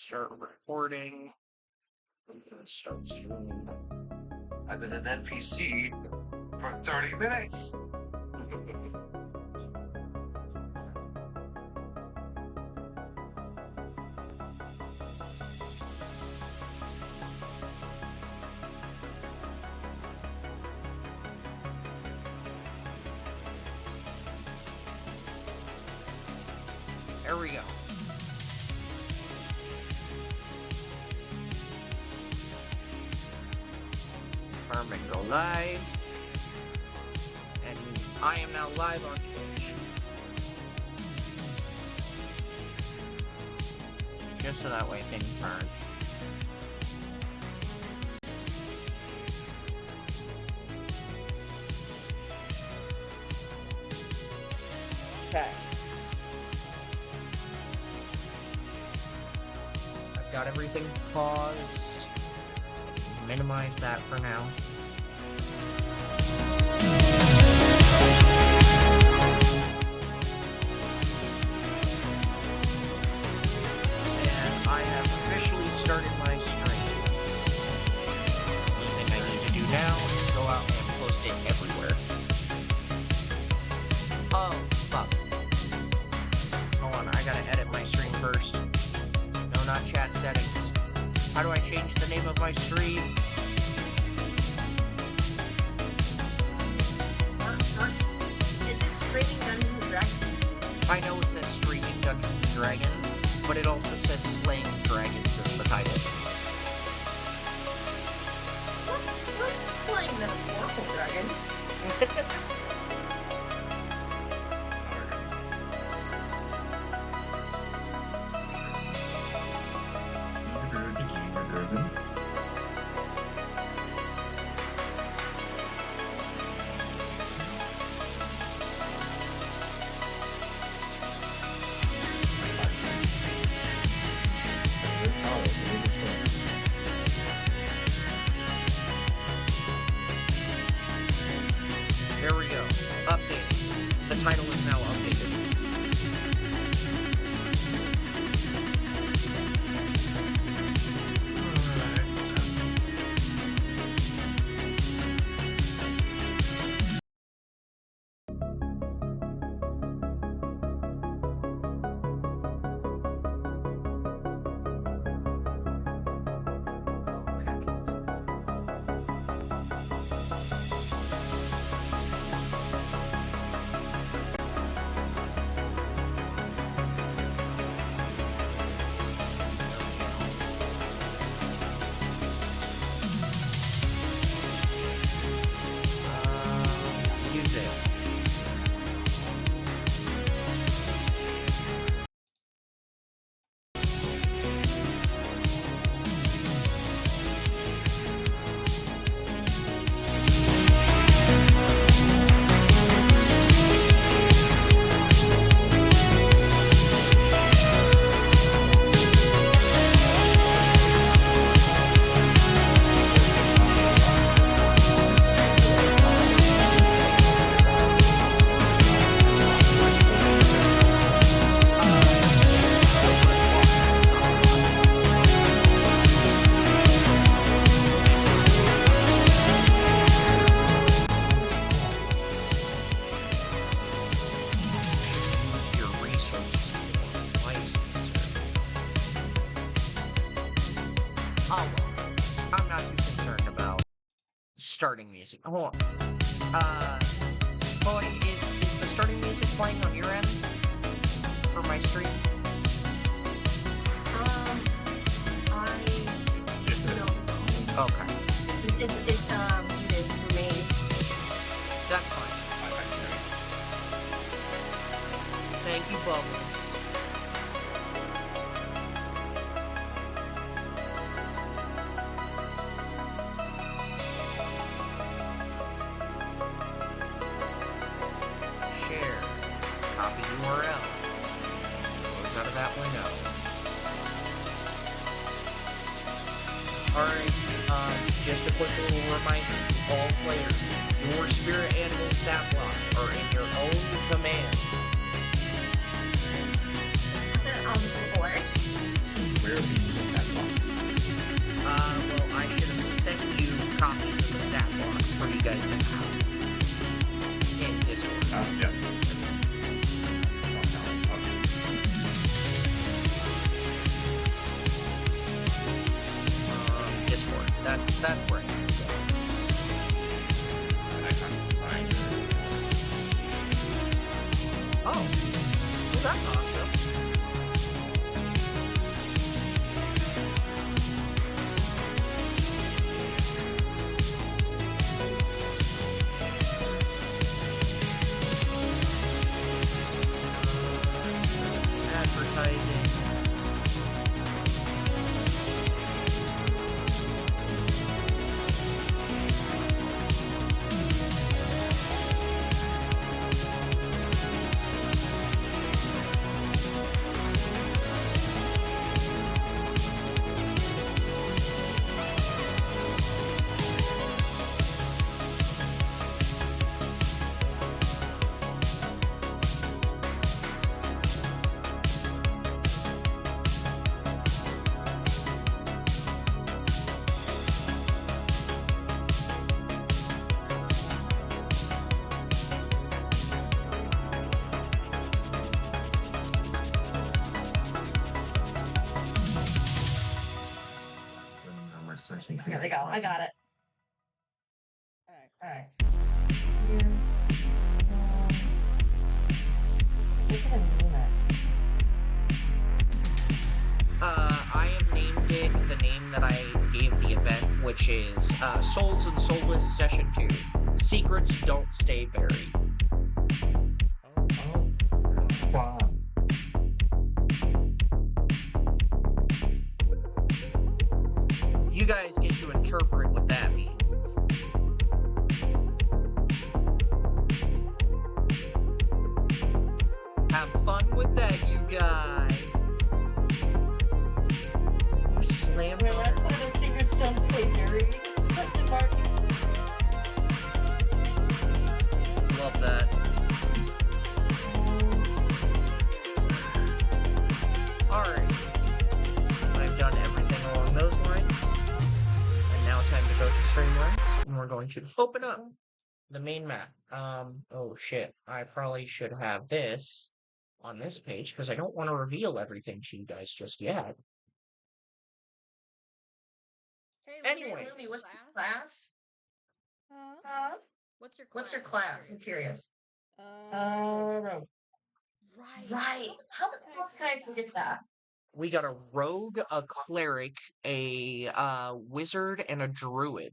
Start recording. Start streaming. I've been an NPC for 30 minutes. There we go. Confirm and go live. And I am now live on Twitch. Just so that way things aren't. Okay. I've got everything paused. Minimize that for now. And I have officially started my stream. Only thing I need to do now is go out and post it everywhere. Oh, fuck. Hold on, I gotta edit my stream first. No, not chat settings. How do I change the name of my stream? Is it Streaming Dungeons and Dragons? I know it says Streaming Dungeons and Dragons, but it also says Slaying Dragons as the title. What's slaying metaphorical dragons? There we go. Updated. The title is now updated. Music. Use your resources wisely, sir. Oh, well. I'm not too concerned about starting music. Hold on. Boy, is the starting music playing on your end? For my stream? I Yes, it is. don't know. Okay. It's muted for me. That's fine. Thank you, Bubbles. Share. Copy URL. Close out of that window. Alright, just a quick little reminder to all players. Your spirit animal stat blocks are in your own command. Before. Where are we? guys to have in Discord. Yeah. Discord. That's where. Oh, well, that's awesome. Advertising. Here we go. I got it. All right. I have named it the name that I gave the event, which is Souls and Soulless Session 2. Secrets don't stay buried. Wow. You guys get to interpret what that means. Have fun with that, you guys. You slammed Wait, on that's why the secrets don't stay buried. Question mark. Love that. Alright. I've done everything along those lines. And now time to go to Streamlabs. And we're going to open up the main map. Oh shit. I probably should have this on this page because I don't want to reveal everything to you guys just yet. Hey, Anyways. Lumi, what's your class? What's your class? What's your class? I'm curious. Right. Right. How the fuck can I forget that? We got a rogue, a cleric, a wizard, and a druid.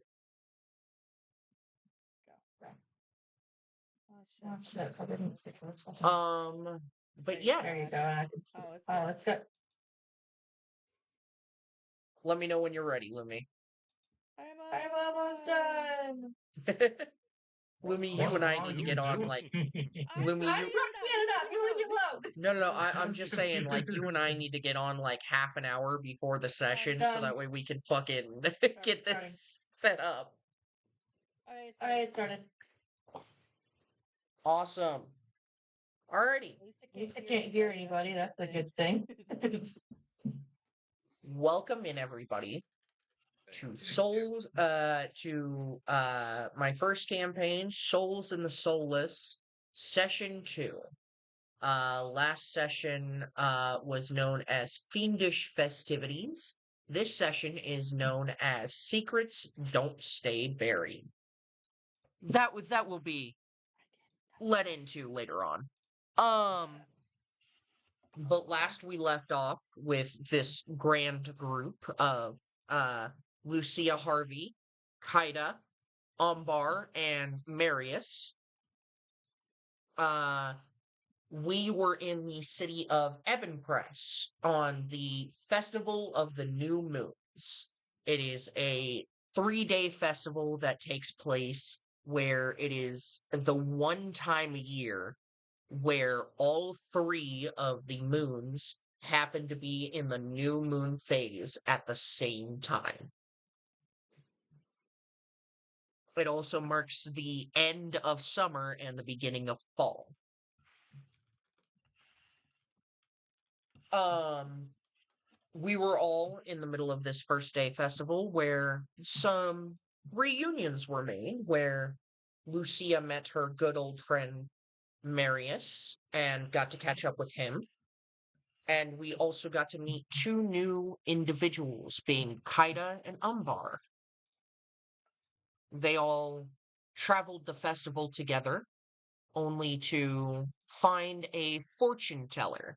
Oh, shit. I didn't think it was- But yeah, There you go. I can see. Oh, it's Oh, it's good. let me know when you're ready, Lumi. I'm almost done. Lumi, you and I need to get on, like, Lumi, I'm you... not getting up. You leave me alone. No, I'm just saying, like, you and I need to get on, like, half an hour before the session so done. that way we can fucking get Sorry. this set up. All right, it started. Awesome. Alrighty. At least I can't hear anybody. That's a good thing. Welcome in, everybody, to Souls, my first campaign, Souls and the Soulless, Session 2. Last session, was known as Fiendish Festivities. This session is known as Secrets Don't Stay Buried. That will be led into later on. But last we left off with this grand group of Lucia Harvey, Kaida, Umbar, and Marius. We were in the city of Ebenpress on the Festival of the New Moons. It is a 3-day festival that takes place where it is the one time a year where all 3 of the moons happen to be in the new moon phase at the same time. It also marks the end of summer and the beginning of fall. We were all in the middle of this first day festival where some reunions were made, where Lucia met her good old friend Marius and got to catch up with him. And we also got to meet two new individuals, being Kaida and Umbar. They all traveled the festival together, only to find a fortune teller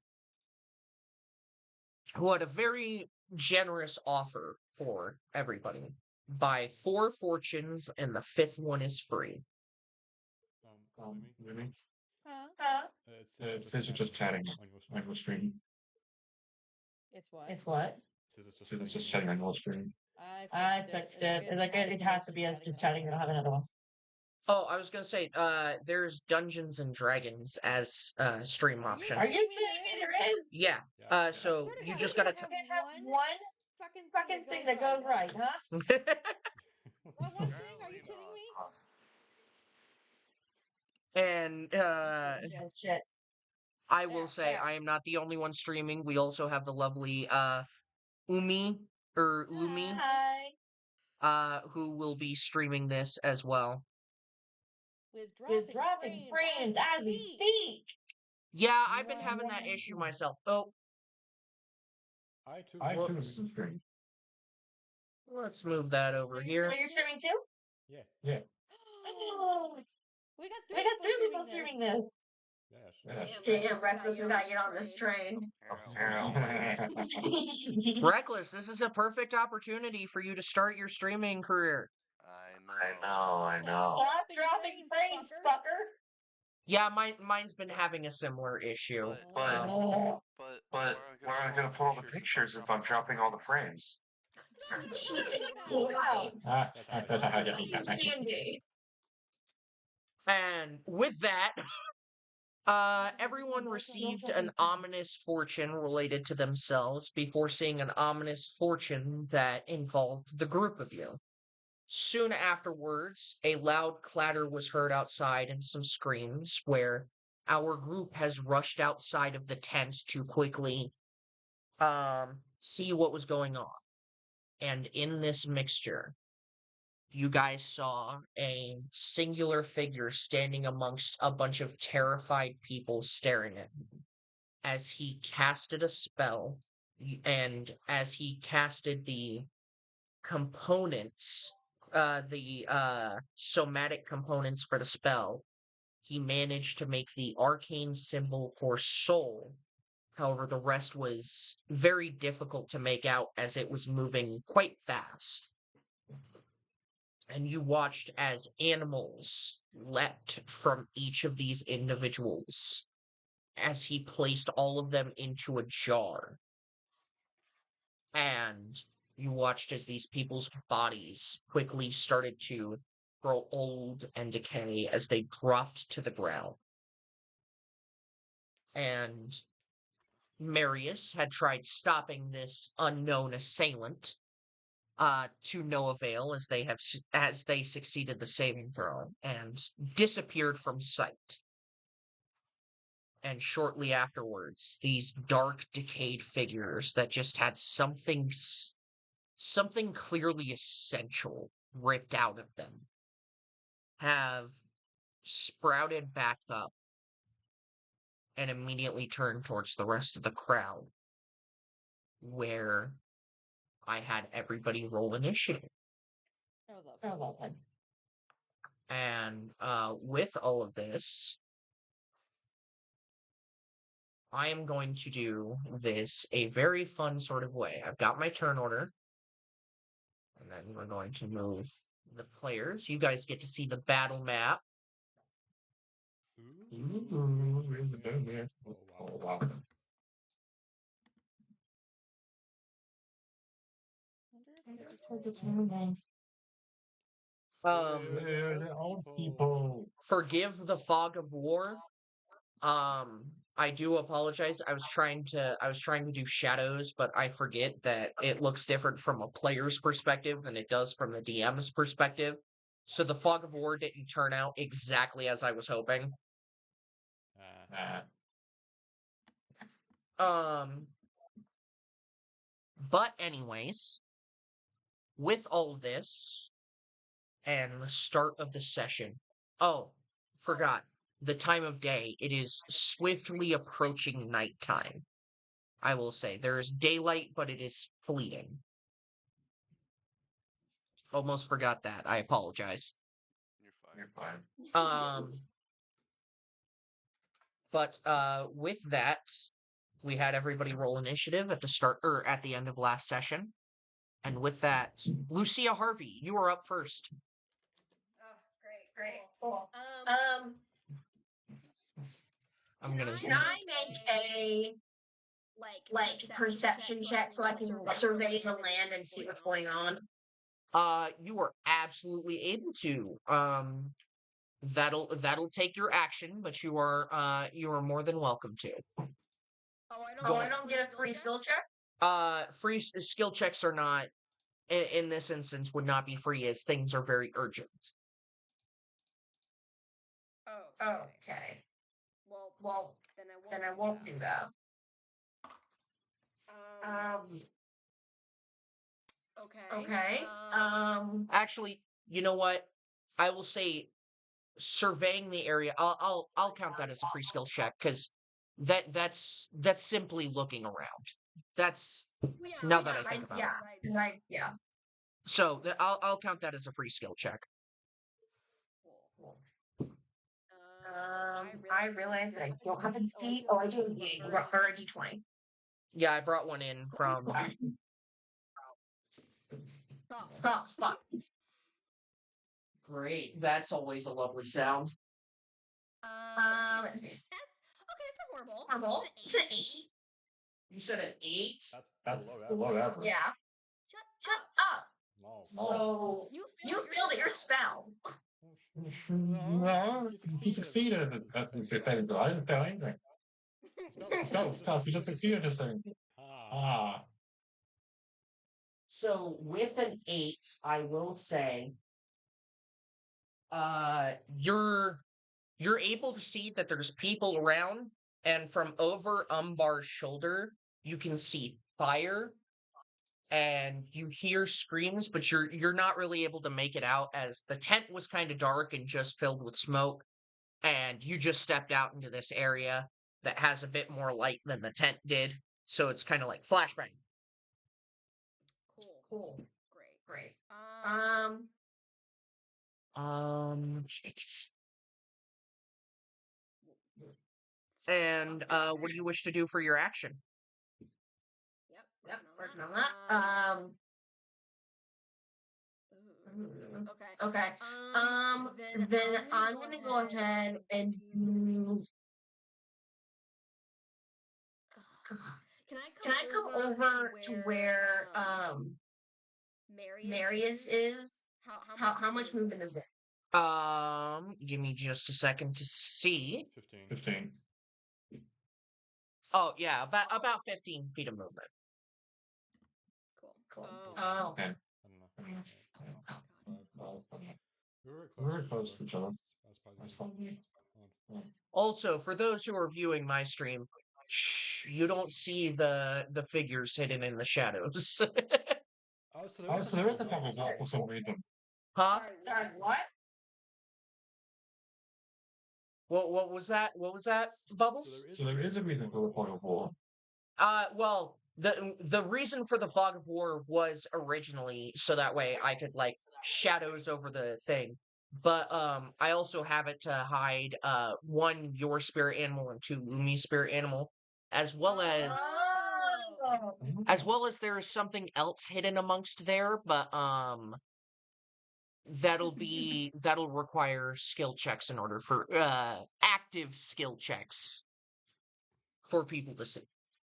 who had a very generous offer for everybody. Buy 4 fortunes, and the 5th one is free. Really? Huh? It says you're just chatting on your stream. It's what? It's what? It says it's just chatting on your stream. I fixed it. Like it has to be us just chatting. We don't have another one. Oh, I was gonna say, there's Dungeons and Dragons as stream option. Are you kidding me? There is. Yeah. So you just gotta. Have one fucking thing that goes right, huh? What one thing? Are you kidding me? And Shit. I will say I am not the only one streaming. We also have the lovely Lumi, Hi. who will be streaming this as well. With dropping frames as we speak. Yeah, I've been having that issue myself. Oh, I Well- too stream. let's move that over here. You're streaming too? Yeah. Oh, we got three people streaming this. Yes. Damn, Reckless, we gotta get on this train. Reckless, this is a perfect opportunity for you to start your streaming career. I know. Stop dropping frames, fucker. Yeah, mine's been having a similar issue. Oh. But where am I gonna put all the pictures if I'm dropping all the frames? Jesus Wow. Christ. And with that, everyone received an ominous fortune related to themselves before seeing an ominous fortune that involved the group of you. Soon afterwards, a loud clatter was heard outside and some screams, where our group has rushed outside of the tent to quickly see what was going on. And in this mixture, you guys saw a singular figure standing amongst a bunch of terrified people staring at him as he casted a spell, and as he casted the components, the somatic components for the spell, he managed to make the arcane symbol for soul. However, the rest was very difficult to make out as it was moving quite fast. And you watched as animals leapt from each of these individuals as he placed all of them into a jar. And you watched as these people's bodies quickly started to grow old and decay as they dropped to the ground. And Marius had tried stopping this unknown assailant, to no avail, as they succeeded the saving throw and disappeared from sight. And shortly afterwards, these dark, decayed figures that just had something clearly essential ripped out of them have sprouted back up and immediately turned towards the rest of the crowd, where I had everybody roll initiative. Oh, lovely. And with all of this, I am going to do this a very fun sort of way. I've got my turn order, and then we're going to move the players. You guys get to see the battle map. Oh, wow. All people. Forgive the fog of war. I do apologize. I was trying to do shadows, but I forget that it looks different from a player's perspective than it does from the DM's perspective. So the fog of war didn't turn out exactly as I was hoping. But anyways, with all this and the start of the session, Oh, forgot. The time of day. It is swiftly approaching nighttime. I will say. There is daylight, but it is fleeting. Almost forgot that. I apologize. You're fine. But with that, we had everybody roll initiative at the start or at the end of last session. And with that, Lucia Harvey, you are up first. Oh, great. Cool. I'm gonna Can I make a perception check so I can survey the land and see what's going on? You are absolutely able to. That'll take your action, but you are more than welcome to. Oh, I don't get a free skill check? Free skill checks are not in this instance would not be free as things are very urgent. Oh, okay. Well, then I won't do that. Okay. Actually, you know what? I will say surveying the area. I'll count that as a free skill check because that's simply looking around. That's now that I think about it. Yeah. So I'll count that as a free skill check. I realize that I don't have a D. Oh, I do. You brought her a D20. Yeah, I brought one in from. Oh, fuck. Great. That's always a lovely sound. That's horrible. It's an 8. You said an 8? That's low average. Yeah. Shut up. No. So You failed at your spell. No, he succeeded at this thing. I didn't fail anything. Spells. He just succeeded at saying. So with an 8, I will say, you're able to see that there's people around, and from over Umbar's shoulder, you can see fire, and you hear screams, but you're not really able to make it out as the tent was kind of dark and just filled with smoke, and you just stepped out into this area that has a bit more light than the tent did, so it's kind of like flashbang. Cool. Great. And what do you wish to do for your action? Yep. Working on that. Okay. Then I'm gonna go ahead and do. Can I come over to where Marius is? How much movement is there? Give me just a second to see. 15. Oh yeah, about 15 feet of movement. Cool. Oh. Okay. We're very close to each other. That's fine. Also, for those who are viewing my stream, you don't see the figures hidden in the shadows. So there is a couple of wall for some reason. Huh? Sorry, what? What was that? What was that, Bubbles? So there is a reason for the fog of war. Well, the reason for the fog of war was originally so that way I could like shadows over the thing. But I also have it to hide 1 your spirit animal and 2 Lumi's spirit animal, as well as there is something else hidden amongst there, but that'll require skill checks in order for active skill checks for people to see.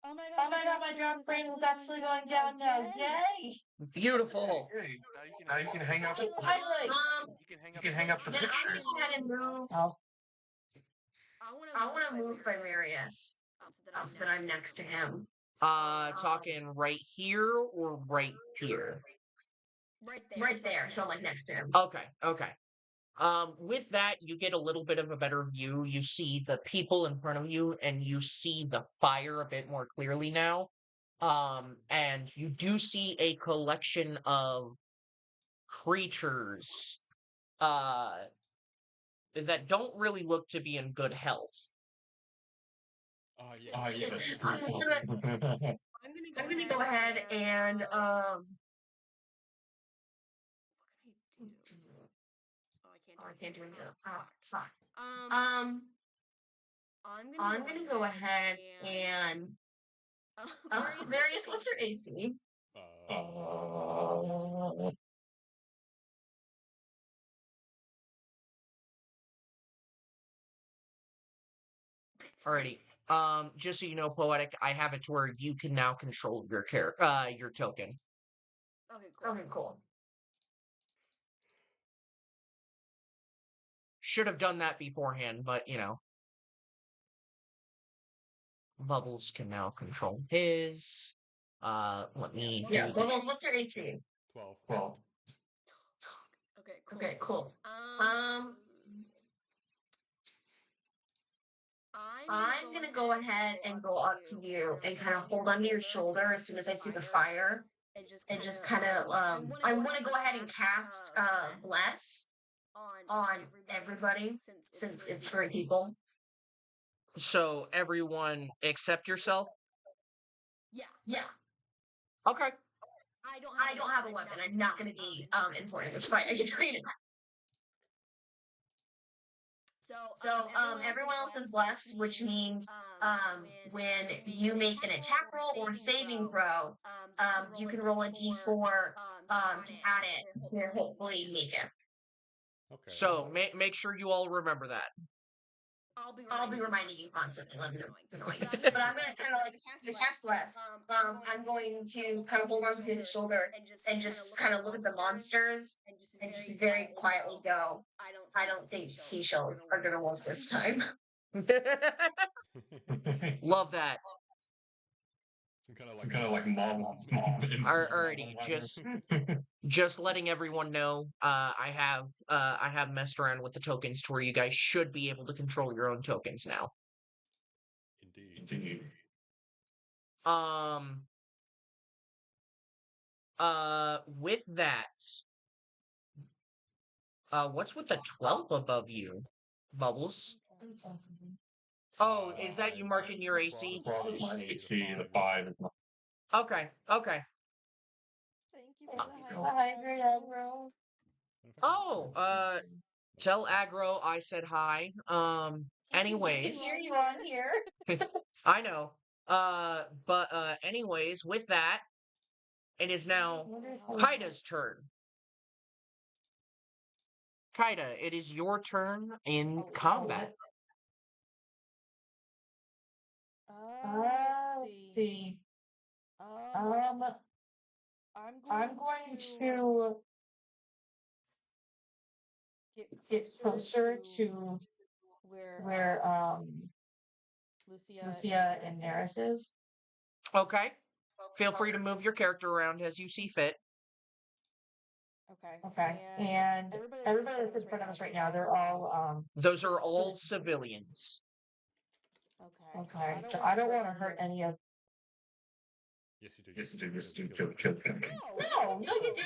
Oh my god, my drunk brain is actually going down now. Yay! Beautiful. Now you can hang up. You can hang up the Then I'm pictures. gonna go ahead and move. I want to move by Marius, so that I'm next to him. Talking right here or right here? Right there, so I'm like next to him. Okay. With that, you get a little bit of a better view. You see the people in front of you, and you see the fire a bit more clearly now. And you do see a collection of creatures, that don't really look to be in good health. Ah, yes. I'm gonna go ahead and what can I do? Oh, I can't do it now. Ah, fuck. I'm gonna go ahead and Marius, what's your AC? Uh, Alrighty. Just so you know, Poetic, I have it to where you can now control your your token. Okay, cool. Should have done that beforehand, but you know. Bubbles can now control his. Let me do Yeah, Bubbles, what's your AC? 12. Okay, cool. I'm gonna go ahead and go up to you and kind of hold onto your shoulder as soon as I see the fire, and just kind of I want to go ahead and cast bless on everybody since it's 3 people. So everyone accept yourself. Yeah, Okay. I don't have a weapon. I'm not gonna be informing this fight. I get treated. So everyone else is blessed, which means when you make an attack roll or saving throw, you can roll a d4 to add it to hopefully make it. Okay. So make sure you all remember that. I'll be reminding you constantly. Let me know. It's annoying. But I'm gonna kind of like cast bless. I'm going to kind of hold on to his shoulder and just kind of look at the monsters and just very quietly go, I don't think seashells are gonna work this time. Love that. Some kind of like mom. Alrighty, just letting everyone know. I have messed around with the tokens to where you guys should be able to control your own tokens now. Indeed. With that, what's with the 12 above you, Bubbles? Oh, is that you marking your AC? Probably my AC, the 5 is my. Okay. Thank you for the hydrate, bro. Oh, tell Aggro I said hi. Anyways, Here you on here. I know. But anyways, with that, it is now Kaida's turn. Kaida, it is your turn in combat. Let's see. I'm going to get closer to where Lucia and Neris is. Okay. Feel free to move your character around as you see fit. Okay. And everybody that's in front of us right now, they're all Those are all civilians. Okay. So I don't want to hurt any of. Yes, you do. Kill. No, you do.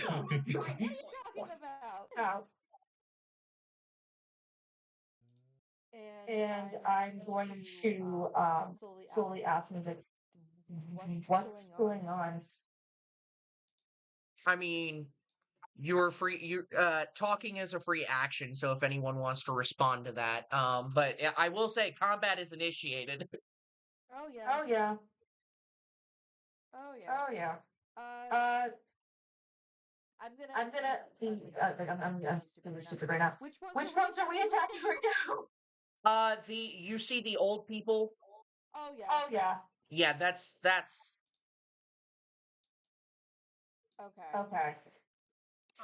What are you talking about? And I'm going to slowly ask him what's going on. I mean, you're free. You talking is a free action, so if anyone wants to respond to that, but I will say combat is initiated. Oh yeah. I'm gonna be stupid right now. Which ones are we attacking right now? You see the old people. Oh yeah. Yeah, that's Okay.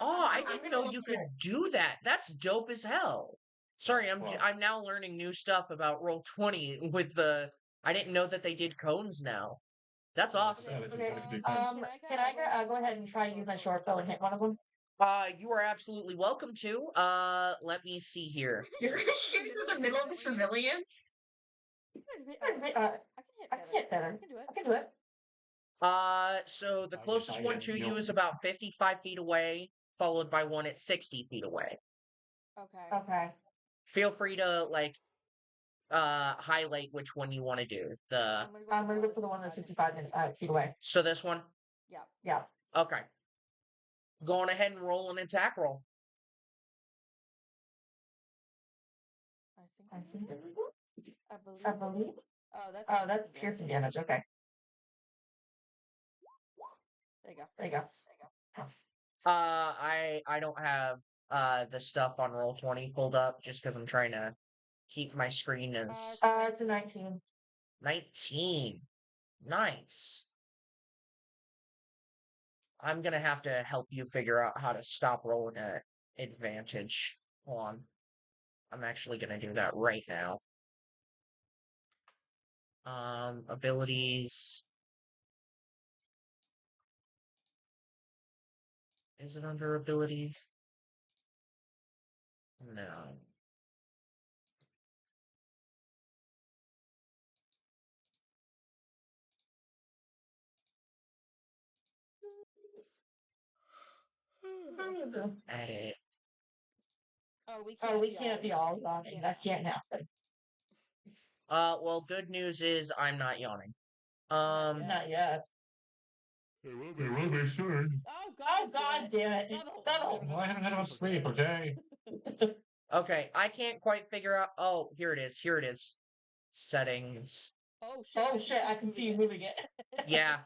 Oh, I didn't know you could do that. That's dope as hell. Sorry, I'm now learning new stuff about Roll20 with the. I didn't know that they did cones now. That's awesome. Okay. Can I go ahead and try and use my short bow and hit one of them? You are absolutely welcome to. Let me see here. You're gonna shoot through the middle of the civilians? I can hit better. I can do it. So the closest one to you is about 55 feet away, followed by one at 60 feet away. Okay. feel free to like highlight which one you want to do. I'm gonna go for the one that's 55 feet away. So this one? Yeah. Yeah. Okay. Going ahead and roll an attack roll. I think that we do. I believe. Oh, that's piercing damage. Okay. There you go. There you go. I don't have the stuff on Roll20 pulled up just because I'm trying to keep my screen as It's a 19. 19. Nice. I'm gonna have to help you figure out how to stop rolling at advantage. Hold on. I'm actually gonna do that right now. Abilities. Is it under abilities? No. Edit. Oh, we can't be all yawning. That can't happen. Well, good news is I'm not yawning. Not yet. They will be soon. Oh, God damn it. Well, I haven't had enough sleep, okay? Okay, I can't quite figure out. Oh, here it is. Here it is. Settings. Oh, shit. I can see you moving it. Yeah.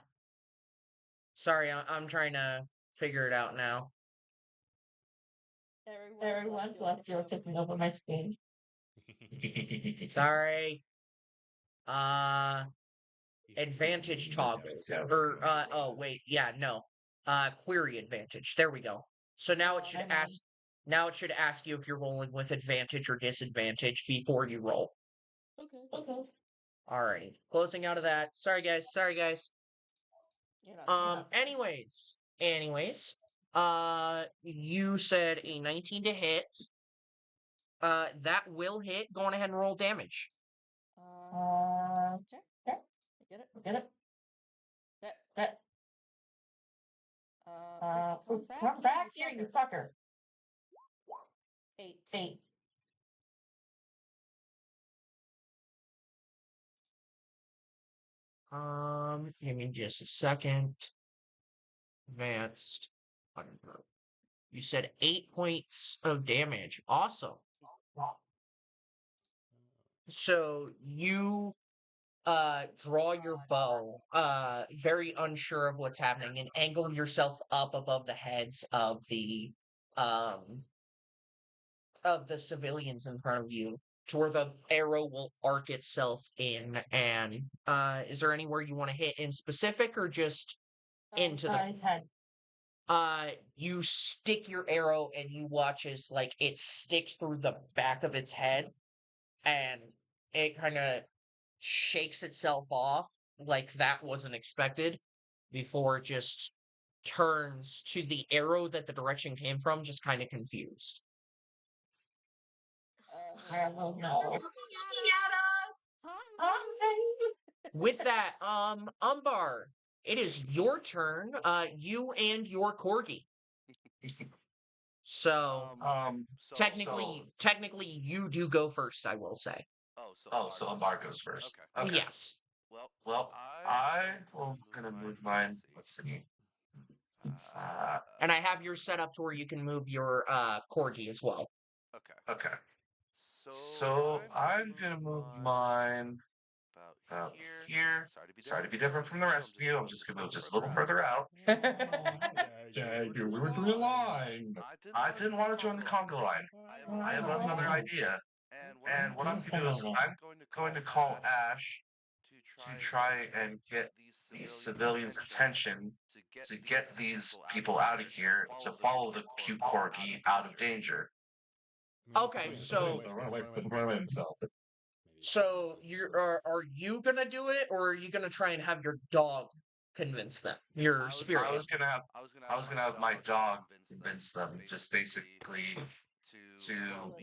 Sorry, I'm trying to figure it out now. Everyone's left field taking over my screen. Sorry. Advantage toggle. Or oh wait, yeah, no. Query advantage. There we go. So now it should ask you if you're rolling with advantage or disadvantage before you roll. Okay. Alright. Closing out of that. Sorry guys. Anyways. You said a 19 to hit. That will hit. Go on ahead and roll damage. Okay. Get it? That. Come back here, you fucker. 8. Give me just a second. Advanced. You said 8 points of damage. Awesome. So you draw your bow, very unsure of what's happening, and angle yourself up above the heads of the civilians in front of you to where the arrow will arc itself in. And is there anywhere you want to hit in specific, or just into the his head? You stick your arrow and you watch as like it sticks through the back of its head, and it kind of shakes itself off like that wasn't expected, before it just turns to the arrow that the direction came from, just kind of confused. I don't know. Looking at us. With that, Umbar, it is your turn. You and your corgi. So technically, you do go first. I will say. So Umbar goes first. Okay. Yes. Well, I will gonna move mine. Let's see. And I have yours set up to where you can move your corgi as well. Okay. So I'm gonna move mine about here. Sorry to be different from the rest of you. I'm just gonna move just a little further out. Dude, we were doing a line. I didn't want to join the conga line. I have another idea. And what I'm going to do is I'm going to call Ash to try and get these civilians' attention to get these people out of here, to follow the cute corgi out of danger. Okay, so Run away themselves. So are you gonna do it, or are you gonna try and have your dog convince them? Your spirit. I was gonna have my dog convince them, just basically to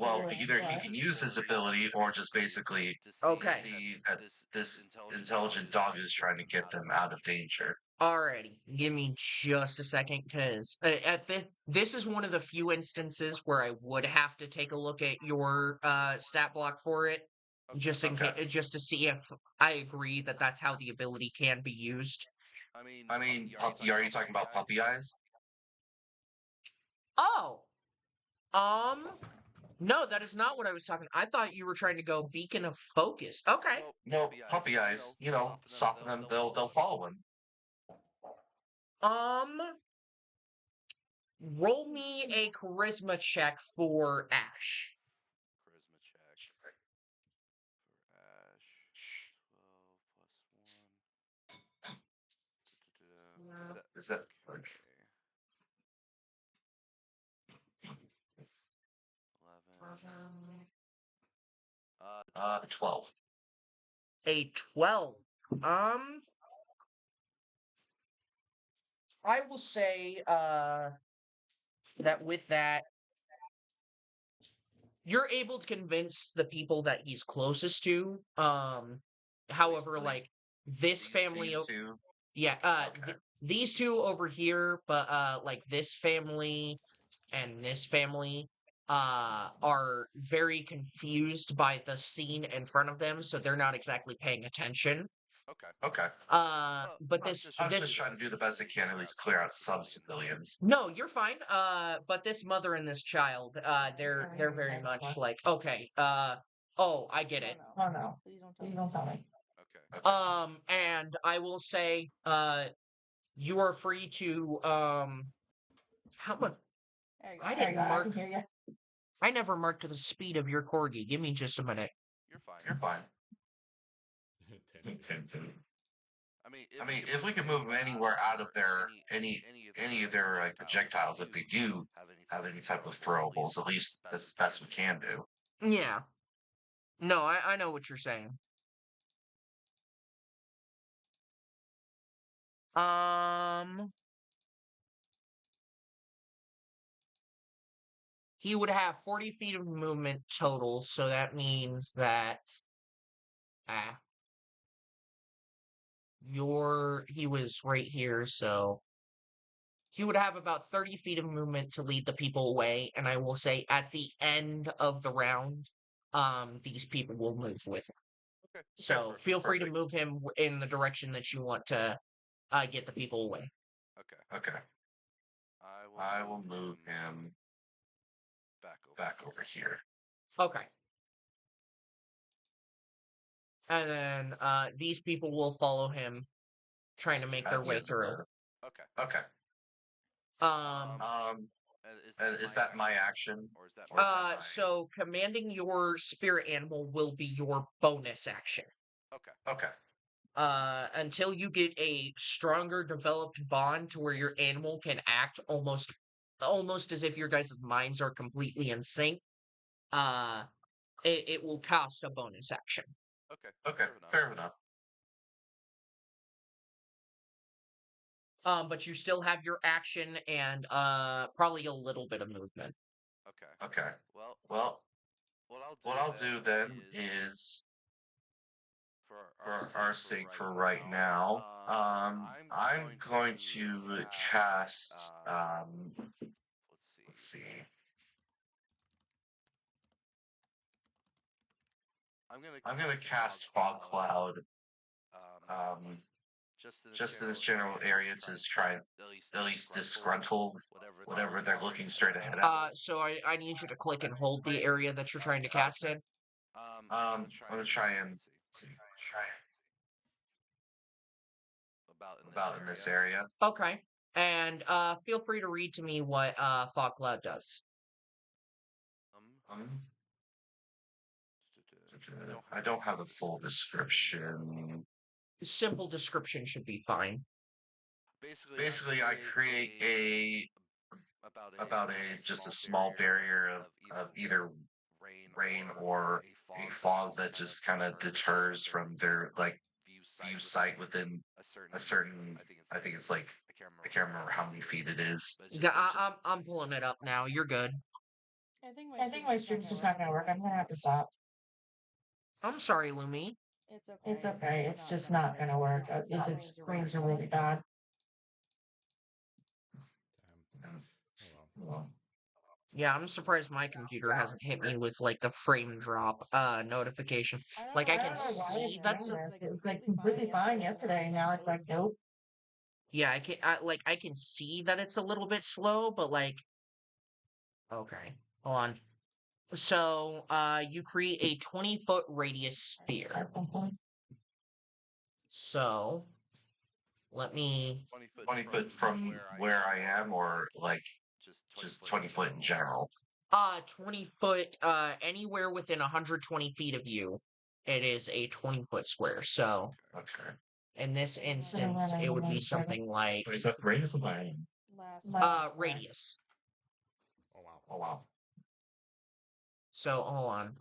either he can use his ability or just basically Okay. see that this intelligent dog is trying to get them out of danger. Alrighty, give me just a second, because this is one of the few instances where I would have to take a look at your stat block for it, just in Okay. case, just to see if I agree that that's how the ability can be used. I mean, are you talking about puppy eyes? Oh, no, that is not what I was talking. I thought you were trying to go beacon of focus. Okay. No, puppy eyes. Soften them. They'll follow him. Roll me a charisma check for Ash. Charisma check for Ash. 12 plus 1. Is that Okay. 11. 12? A 12. I will say, that with that, you're able to convince the people that he's closest to. However, at least like this family, These two. yeah, Okay. these two over here, but like this family and this family, are very confused by the scene in front of them, so they're not exactly paying attention. Okay. But I was just trying to do the best I can, at least clear out some civilians. No, you're fine. But this mother and this child, they're very much like, okay, oh, I get it. Oh no. Please don't tell me. Okay. And I will say, you are free to, how much? I There didn't you go. I mark. can hear you. I never marked the speed of your corgi. Give me just a minute. You're fine. I mean, if we could move them anywhere out of their any of their like projectiles, if they do have any type of throwables, at least that's the best we can do. Yeah. No, I know what you're saying. He would have 40 feet of movement total, so that means that he was right here, so he would have about 30 feet of movement to lead the people away, and I will say at the end of the round, these people will move with him. Okay. So feel free to Perfect. move him in the direction that you want to get the people away. Okay. I will move him back over here. Okay. And then these people will follow him, trying to make their way through. Okay. Is that my action? Or is that So commanding your spirit animal will be your bonus action. Okay. Until you get a stronger developed bond to where your animal can act almost as if your guys' minds are completely in sync, it will cost a bonus action. Okay. Fair enough. But you still have your action and probably a little bit of movement. Okay. Well, what I'll do then is, for our sake for right now, I'm going to cast, let's see. I'm gonna cast Fog Cloud, just in this general area to try and at least disgruntle whatever they're looking straight ahead at. So I need you to click and hold the area that you're trying to cast in. I'm gonna try and about in this area. Okay. And feel free to read to me what Fog Cloud does. I don't have a full description. Simple description should be fine. Basically, I create about just a small barrier of either rain or a fog that just kind of deters from their like view sight within a certain. I think it's like I can't remember how many feet it is. Yeah, I'm pulling it up now. You're good. I think my stream's just not gonna work. I'm gonna have to stop. I'm sorry, Lumi. It's okay. It's just not gonna work. The screens are really bad. Yeah, I'm surprised my computer hasn't hit me with like the frame drop notification. Like I can see that's it was like completely fine yesterday, and now it's like nope. yeah, I can see that it's a little bit slow, but like okay, hold on. So you create a 20-foot radius sphere. So let me 20 foot from where I am, or like just 20 foot in general. 20 foot anywhere within 120 feet of you. It is a 20-foot square. So Okay. in this instance, it would be something like Is that radius of my radius. Oh wow. So hold on.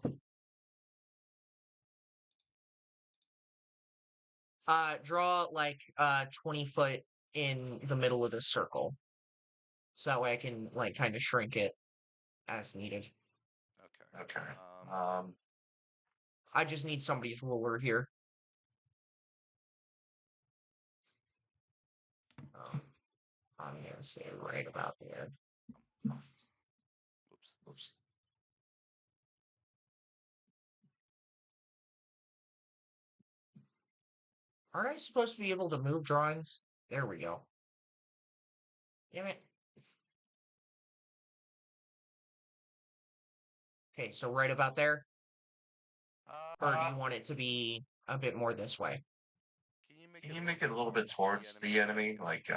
Draw like 20 foot in the middle of the circle. So that way I can like kind of shrink it as needed. Okay. I just need somebody's ruler here. I'm gonna say right about there. Oops. Aren't I supposed to be able to move drawings? There we go. Damn it. Okay, so right about there? Or do you want it to be a bit more this way? Can you make it a little bit towards the enemy, like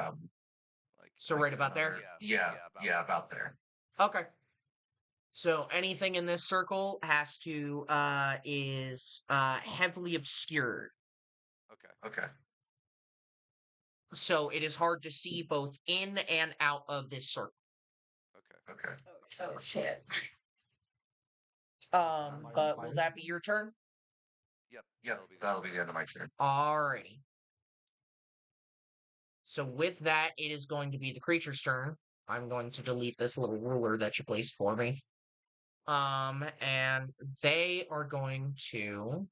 So right about there? Yeah, about there. Okay. So anything in this circle has to is heavily obscured. Okay. So it is hard to see both in and out of this circle. Okay. Oh shit. But will that be your turn? Yep. That'll be the end of my turn. Alrighty. So with that, it is going to be the creature's turn. I'm going to delete this little ruler that you placed for me. And they are going to.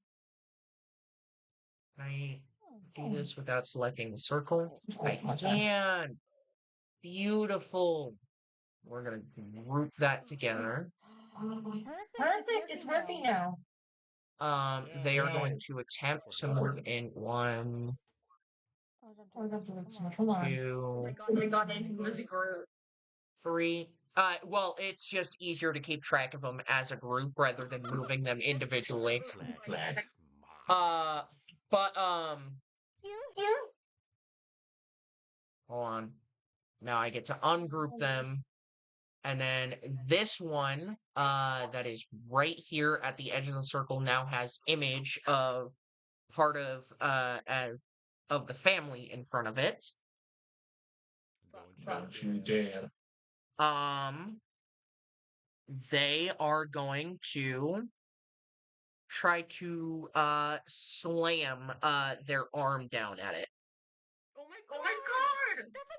Can I do this without selecting the circle? I can. Beautiful. We're gonna group that together. Perfect, it's working now. They are going to attempt to move in 1, Come on. 2, Oh my god, they move as a group. 3. Well, it's just easier to keep track of them as a group rather than moving them individually. But hold on. Now I get to ungroup them. And then this one, that is right here at the edge of the circle now has image of part of the family in front of it. Don't you dare. They are going to try to slam their arm down at it. Oh my god! That's a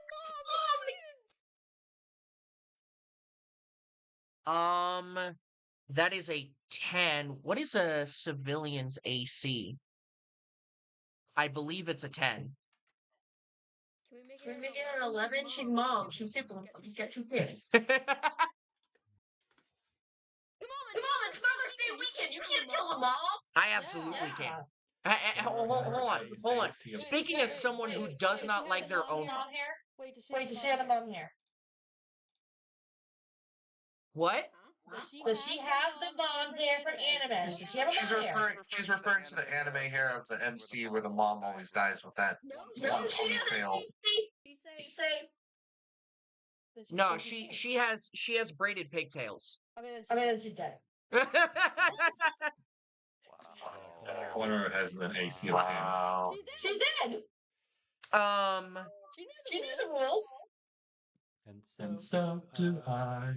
That is a 10. What is a civilian's AC? I believe it's a 10. Can we make it an 11? She's mom. She's super. She's got 2 kids. Come Come on, it's Mother's Day weekend. You can't kill a mom. I absolutely can. Hold on. Speaking as someone who does not like their own. Wait, does she have a mom here? What? Does she have the mom hair for anime? Does she have a mom hair? She's referring to the anime hair of the MC where the mom always dies with that No, one she doesn't. ponytail. She say. No, she has braided pigtails. Okay, then she's dead. Corner has an AC line. Wow. She's dead. She knew the rules. And so do I.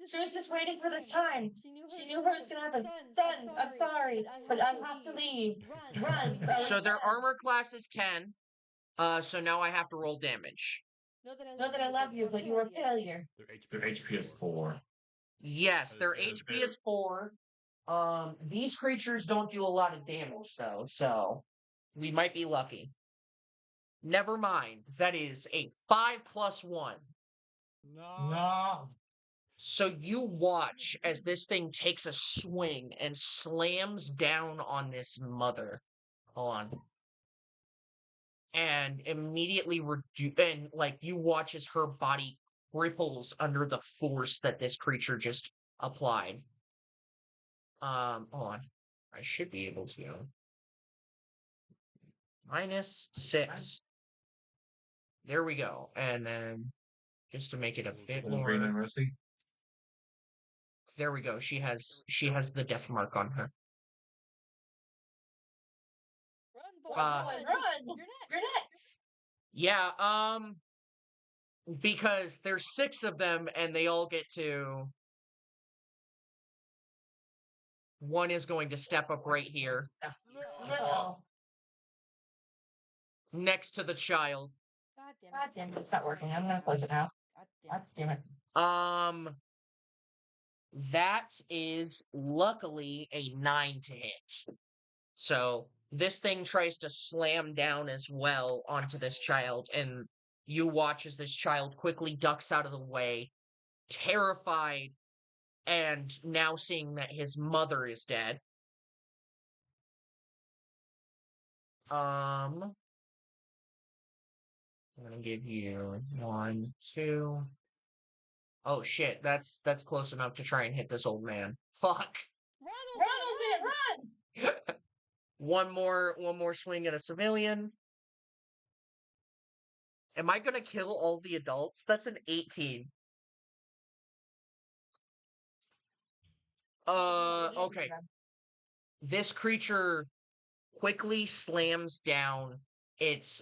She was just waiting for the time. She knew her was gonna have a son. I'm sorry, but I have to leave. Run. So their armor class is 10. So now I have to roll damage. Know that I love you, but you're a failure. Their HP is 4. Yes, their HP is 4. These creatures don't do a lot of damage though, so we might be lucky. Never mind. That is a 5 + 1. No. So you watch as this thing takes a swing and slams down on this mother. Hold on. And immediately and like you watch as her body cripples under the force that this creature just applied. Hold on. I should be able to. -6. There we go. And then just to make it a bit more. Mercy. There we go. She has the death mark on her. Run, boy, Uh, run! You're next. Yeah, because there's 6 of them and they all get to. One is going to step up right here No. next to the child. God damn it, it's not working. I'm gonna close it now. God damn it. That is luckily a 9 to hit. So this thing tries to slam down as well onto this child, and you watch as this child quickly ducks out of the way, terrified, and now seeing that his mother is dead. I'm gonna give you 1, 2. Oh shit, that's close enough to try and hit this old man. Fuck. Run, old man, run! One more swing at a civilian. Am I gonna kill all the adults? That's an 18. Okay. This creature quickly slams down its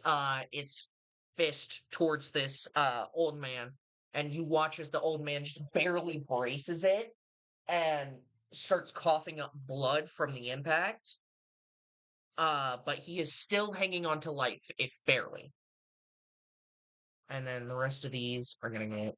fist towards this old man, and you watch as the old man just barely braces it and starts coughing up blood from the impact. But he is still hanging on to life, if barely. And then the rest of these are gonna get.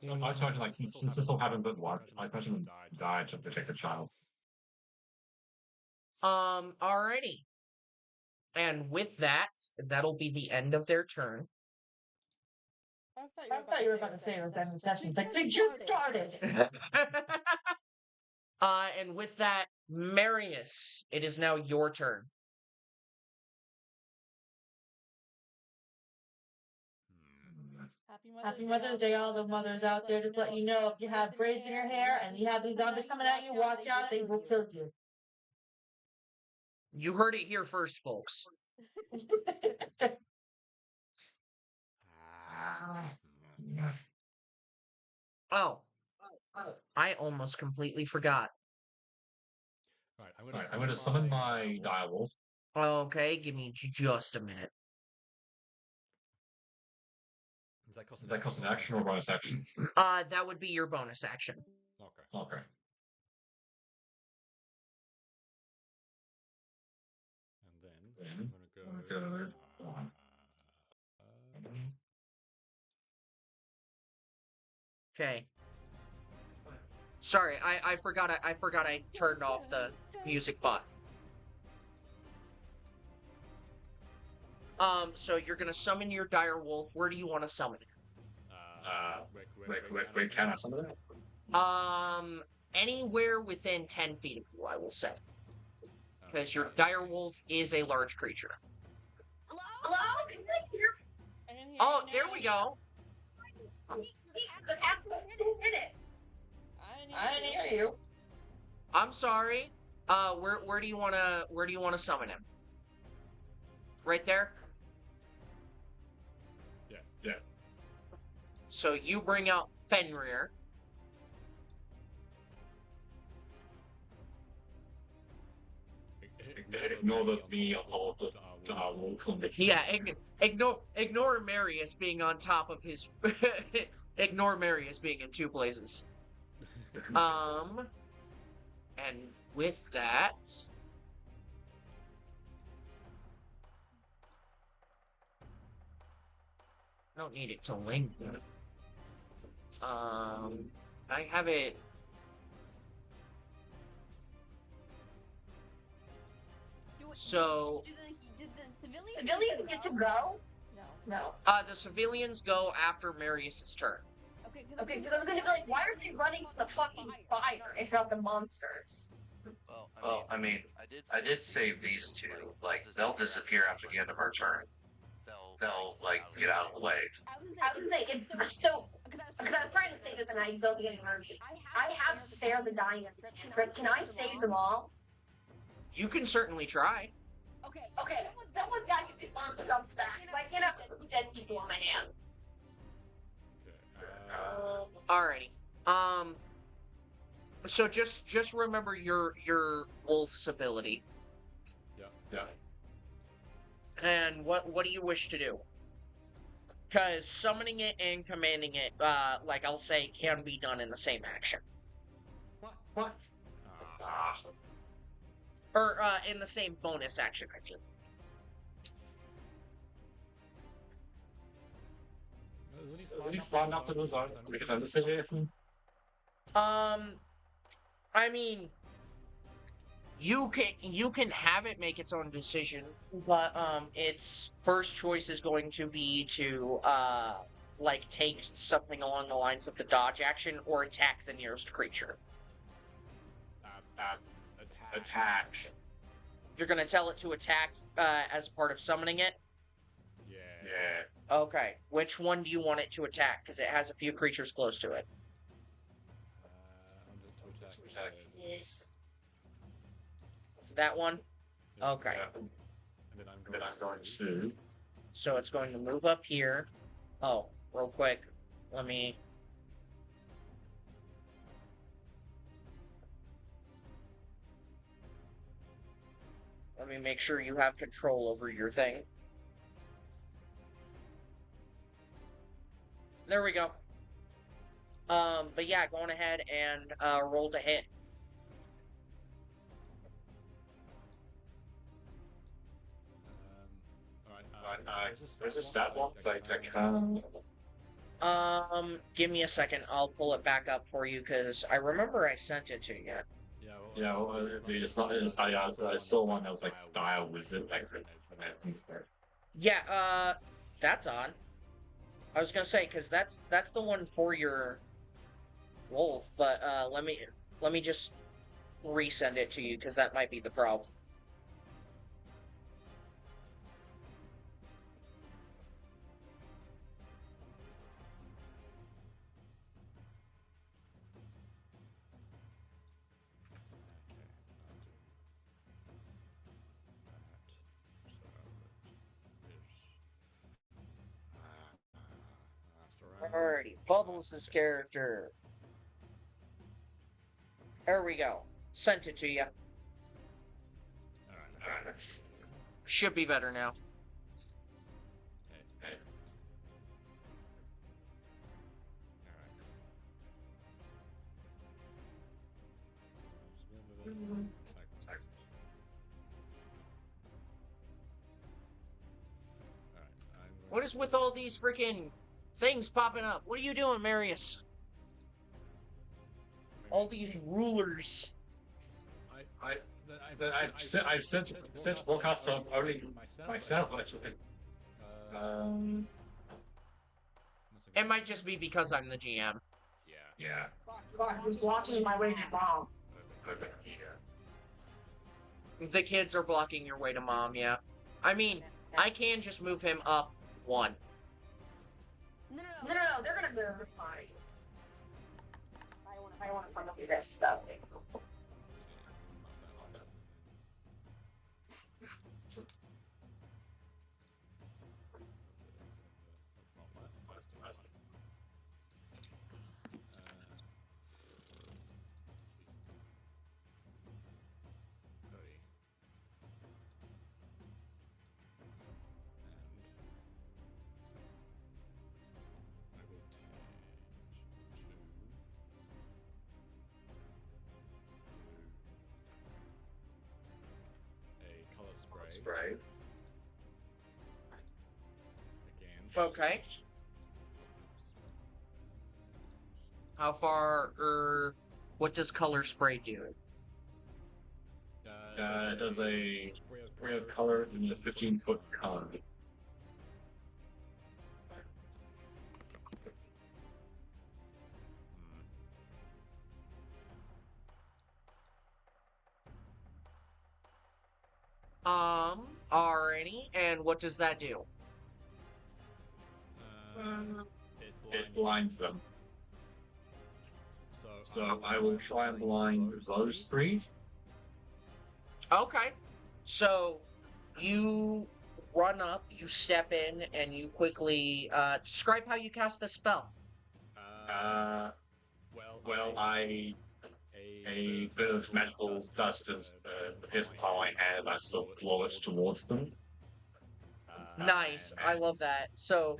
I charge like since this still haven't been watched, I imagine died to protect the child. Alrighty. And with that, that'll be the end of their turn. I thought you were about to say it was end of session. Like, they just started. And with that, Marius, it is now your turn. Happy Mother's Day, all the mothers out there. Just let you know, if you have braids in your hair and you have these zombies coming at you, watch out, they will kill you. You heard it here first, folks. Oh, I almost completely forgot. Alright, I'm gonna summon my direwolf. Okay, give me just a minute. Does that cost an action or bonus action? That would be your bonus action. Okay. And then I'm gonna go. Okay. Sorry, I forgot I turned off the music bot. So you're gonna summon your dire wolf. Where do you want to summon it? Wait, can I summon it? Anywhere within 10 feet of you, I will say. Because your dire wolf is a large creature. Hello? Can you hear? Oh, there we go. Hit it. I didn't hear you. I'm sorry. Where do you wanna summon him? Right there? Yeah. So you bring out Fenrir. Ignore me on top of the wolf. Yeah, ignore Marius being on top of his ignore Marius being in 2 places. And with that, I don't need it to link. I have it So, Did the civilians get to go? No. the civilians go after Marius's turn. Okay, because I was gonna be like, why are they running from the fucking fire if not the monsters? Well, I mean, I did save these two. Like, they'll disappear after the end of our turn. They'll, like, get out of the way. I was like, because I was trying to think of an idea of getting mercy. I have spare the dying cantrip. Can I save them all? You can certainly try. Okay, someone's got to get on the jump back. I cannot have 10 people on my hand. Okay. Alrighty. So just remember your wolf's ability. Yeah. And what do you wish to do? Because summoning it and commanding it, like I'll say, can be done in the same action. What? Or, in the same bonus action, actually. Is he smart enough to lose out because I'm the situation? I mean, you can have it make its own decision, but its first choice is going to be to like take something along the lines of the dodge action or attack the nearest creature. Attack. You're gonna tell it to attack as part of summoning it? Yeah. Okay. Which one do you want it to attack? Because it has a few creatures close to it. To attack. That one? Yeah. Okay. Yeah. And then I'm going to. So it's going to move up here. Oh, real quick. Let me make sure you have control over your thing. There we go. But yeah, going ahead and roll to hit. Alright, there's a stat block, so I can. Give me a second. I'll pull it back up for you because I remember I sent it to you. Yeah, well, it's not. I saw one that was like Dire Wizard. Yeah, that's on. I was gonna say because that's the one for your wolf, but let me just resend it to you because that might be the problem. Alrighty, Bubbles' character. There we go. Sent it to you. Alright. Should be better now. Okay. Alright. What is with all these freaking things popping up? What are you doing, Marius? All these rulers. I've sent forecast on only myself actually. It might just be because I'm the GM. Yeah. God, who's blocking my way to bomb? The kids are blocking your way to mom, yeah. I mean, I can just move him up one. No, they're gonna move. Fine. I want to find out this stuff. Spray. Again. Okay. How far, what does color spray do? It does a spray of color in a 15-foot cone. Alrighty, and what does that do? It blinds them. So I will try and blind those three. Okay. So, you run up, you step in, and you quickly, describe how you cast the spell. Well, a bit of magical dust is his my hand, and I still blow it towards them. Nice, I love that. So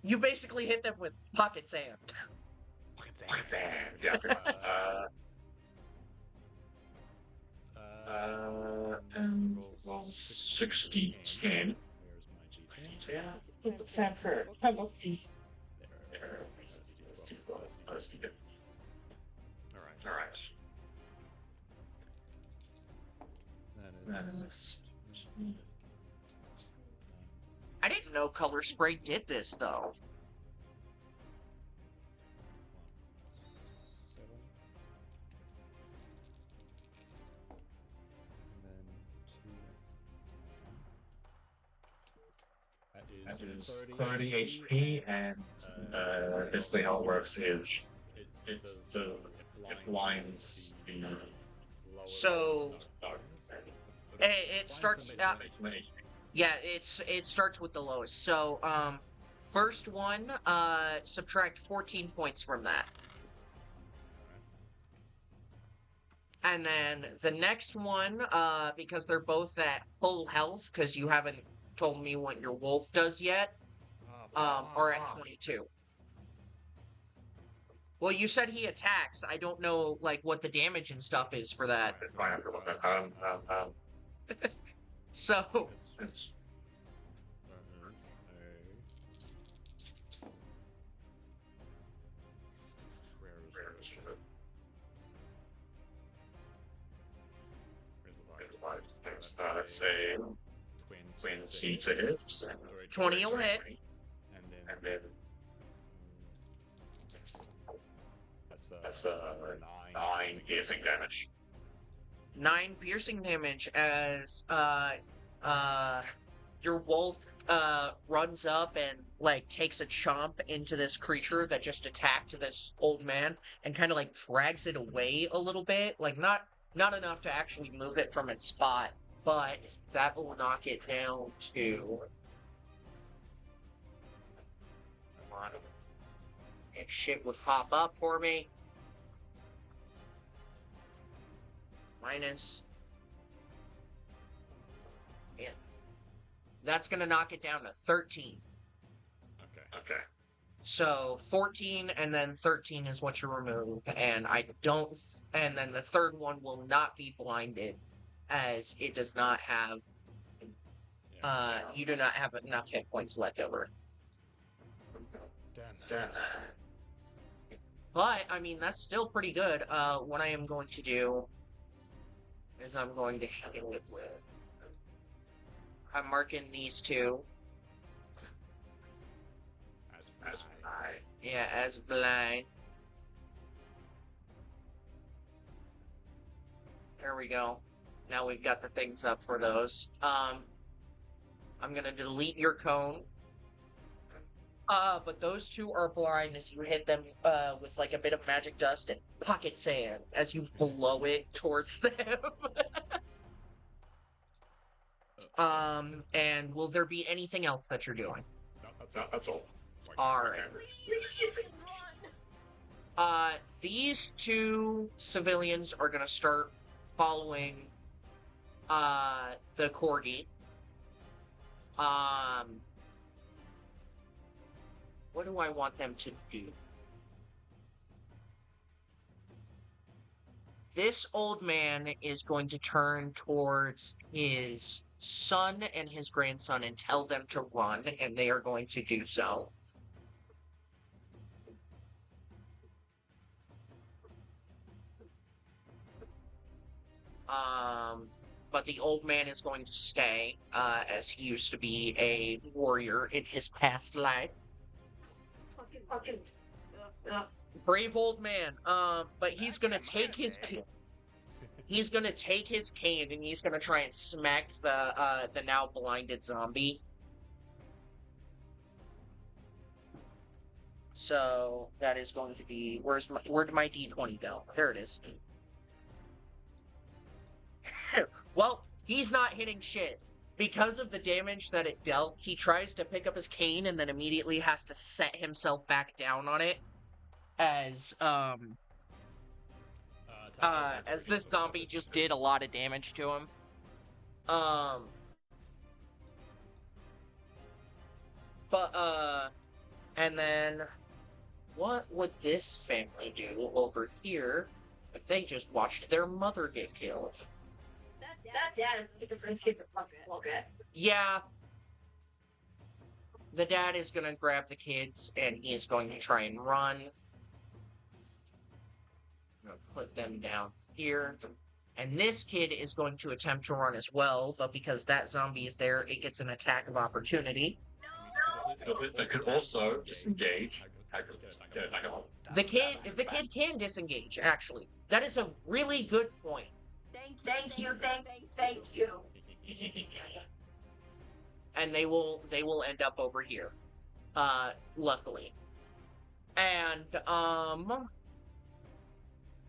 you basically hit them with pocket sand. Yeah. And roll 60-10. Yeah. Fanfare. How about the? Let's do it. All right. I didn't know Color Spray did this, though. That is 30 HP, and basically how it works is it blinds the. So it starts. Yeah, it starts with the lowest. So first one, subtract 14 points from that. And then the next one, because they're both at full health, because you haven't told me what your wolf does yet, are at 22. Well, you said he attacks. I don't know, like, what the damage and stuff is for that. So, Say 20 to hit. 20 will hit. And then that's 9 piercing damage. 9 piercing damage as your wolf runs up and like takes a chomp into this creature that just attacked this old man and kind of like drags it away a little bit, like not enough to actually move it from its spot, but that will knock it down to. Come on. If shit would pop up for me. Minus. Yeah. That's gonna knock it down to 13. Okay. So 14 and then 13 is what you remove, and and then the third one will not be blinded, as it does not have. You do not have enough hit points left over. Damn. But I mean, that's still pretty good. What I am going to do is I'm going to heal it with. I'm marking these two. As blind. Yeah, as blind. There we go. Now we've got the things up for those. I'm gonna delete your cone. But those two are blind as you hit them with like a bit of magic dust and pocket sand as you blow it towards them. And will there be anything else that you're doing? No, that's all. Alright. These two civilians are gonna start following, the corgi. What do I want them to do? This old man is going to turn towards his son and his grandson and tell them to run, and they are going to do so. But the old man is going to stay, as he used to be a warrior in his past life. Fucking. Brave old man. But he's gonna take his cane. He's gonna take his cane and he's gonna try and smack the now blinded zombie. So that is going to be where'd my D20 go? There it is. Well, he's not hitting shit. Because of the damage that it dealt, he tries to pick up his cane and then immediately has to set himself back down on it as this zombie just did a lot of damage to him. And then what would this family do over here if they just watched their mother get killed? That dad is the first kid for fucking Yeah. The dad is gonna grab the kids and he is going to try and run. I'm gonna put them down here. And this kid is going to attempt to run as well, but because that zombie is there, it gets an attack of opportunity. They could also disengage. The kid can disengage, actually. That is a really good point. Thank you. And they will end up over here. Luckily. And,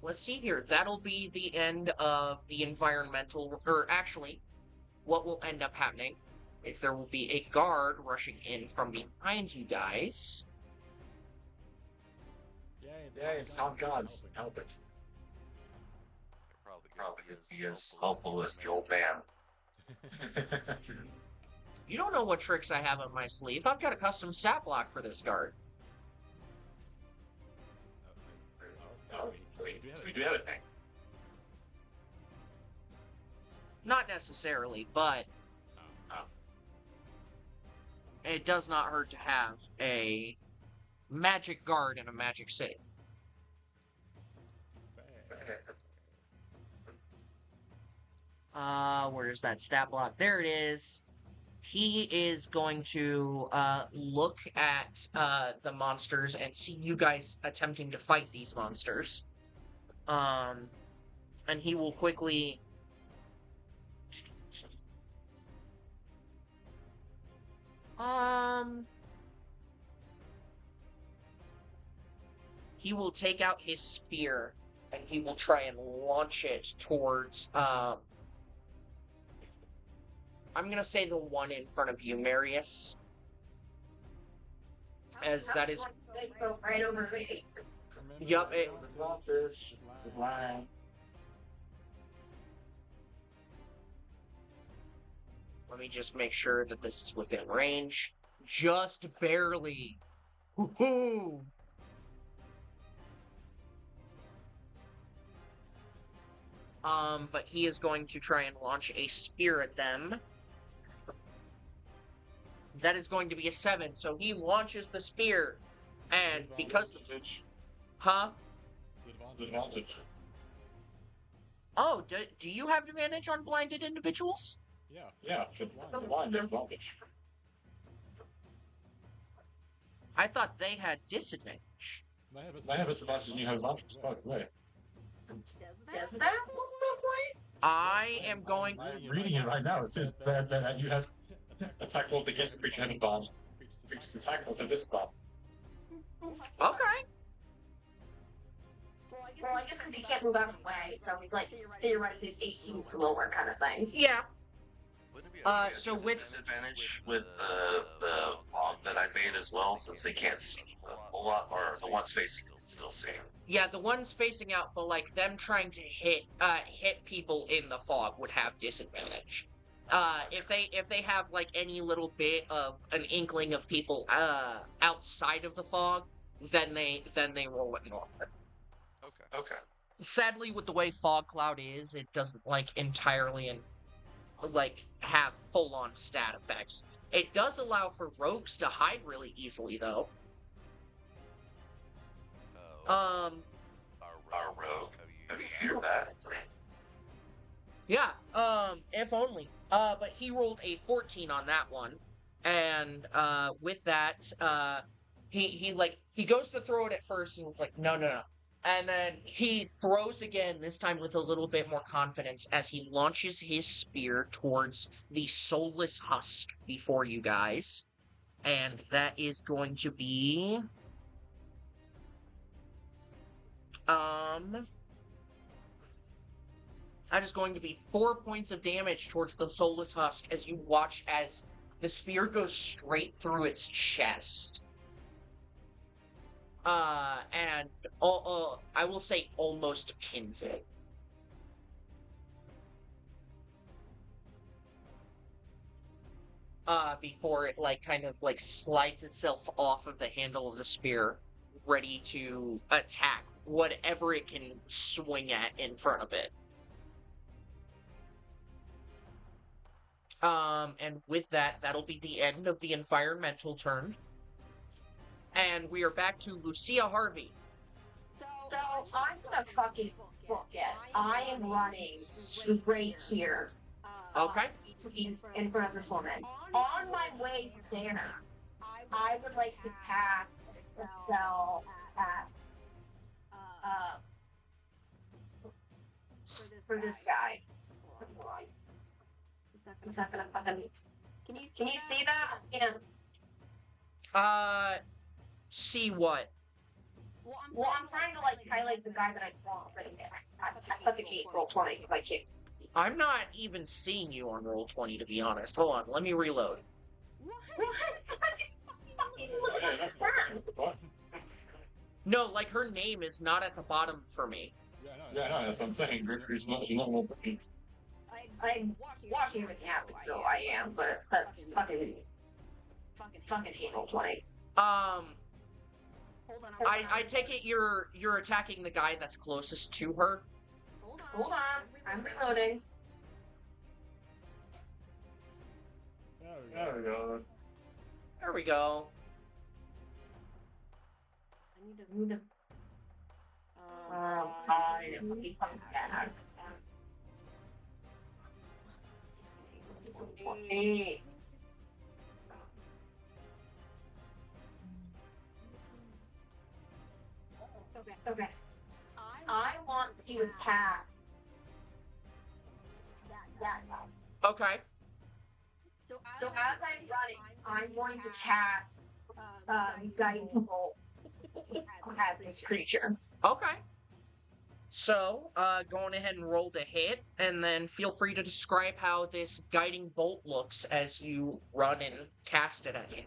let's see here. That'll be the end of the environmental, or actually, what will end up happening is there will be a guard rushing in from behind you guys. Yay, sound gods. Help it. Probably be as helpful as the old man. You don't know what tricks I have up my sleeve. I've got a custom stat block for this guard. Oh, we do have a thing. Not necessarily, but it does not hurt to have a magic guard in a magic city. Where's that stat block? There it is. He is going to look at the monsters and see you guys attempting to fight these monsters. And he will quickly... He will take out his spear and he will try and launch it towards, I'm gonna say the one in front of you, Marius. As that is... Right over me. Yup, it... Let me just make sure that this is within range. Just barely. Woohoo! But he is going to try and launch a spear at them. That is going to be a 7, so he launches the spear. And because... Huh? Advantage. Oh, do you have advantage on blinded individuals? Yeah, advantage. I thought they had disadvantage. They have as much as you have advantage, by the way. Doesn't that I am going... I'm reading it right now. It says that you have attack roll against the creature have advantage. Creature's attack rolls have disadvantage. Okay. Well, I guess because they can't move out of the way, so it's like theoretically it's AC lower kind of thing. Yeah. So with... Disadvantage with the fog that I made as well, since they can't see a lot, or the ones facing can still see. Yeah, the ones facing out, but like them trying to hit people in the fog would have disadvantage. If they have like any little bit of an inkling of people outside of the fog, then they roll it normal. Okay. Sadly, with the way Fog Cloud is, it doesn't like entirely have full-on stat effects. It does allow for rogues to hide really easily, though. Our rogue. Have you heard that? If only. But he rolled a 14 on that one. And, with that, he goes to throw it at first and was like, no, no, no. And then he throws again, this time with a little bit more confidence, as he launches his spear towards the soulless husk before you guys. And that is going to be... That is going to be 4 points of damage towards the soulless husk as you watch as the spear goes straight through its chest. And I will say almost pins it. Before it, like, kind of, like, slides itself off of the handle of the spear, ready to attack whatever it can swing at in front of it. And with that, that'll be the end of the environmental turn. And we are back to Lucia Harvey. So I'm gonna fucking book it. I am running straight here. Okay. In front of this woman. On my way there, I would like to pack the cell at for this guy. He's not gonna fucking. Can you see that? See what? Well, I'm trying to like highlight the guy that I want right there. I fucking hate roll 20 if I can. I'm not even seeing you on roll 20, to be honest. Hold on, let me reload. What? No, like, her name is not at the bottom for me. Yeah, no, that's what I'm saying. Gregory's not working. I'm watching everything happen, so I am, but that's fucking hate roll 20. I take it you're attacking the guy that's closest to her? Hold on, I'm reloading. There we go. There we go. I need to. I am fucking bad. Okay. Okay. I want to attack that guy. Okay. So as I'm running, I'm going to cast guiding bolt at this creature. Okay. So, go on ahead and roll to hit, and then feel free to describe how this guiding bolt looks as you run and cast it at him.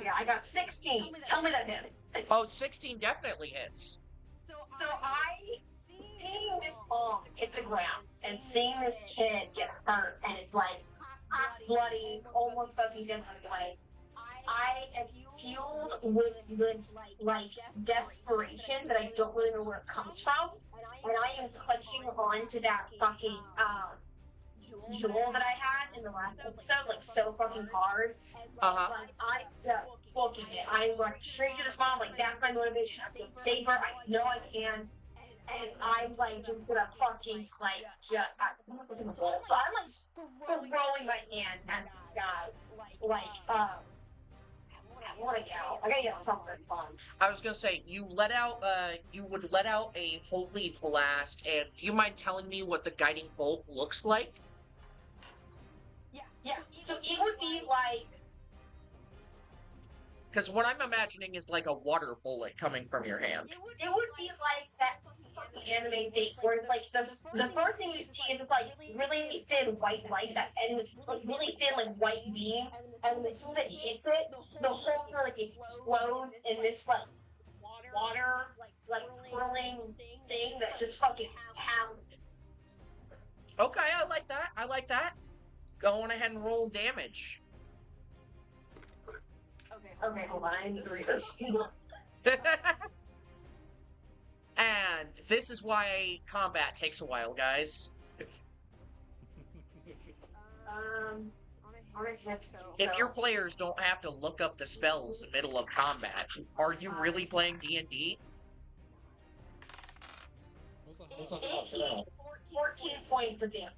Yeah, I got 16. Tell me that hit. Oh, 16 definitely hits. So I seeing this bomb hit the ground and seeing this kid get hurt and it's like bloody, almost fucking dead away. I am fueled with this like desperation that I don't really know where it comes from, and I am clutching onto that fucking jewel that I had in the last episode, like so fucking hard. Like I'm just booking it. I'm going straight to this bomb. Like that's my motivation. I'm gonna save her. I know I can. And I'm like just gonna fucking like just so I'm like throwing my hand at this guy like I wanna yell. I gotta yell something fun. I was gonna say, you would let out a holy blast, and do you mind telling me what the guiding bolt looks like? Yeah, so it would be like... Because what I'm imagining is like a water bullet coming from your hand. It would be like that fucking anime thing where it's like the first thing you see is like really thin white light that and like really thin like white beam, and as soon as it hits it, the whole thing like explodes in this like water like whirling thing that just fucking pounds. Okay, I like that. I like that. Go on ahead and roll damage. Okay, hold on, I need to read this. And this is why combat takes a while, guys. If your players don't have to look up the spells in the middle of combat, are you really playing D&D? 18, 14 points of damage.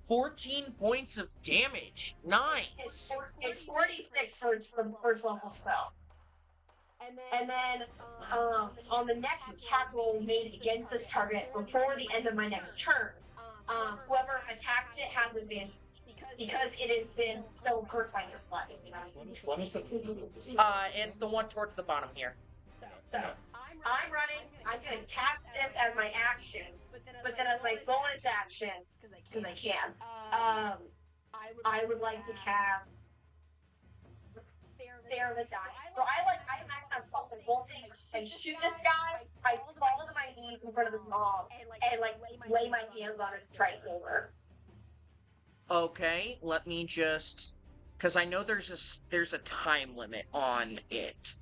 14 points of damage. Nice. It's 46 for the first level spell. And then on the next attack roll made against this target before the end of my next turn, whoever attacked it has advantage because it has been so hurt by this life. What is the It's the one towards the bottom here. So I'm running. I'm gonna cast this as my action, but then as my bonus action, because I can, I would like to cast Spare the Die. So I'm actually on the whole thing. I shoot this guy. I fall to my knees in front of the mob and like lay my hands on his trisaber. Okay, let me just, because I know there's a time limit on it.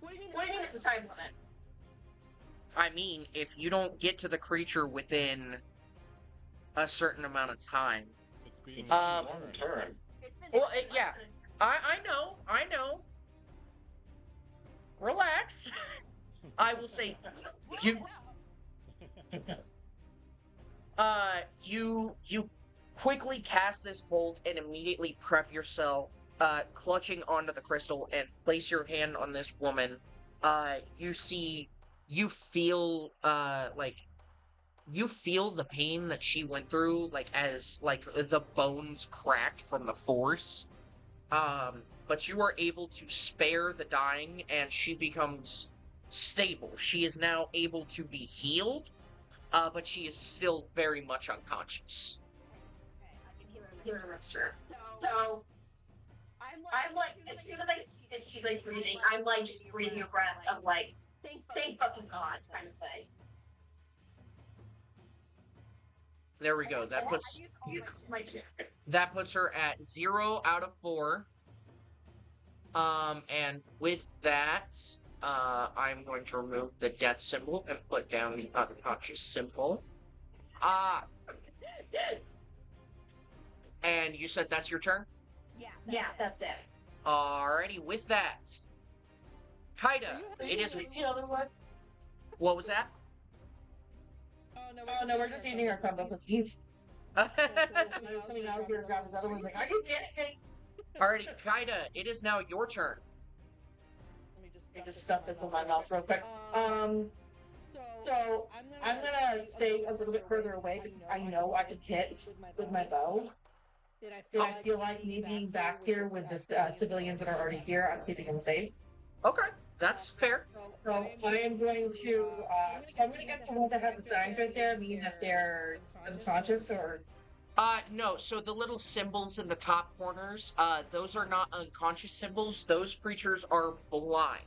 What do you mean it's a time limit? I mean, if you don't get to the creature within a certain amount of time. It's Um, one turn. Well, yeah, I know. Relax. I will say, you quickly cast this bolt and immediately prep yourself, clutching onto the crystal and place your hand on this woman. You feel the pain that she went through, like, as, like, the bones cracked from the force. But you are able to spare the dying, and she becomes stable. She is now able to be healed, but she is still very much unconscious. So I'm like, as soon as she's like breathing, I'm like just breathing a breath of like, thank fucking God kind of thing. There we go. That puts her at 0 out of 4. And with that, I'm going to remove the death symbol and put down the unconscious symbol. And you said that's your turn? Yeah, that's it. Alrighty, with that, Kaida, it is. What was that? Oh no, we're just eating our combo cookies. Coming out here to grab his other one. Like, are you kidding me? Alrighty, Kaida, it is now your turn. Let me just stuff this in my mouth real quick. So I'm gonna stay a little bit further away because I know I can hit with my bow. And I feel like me being back here with the civilians that are already here, I'm keeping them safe. Okay, that's fair. So I am going to, I'm going to get someone that has the signs right there, meaning that they're unconscious or... No, so the little symbols in the top corners, those are not unconscious symbols. Those creatures are blind.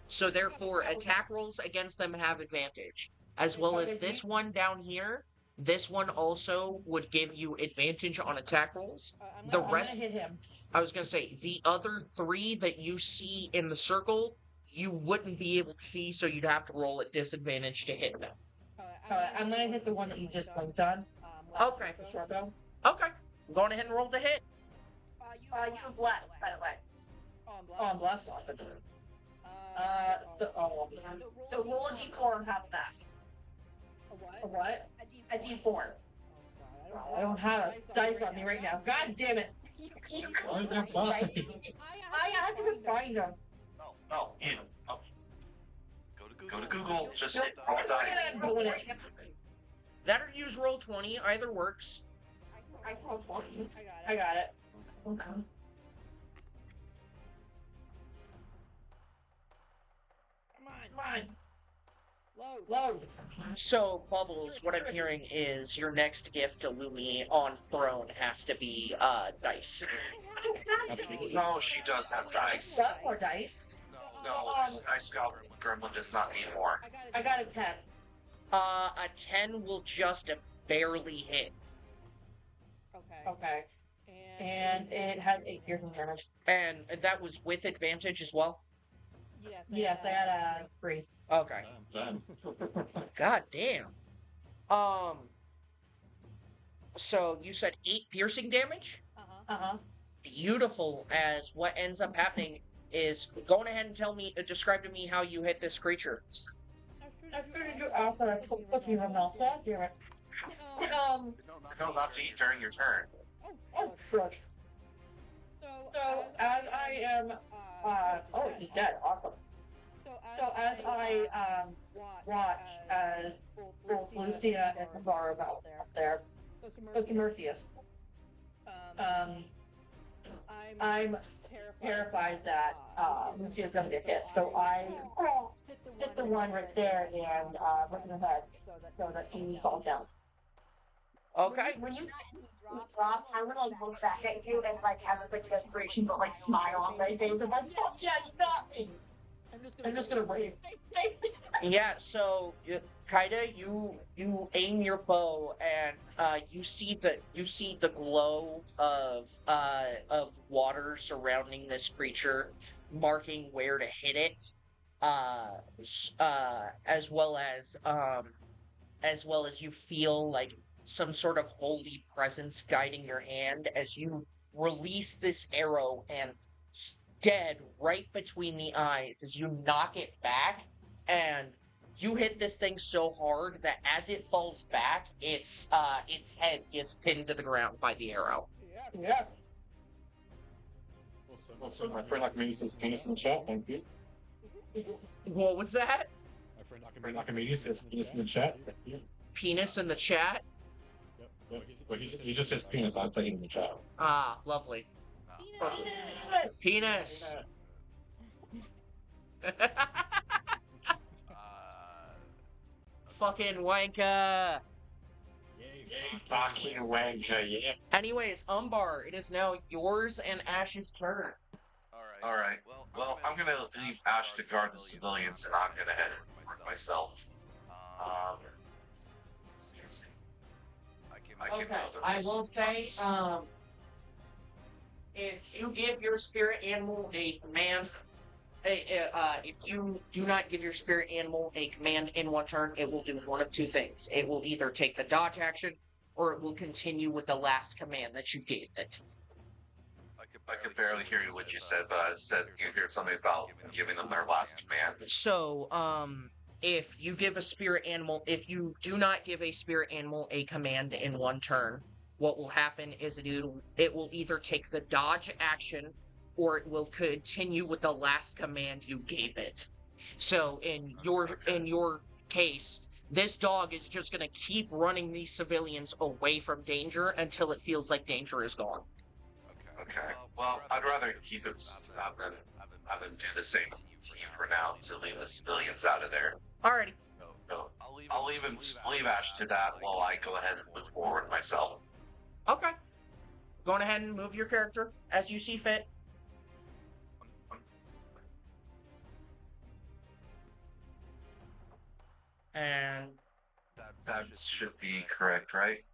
So therefore, attack rolls against them have advantage. As well as this one down here. This one also would give you advantage on attack rolls. The rest... I'm gonna hit him. I was going to say, the other 3 that you see in the circle, you wouldn't be able to see, so you'd have to roll at disadvantage to hit them. I'm gonna hit the one that you just blinked on. Okay. The short bow. Okay. Go on ahead and roll the hit. You have left, by the way. Oh, I'm blessed off it. So roll a d4 on top of that. A what? A d4. I don't have a dice on me right now. God damn it! Why they're fine? I have to find them. No, you. Go to Google. Just roll dice. That or use Roll20, either works. I rolled 20. I got it. Okay. Come on. Load. So, Bubbles, what I'm hearing is your next gift to Lumi on Throne has to be, dice. No, she does have dice. Got more dice. No, Ice Goblin Gremlin does not need more. I got a 10. A 10 will just barely hit. Okay. And it has 8 piercing damage. And that was with advantage as well? Yes, I had a 3. Okay. Done. God damn. So you said 8 piercing damage? Uh-huh. Beautiful, as what ends up happening is, go on ahead and describe to me how you hit this creature. I figured you out that I put cookie in my mouth. God damn it. No, not to eat during your turn. Oh, shush. So, as I am, oh, he's dead. Awesome. So, as I, watch, both Lucia and Navarro out there, Cookie Mercius, I'm terrified that, Lucia's gonna get hit. So I hit the one right there and, look in the head so that he falls down. Okay. When you drop, I would like look back at you and like have like a desperation but like smile on my face. I'm like, fuck yeah, you got me. I'm just gonna wave. Yeah, so Kaida, you aim your bow and you see the glow of water surrounding this creature, marking where to hit it, as well as you feel like some sort of holy presence guiding your hand as you release this arrow and dead right between the eyes as you knock it back, and you hit this thing so hard that as it falls back, its head gets pinned to the ground by the arrow. Yeah. Also, my friend Archimedes says penis in the chat. Thank you. What was that? My friend Archimedes says penis in the chat. Thank you. Penis in the chat? Yep. Well, he just says penis. I say it in the chat. Ah, lovely. Penis. Fucking wanker. Fucking wanker, yeah. Anyways, Umbar, it is now yours and Ash's turn. Alright. Well, I'm gonna leave Ash to guard the civilians, and I'm gonna head and work myself. Let's see. I can Okay, know that I this- will say, if you give your spirit animal a command, if you do not give your spirit animal a command in one turn, it will do one of two things. It will either take the dodge action, or it will continue with the last command that you gave it. I could barely hear you what you said, but I said you heard something about giving them their last command. So, if you give a spirit animal, if you do not give a spirit animal a command in one turn, what will happen is it will either take the dodge action, or it will continue with the last command you gave it. So in your case, this dog is just gonna keep running these civilians away from danger until it feels like danger is gone. Okay. Well, I'd rather keep it than have them do the same to you for now to leave the civilians out of there. Alrighty. So I'll leave Ash to that while I go ahead and move forward myself. Okay. Going ahead and move your character as you see fit. And That should be correct, right?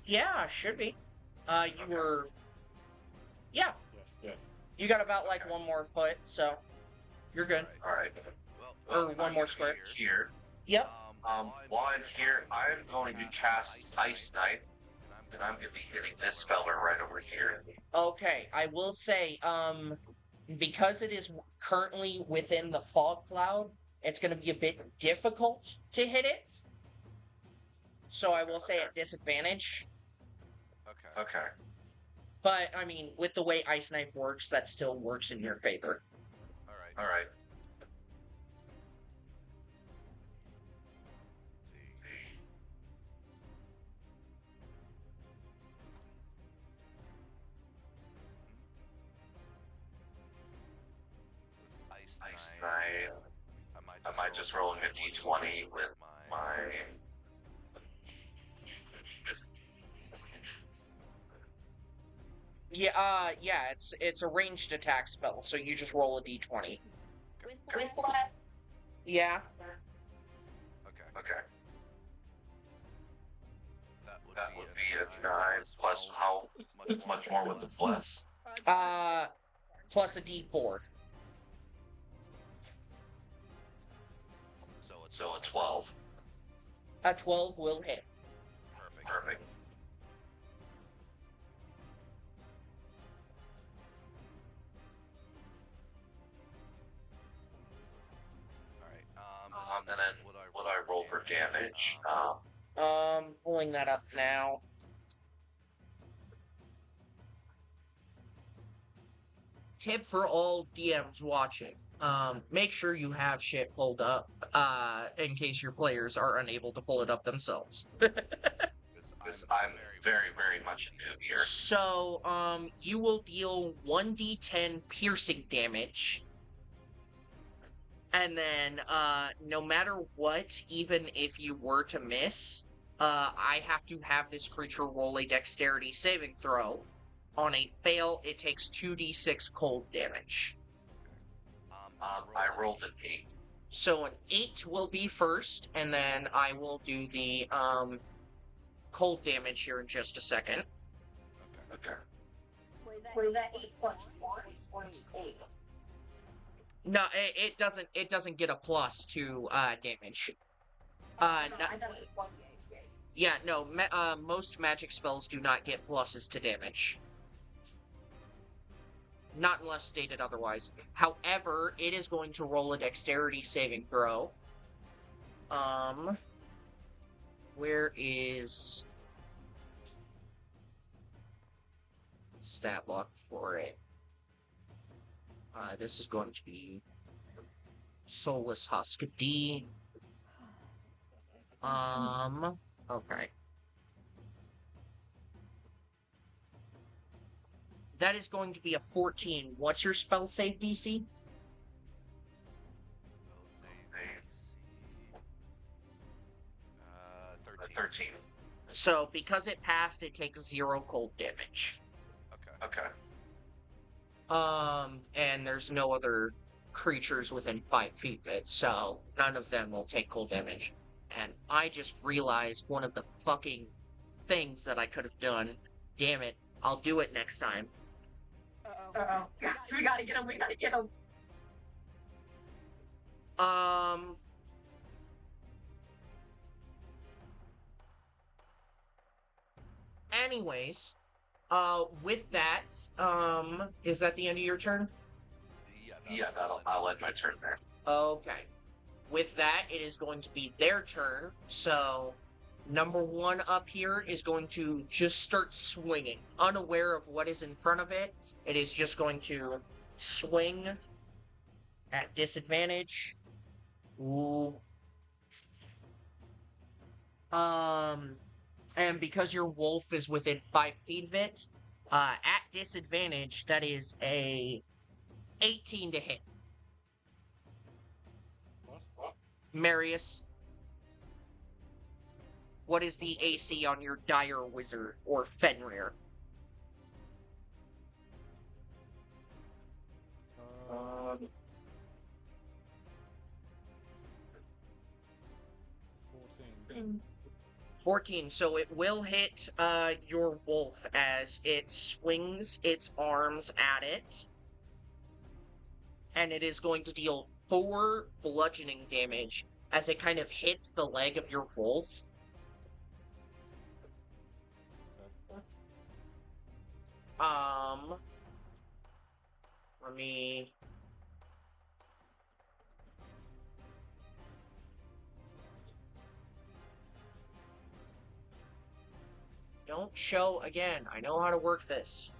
yeah, should be. You were, yeah, Yeah. you got about like one more foot, so you're good. All right. Or one more square. Here. Yep. While I'm here, I'm going to cast Ice Knife, and I'm going to be hitting this fella right over here. Okay, I will say, because it is currently within the fog cloud, it's going to be a bit difficult to hit it. So I will say at disadvantage. Okay. But, I mean, with the way Ice Knife works, that still works in your favor. All right. Ice Knife. I might just roll a d20 with my. Yeah, it's a ranged attack spell, so you just roll a d20. With blood. Yeah. Okay. That would be a 9 plus how much more with the plus? Plus a d4. So a 12. A 12 will hit. Perfect. and then what I roll for damage. Pulling that up now. Tip for all DMs watching. Make sure you have shit pulled up, in case your players are unable to pull it up themselves. Because I'm very, very much a noob here. So, you will deal 1d10 piercing damage. And then, no matter what, even if you were to miss, I have to have this creature roll a dexterity saving throw. On a fail, it takes 2d6 cold damage. I rolled an 8. So an 8 will be first, and then I will do the, cold damage here in just a second. Okay. Was that 8 plus 1 or 8? No, it doesn't get a plus to, damage. No, No, I thought it was 1. yeah, no, most magic spells do not get pluses to damage. Not unless stated otherwise. However, it is going to roll a dexterity saving throw. Where is stat block for it? This is going to be Soulless Husk D. Okay. That is going to be a 14. What's your spell save DC? 13. So, because it passed, it takes 0 cold damage. Okay. And there's no other creatures within 5 feet of it, so none of them will take cold damage. And I just realized one of the fucking things that I could have done. Damn it. I'll do it next time. Uh-oh. Yes, we gotta get him, Anyways, with that, is that the end of your turn? Yeah, I'll end my turn there. Okay. With that, it is going to be their turn, so number 1 up here is going to just start swinging. Unaware of what is in front of it, it is just going to swing at disadvantage. Ooh. And because your wolf is within 5 feet of it, at disadvantage, that is a 18 to hit. Marius, what is the AC on your Dire Wizard or Fenrir? Um, 14. 14, so it will hit your wolf as it swings its arms at it. And it is going to deal 4 bludgeoning damage as it kind of hits the leg of your wolf. Let me... Don't show again. I know how to work this.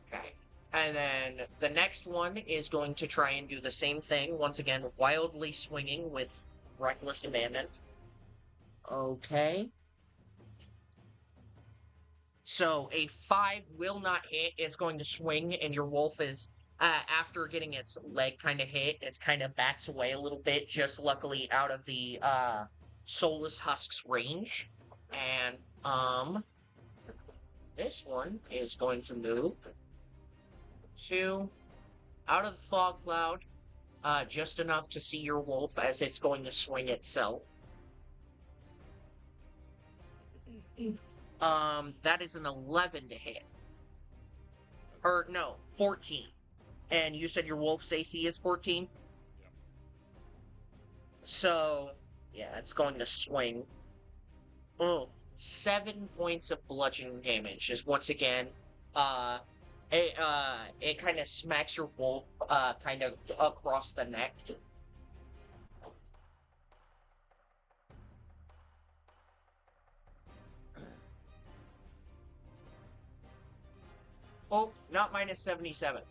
Okay. And then the next one is going to try and do the same thing. Once again, wildly swinging with reckless abandon. Okay. So a 5 will not hit. It's going to swing, and your wolf is, after getting its leg kind of hit, it's kind of backs away a little bit, just luckily out of the Soulless Husk's range. And, this one is going to move to out of the fog cloud, just enough to see your wolf as it's going to swing itself. That is an 11 to hit. Or, no, 14. And you said your wolf's AC is 14? Yeah. So, yeah, it's going to swing. Oh, 7 points of bludgeoning damage is once again, it kind of smacks your wolf, kind of across the neck. Not minus 77.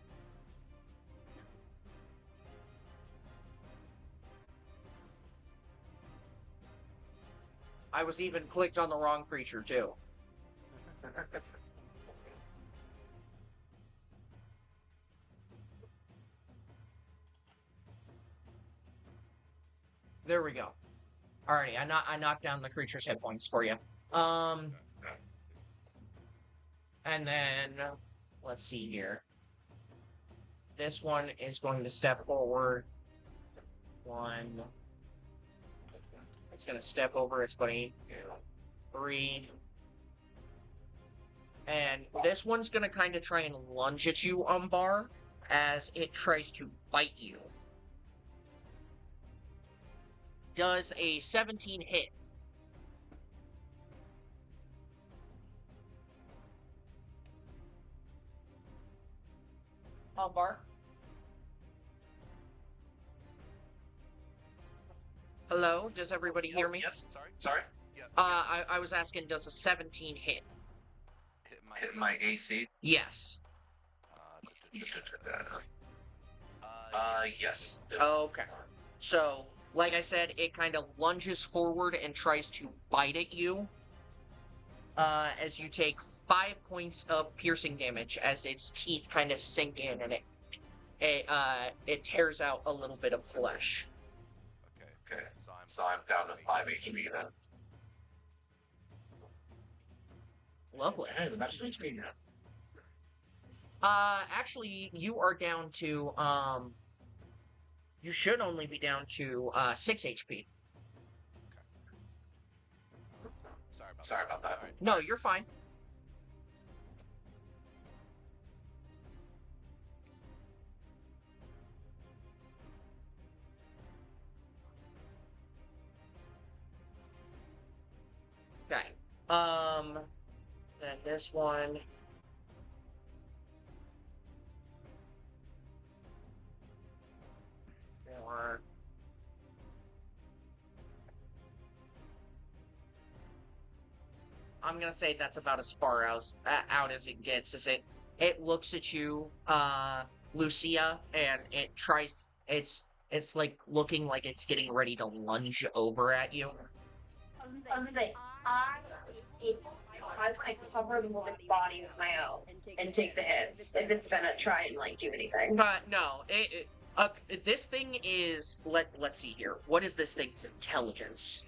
I was even clicked on the wrong creature, too. There we go. Alrighty, I knocked down the creature's hit points for you. And then, let's see here. This one is going to step forward. One. It's going to step over its buddy. 3. And this one's going to kind of try and lunge at you, Umbar, as it tries to bite you. Does a 17 hit? Umbar? Hello? Does everybody hear me? Yes. Sorry. I was asking, does a 17 hit? Hit my AC. Yes. Yes. Okay. So, like I said, it kind of lunges forward and tries to bite at you. As you take 5 points of piercing damage as its teeth kind of sink in and it tears out a little bit of flesh. Okay. So I'm down to 5 HP then. Lovely. Hey, that's HP now. Actually, you are down to, you should only be down to, 6 HP. Sorry about that. No, you're fine. Okay. Then this one. Or I'm gonna say that's about as far out as it gets. As it looks at you, Lucia, and it tries. It's like looking like it's getting ready to lunge over at you. I was gonna say, I cover the woman's body with my own and take the hits if it's gonna try and like do anything. No. This thing is let's see here. What is this thing's intelligence?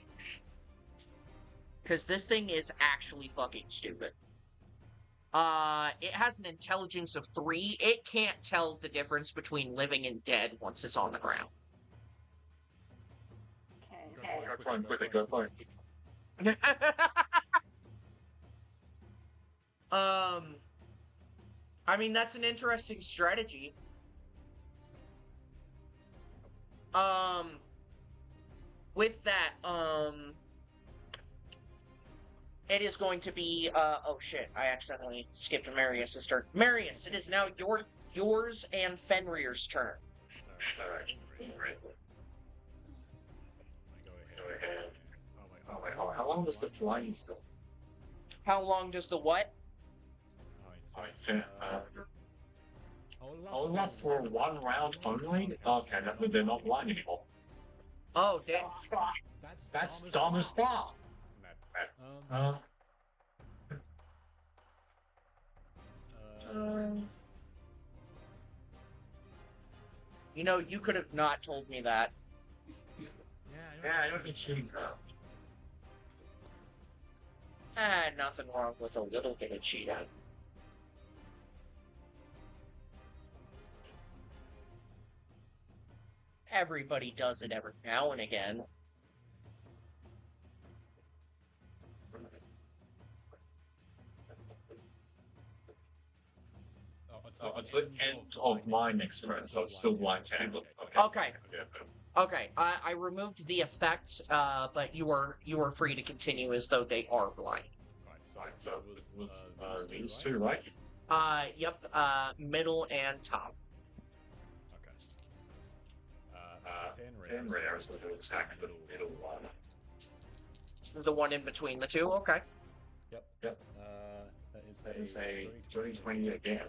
Because this thing is actually fucking stupid. It has an intelligence of 3. It can't tell the difference between living and dead once it's on the ground. Okay. Go climb quickly, go climb. I mean, that's an interesting strategy. With that, it is going to be, oh shit, I accidentally skipped Marius' turn. Marius, it is now yours and Fenrir's turn. Alright. Go ahead. Oh my god, how long does the flying still? How long does the what? I think, I'll last for 1 round only? Okay, they're not flying anymore. Oh, damn. That's dumb as fuck! You know, you could have not told me that. Yeah, I don't get cheating though. Nothing wrong with a little bit of cheating. Everybody does it every now and again. It's the end of my next turn, so it's still blind tag. Okay. Okay, I removed the effect, but you are free to continue as though they are blind. Right, so it was these two, right? Yep, middle and top. Fenrir is going to attack the middle one. The one in between the two, okay. Yep. That is a 30-20 again.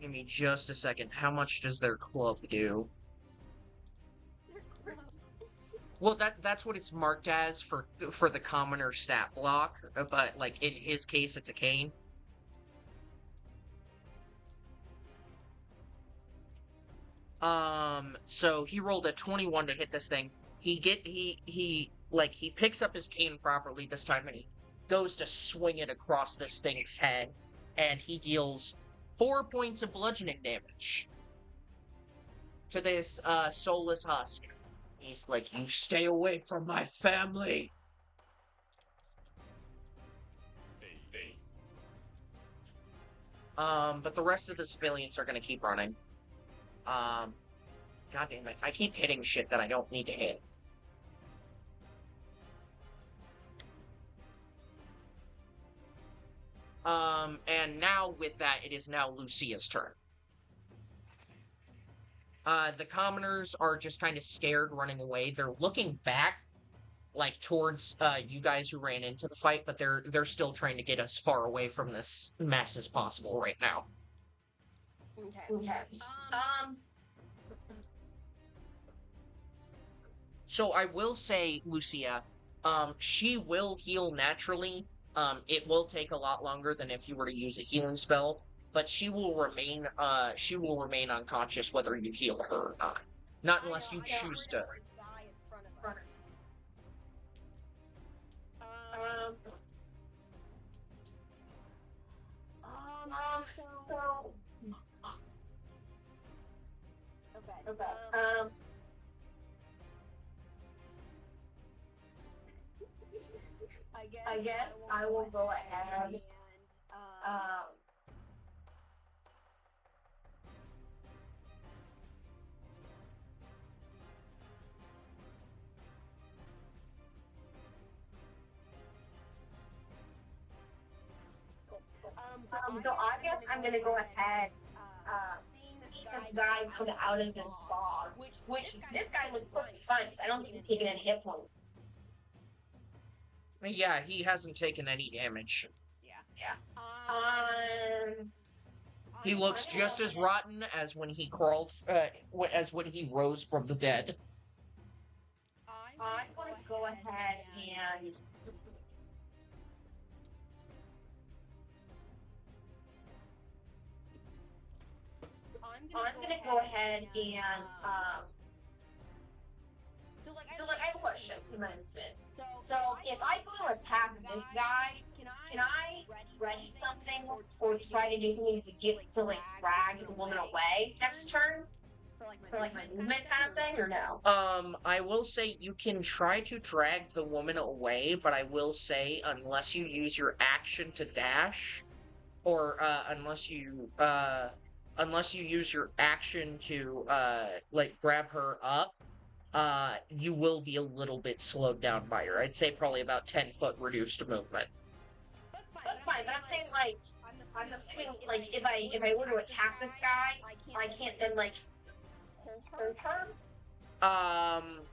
Give me just a second. How much does their club do? Well, that's what it's marked as for the commoner stat block, but like in his case, it's a cane. So he rolled a 21 to hit this thing. He picks up his cane properly this time, and he goes to swing it across this thing's head, and he deals 4 points of bludgeoning damage to this soulless husk. He's like, "You stay away from my family." But the rest of the civilians are gonna keep running. God damn it! I keep hitting shit that I don't need to hit. And now with that, it is now Lucia's turn. The commoners are just kind of scared, running away. They're looking back, like, towards, you guys who ran into the fight, but they're still trying to get as far away from this mess as possible right now. Okay. So I will say, Lucia, she will heal naturally. It will take a lot longer than if you were to use a healing spell, but she will remain unconscious whether you heal her or not. Not unless you choose to. I guess I will go ahead and, so I guess I'm gonna go ahead, see this guy come out of the fog, which this guy looks perfectly fine. I don't think he's taking any hit points. Yeah, he hasn't taken any damage. Yeah. He looks just as rotten as when he crawled, as when he rose from the dead. I'm gonna go ahead and so like I have a question. So if I go to attack this guy, can I ready something or try to do something to get to like drag the woman away next turn? For like my movement kind of thing, or no? I will say you can try to drag the woman away, but I will say unless you use your action to dash, or unless you use your action to like grab her up, you will be a little bit slowed down by her. I'd say probably about 10-foot reduced movement. That's fine, but I'm saying like I'm assuming like if I were to attack this guy, I can't then like hold her?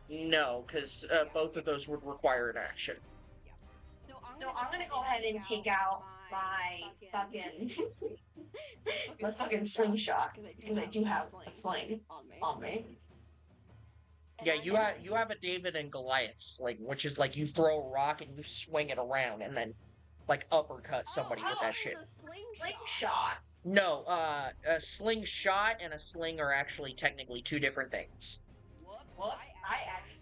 No, because both of those would require an action. No, I'm gonna go ahead and take out my fucking my fucking slingshot because I do have a sling on me. Yeah, you have a David and Goliath, like, which is like you throw a rock and you swing it around and then like uppercut somebody with that shit. Slingshot. No, a slingshot and a sling are actually technically two different things. Whoops, I actually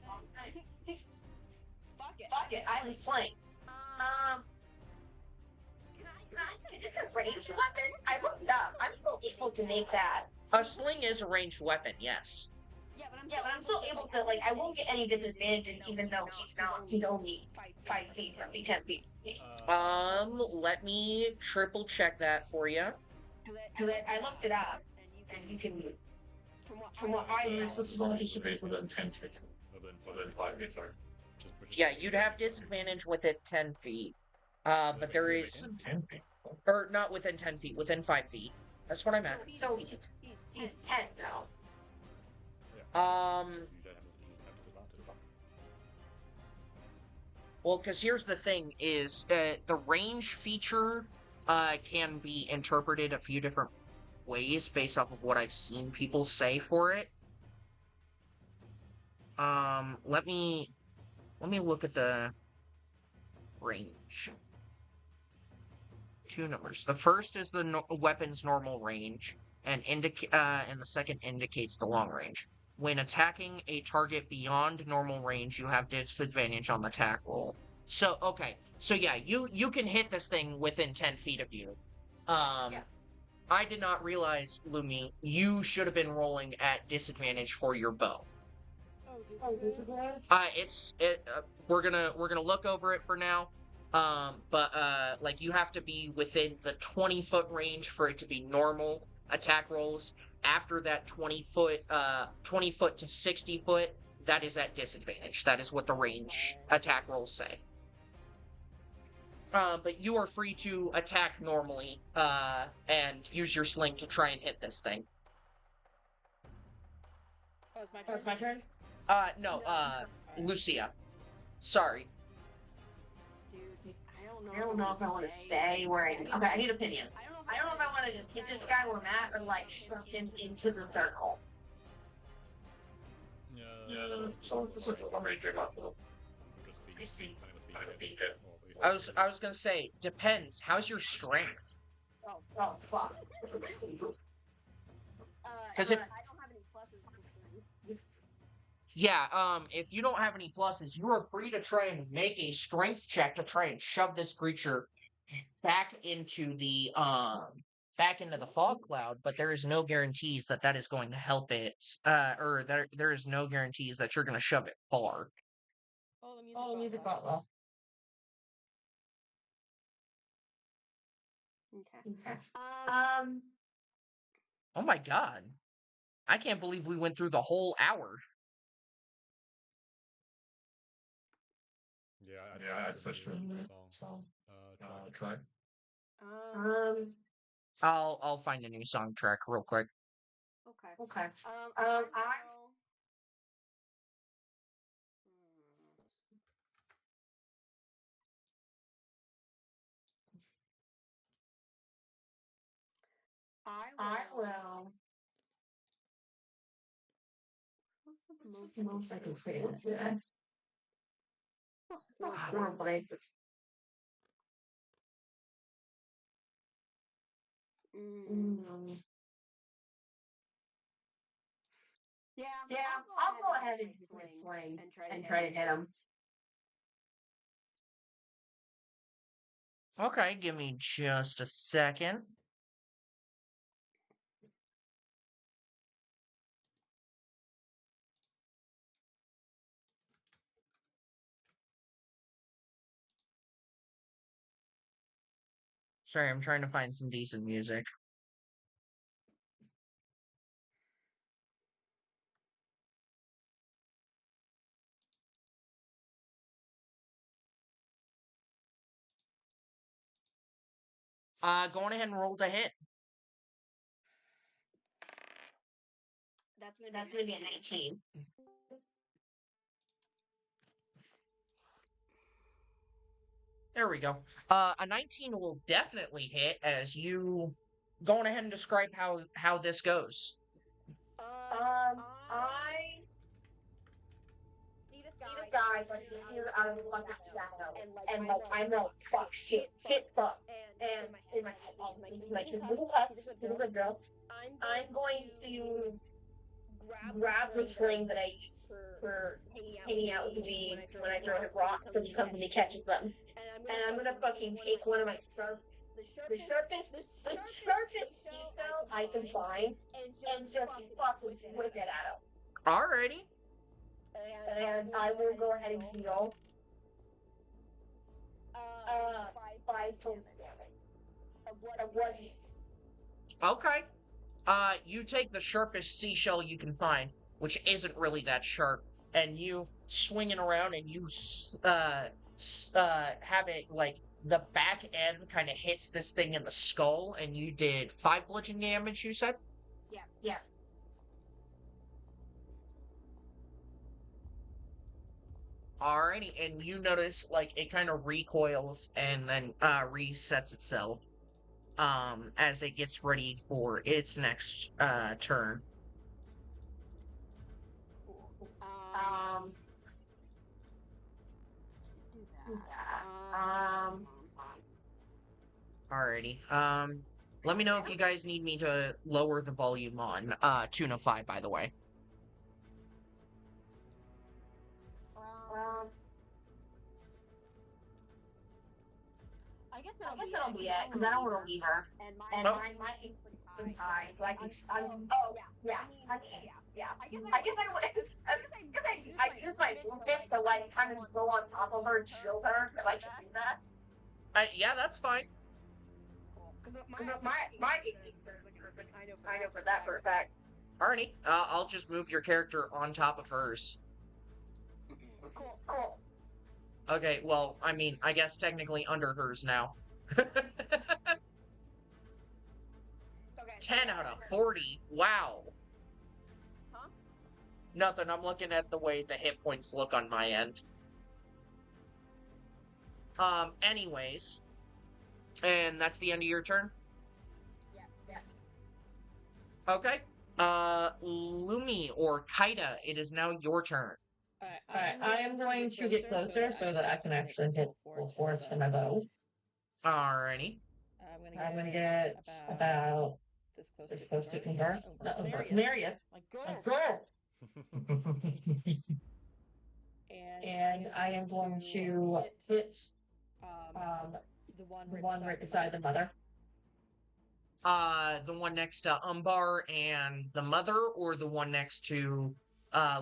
fuck it, I have a sling. Can I a ranged weapon? I looked up. I'm still able to make that. A sling is a ranged weapon, yes. Yeah, but I'm still able to, like, I won't get any disadvantages even though he's only 5 feet from me, 10 feet. Let me triple check that for you. Cause I looked it up, and you can, from what I So know, disadvantage within 10 feet. Within 5 feet, sorry. Yeah, you'd have disadvantage within 10 feet. But there is... Within 10 feet. Or, not within 10 feet, within 5 feet. That's what I meant. so he's 10 now. Well, because here's the thing, is the range feature can be interpreted a few different ways based off of what I've seen people say for it. Let me look at the range. Two numbers. The first is the weapon's normal range, and the second indicates the long range. When attacking a target beyond normal range, you have disadvantage on the attack roll. So, okay. So yeah, you can hit this thing within 10 feet of you. Yeah. I did not realize, Lumi, you should have been rolling at disadvantage for your bow. Oh, this is one? We're gonna look over it for now. Like you have to be within the 20-foot range for it to be normal attack rolls. After that 20 foot to 60 foot, that is at disadvantage. That is what the range attack rolls say. But you are free to attack normally, and use your sling to try and hit this thing. Oh, it's my turn? No, Lucia. Sorry. Dude, I don't know if I want to stay where I am. Okay, I need opinion. I don't know if I want to just hit this guy where I'm at or like shove him into the circle. Yeah, so this is what I'm raging up. I was gonna say, depends. How's your strength? Oh, fuck. Because if I don't have any pluses to strength. yeah, if you don't have any pluses, you are free to try and make a strength check to try and shove this creature back into the fog cloud, but there is no guarantees that that is going to help it, or there is no guarantees that you're going to shove it far. Oh, the music got well. Okay. Oh my god. I can't believe we went through the whole hour. Yeah, I switched to song. Try. I'll find a new song track real quick. Okay. I will. What's the most I can say with that. Horribly. Yeah, I'll go ahead and use my sling and try to hit him. Okay, give me just a second. Sorry, I'm trying to find some decent music. Going ahead and roll the hit. That's Gonna be a 19. There we go. A 19 will definitely hit as you going ahead and describe how this goes. I see this see the guy, guy, but he's here out of the fucking shadow. And like, I'm like, fuck, shit, fuck. And in my head, I'm thinking, like, his little cuts, he's a good girl. I'm going to grab the sling that I use for hanging out with the bee when I throw him rocks and he comes and he catches them. And I'm gonna fucking take one of my sharps, the sharpest seashell I can find, and just fucking whip it at him. Alrighty. And I will go ahead and heal. 5 total damage. Of what he. Okay. You take the sharpest seashell you can find, which isn't really that sharp, and you swing it around and you have it like the back end kind of hits this thing in the skull, and you did 5 bludgeoning damage, you said? Yeah. Alrighty, and you notice like it kind of recoils and then resets itself. as it gets ready for its next turn. Cool. Do that. Alrighty. Let me know if you guys need me to lower the volume on Tunify, by the way. I guess I that'll guess that'll be it, because I don't want to leave her. And And Oh. mine is pretty high, so I can. yeah. Yeah. I guess I use my movement to like kind of go on top of her and shield her. If I should do that. Yeah, that's fine. Because My I know for that for a fact. Alrighty. I'll just move your character on top of hers. Cool. Okay, well, I mean, I guess technically under hers now. 10 out of 40. Wow. Huh? Nothing. I'm looking at the way the hit points look on my end. Anyways. And that's the end of your turn? Yeah. Okay. Lumi or Kaida, it is now your turn. Alright, I am going to get closer so that I can actually hit full force from my bow. Alrighty. I'm gonna get about this close to Umbar. Not Umbar. Marius. Like, go! And I am going to hit the one right beside the mother. The one next to Umbar and the mother, or the one next to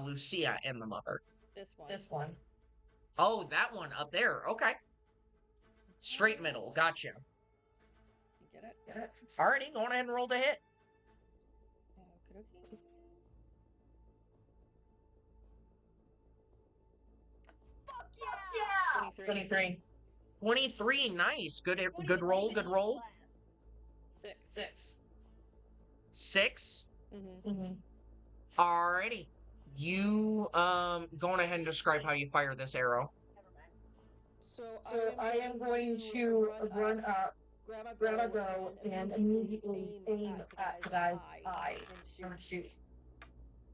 Lucia and the mother? This one. Oh, that one up there. Okay. Straight middle. Gotcha. You get it? Alrighty, go on ahead and roll to hit. Fuck Yeah. 23. 23, nice. Good roll, good roll. 6. 6. Mm-hmm. Alrighty. You, go on ahead and describe how you fire this arrow. So I am going to run up, grab a bow, and immediately aim at the guy's eye and shoot.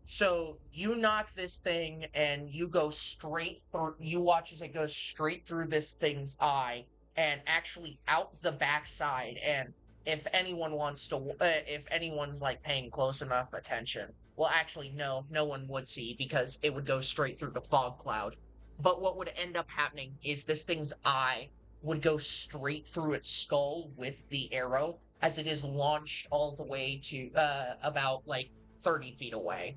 So you knock this thing and you go straight through, you watch as it goes straight through this thing's eye and actually out the backside. And if anyone wants to, if anyone's like paying close enough attention, well, actually, no one would see because it would go straight through the fog cloud. But what would end up happening is this thing's eye would go straight through its skull with the arrow as it is launched all the way to about like 30 feet away.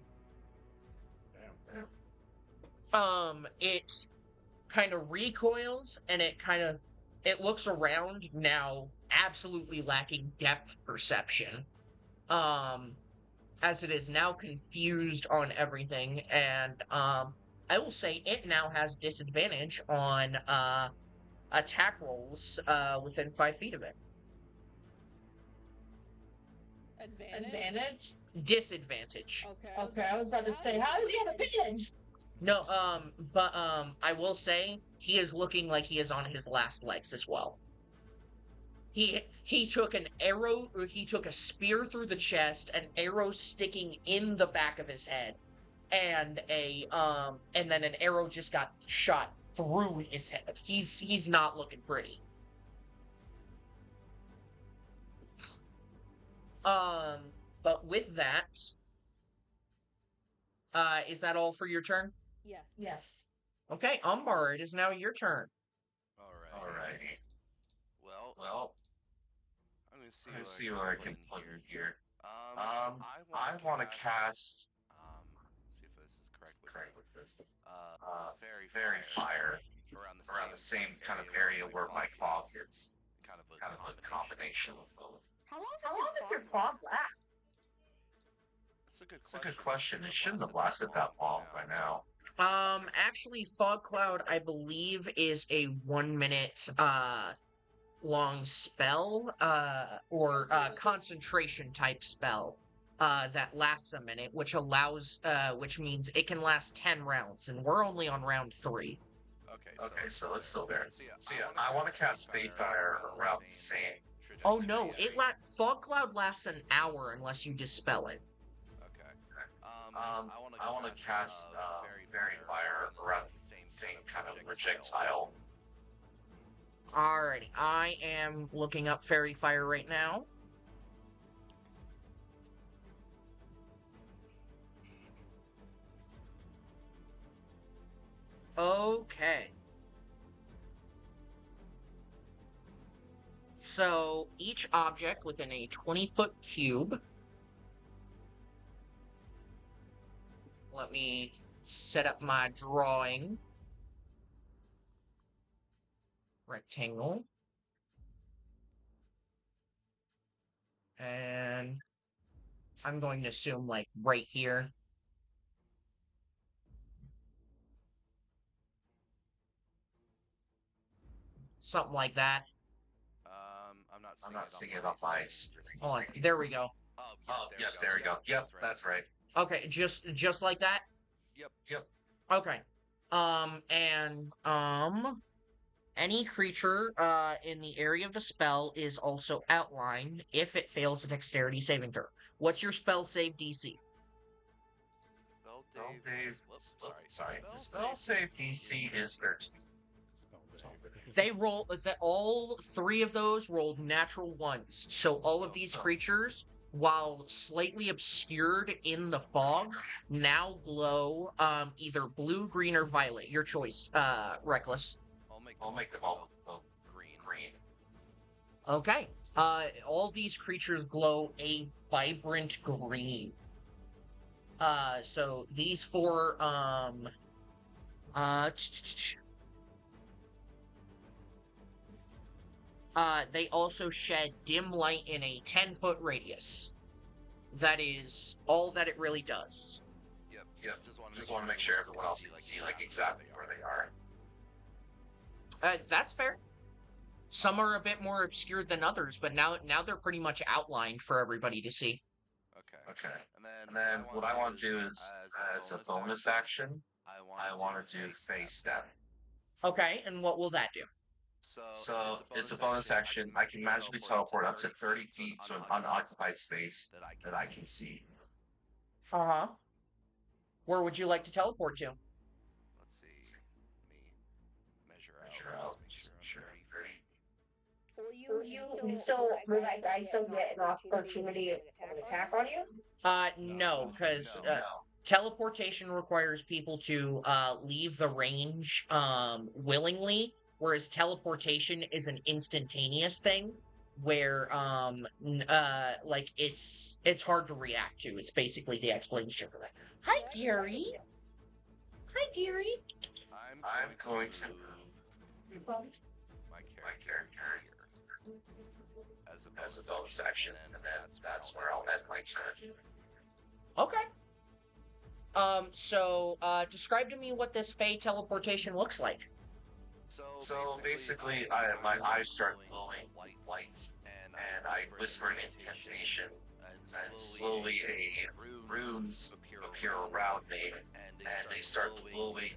It kind of recoils and it looks around now, absolutely lacking depth perception. As it is now confused on everything, and I will say it now has disadvantage on attack rolls within 5 feet of it. Advantage? Disadvantage. Okay, I was about to say, how does he have advantage? No, but I will say he is looking like he is on his last legs as well. He took an arrow, or he took a spear through the chest, an arrow sticking in the back of his head, and then an arrow just got shot through his head. He's not looking pretty. But with that, is that all for your turn? Yes. Okay, Umbar, it is now your turn. Alrighty. Well, I'm I'm gonna see what I can plug in here. I want to cast. See if this is correct with this. Fairy fire around the same kind of area where my claw is. Kind of a combination of both. How long does your claw last? It's a good question. It shouldn't have lasted that long by now. Actually, Fog Cloud, I believe, is a 1 minute, long spell, or concentration type spell, that lasts a minute, which means it can last 10 rounds, and we're only on round 3. Okay, so it's still there. So yeah, I want to cast Fade Fire around the same Oh no, fog cloud lasts an hour unless you dispel it. Okay. I want to cast Fairy Fire around the same kind of projectile. Alrighty, I am looking up Fairy Fire right now. Okay. So, each object within a 20-foot cube. Let me set up my drawing. Rectangle. And I'm going to assume, like, right here. Something like that. I'm not seeing it on my screen. Hold on, there we go. Oh, yes, there we go. Yep, that's right. Okay, just like that? Yep. Okay. Any creature, in the area of the spell is also outlined if it fails a dexterity saving throw. What's your spell save DC? Sorry. The spell save DC is 13. They roll, all three of those rolled natural ones. So all of these creatures, while slightly obscured in the fog, now glow, either blue, green, or violet. Your choice, Reckless. I'll make them all green. Okay. All these creatures glow a vibrant green. So these four, they also shed dim light in a 10-foot radius. That is all that it really does. Yep. Just want to make sure everyone else can see, like, exactly where they are. That's fair. Some are a bit more obscured than others, but now they're pretty much outlined for everybody to see. Okay. And then what I want to do is, as a bonus action, I want to do face step. Okay, and what will that do? So it's a bonus action. I can magically teleport up to 30 feet to an unoccupied space that I can see. Uh-huh. Where would you like to teleport to? Let's see. Let me measure Measure out. out. Just make sure I'm 30. Will You still realize I still get an opportunity of an attack on you? No, because No. teleportation requires people to leave the range willingly, whereas teleportation is an instantaneous thing where like it's hard to react to. It's basically the explanation for that. Hi, Gary. Hi, Gary. I'm going to move my character here as a bonus action, and then that's where I'll end my turn. Okay. So describe to me what this Fey teleportation looks like. So basically, my eyes start glowing lights, and I whisper an incantation, and slowly runes appear around me, and they start glowing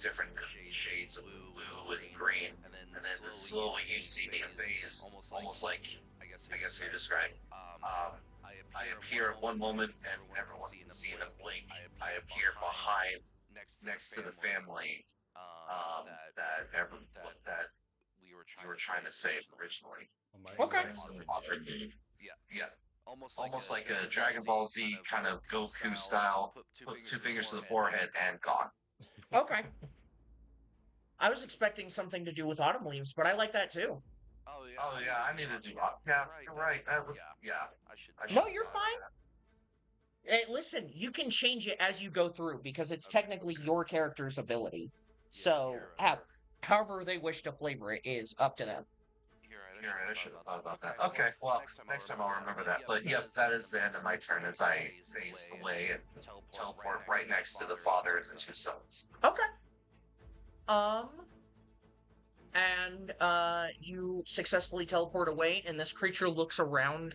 different shades of blue and green, and then slowly you see me phase, almost like, I guess you're describing. I appear at one moment, and everyone can see in a blink. I appear behind, next to the family that you were trying to save originally. Okay. Yeah. Almost like a Dragon Ball Z kind of Goku style. Put two fingers to the forehead and gone. Okay. I was expecting something to do with autumn leaves, but I like that too. Oh yeah, I need to do. Yeah, you're right. Yeah. I should No, do you're that. fine. Hey, listen, you can change it as you go through because it's technically your character's ability. So, however they wish to flavor it is up to them. You're right, I should have thought about that. Okay, well, next time I'll remember that. But yep, that is the end of my turn as I phase away and teleport right next to the father and the two sons. Okay. And you successfully teleport away, and this creature looks around,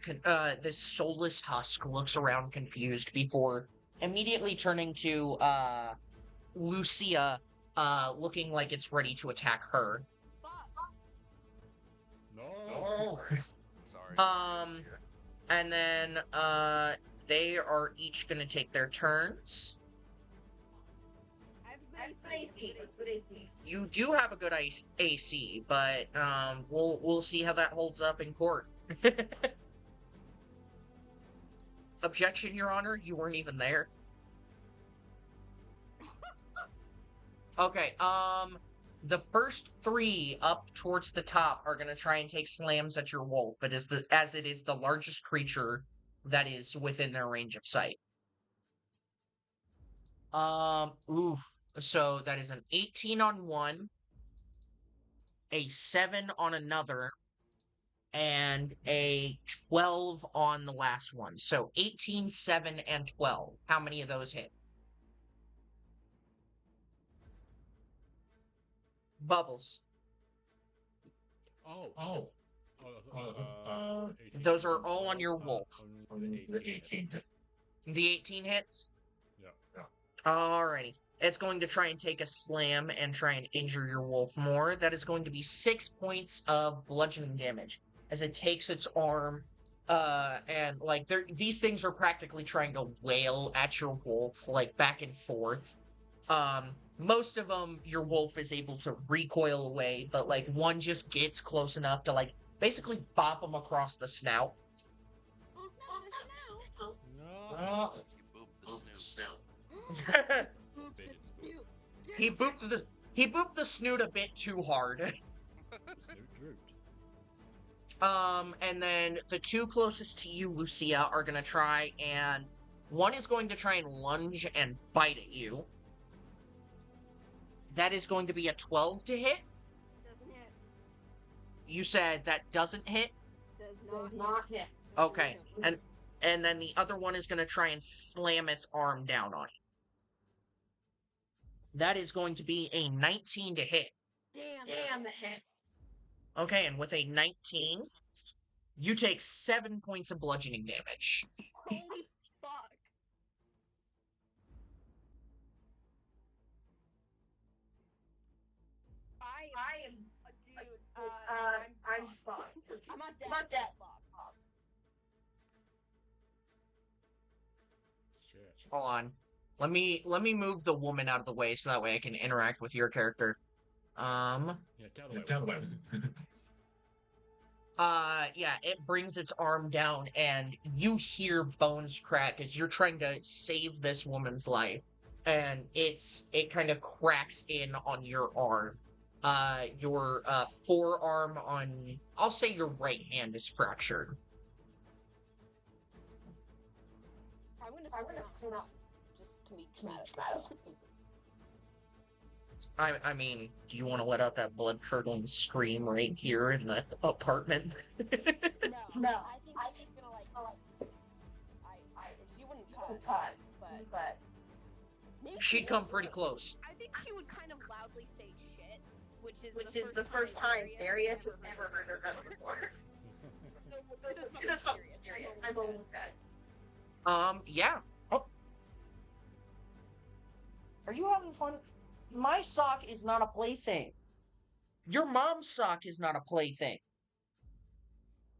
this soulless husk looks around confused before immediately turning to, Lucia, looking like it's ready to attack her. No. And then, they are each gonna take their turns. You do have a good AC, but, we'll see how that holds up in court. Objection, Your Honor, you weren't even there. Okay, the first three up towards the top are gonna try and take slams at your wolf. As it is the largest creature that is within their range of sight. Oof. So that is an 18 on one, a 7 on another, and a 12 on the last one. So 18, 7, and 12. How many of those hit? Bubbles. Those are all on your wolf. The 18. The 18 hits? Yeah. Alrighty. It's going to try and take a slam and try and injure your wolf more. That is going to be 6 points of bludgeoning damage as it takes its arm. And like these things are practically trying to wail at your wolf, like back and forth. Most of them, your wolf is able to recoil away, but like one just gets close enough to like basically bop him across the snout. No. You booped the snoot. He booped the snoot a bit too hard. The snoot drooped. And then the two closest to you, Lucia, are gonna try and one is going to try and lunge and bite at you. That is going to be a 12 to hit. Doesn't hit. You said that doesn't hit? Does not hit. Okay. And then the other one is going to try and slam its arm down on you. That is going to be a 19 to hit. Damn the hit. Okay, and with a 19, you take 7 points of bludgeoning damage. Holy fuck. I am a dude. I'm fucked. I'm not dead. Fuck. Shit. Hold on. Let me move the woman out of the way so that way I can interact with your character. Yeah, get away. Yeah, it brings its arm down and you hear bones crack as you're trying to save this woman's life. And it kind of cracks in on your arm. Your forearm on, I'll say your right hand is fractured. I'm gonna turn up just to be dramatic. I mean, do you want to let out that blood-curdling scream right here in the apartment? No. I think she's gonna she wouldn't cut, but maybe She'd come pretty close. I think she would kind of loudly say shit, which is the first time Darius has ever heard her before. This is fucking serious. I'm believe that. Yeah. Oh. Are you having fun? My sock is not a plaything. Your mom's sock is not a plaything.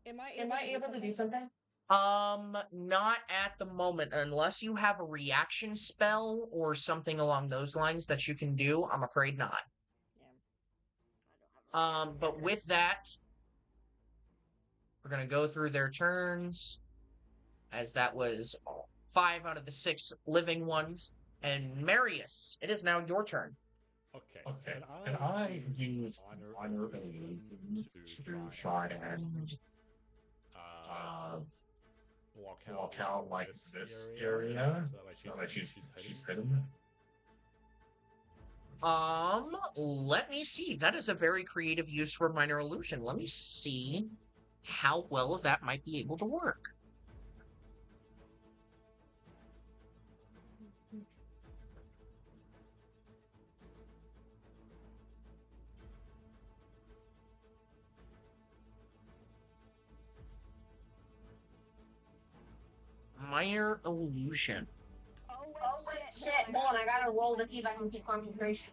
Am I able to do something? Not at the moment, unless you have a reaction spell or something along those lines that you can do. I'm afraid not. Yeah. But with that, we're gonna go through their turns, as that was 5 out of the 6 living ones. And Marius, it is now your turn. Okay. And I use honor illusion to try and walk out like this area. So like she's hidden. Let me see. That is a very creative use for minor illusion. Let me see how well that might be able to work. Minor illusion. Oh wait, Shit, hold on, I gotta roll to see if I can get concentration.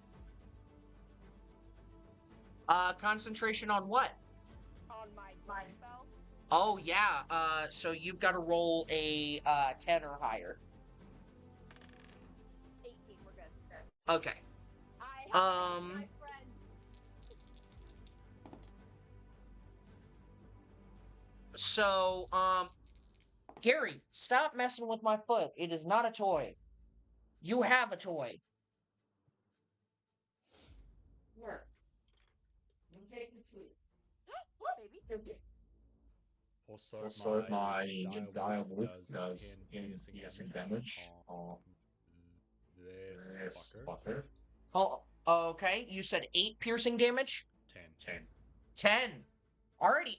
Concentration on what? on my spell. Oh yeah, so you've got to roll a 10 or higher. 18, we're good. Okay. I have my friends. So, Gary, stop messing with my foot. It is not a toy. You have a toy. Here. You take the treat. Baby. Also, my direwolf does piercing damage on this this fucker. fucker. Oh, okay. You said 8 piercing damage? 10. 10. Alrighty,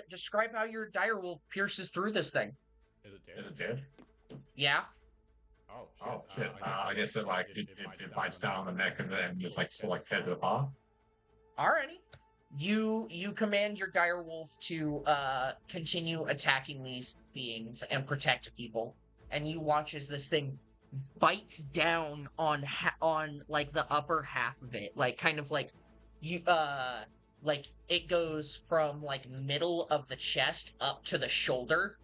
describe how your direwolf pierces through this thing. Is it Is dead? it dead? Yeah? Oh shit! I guess it bites down on the neck and then just like head to the paw. Alrighty. You command your direwolf to continue attacking these beings and protect people, and you watch as this thing bites down on like the upper half of it, like kind of like you like it goes from like middle of the chest up to the shoulder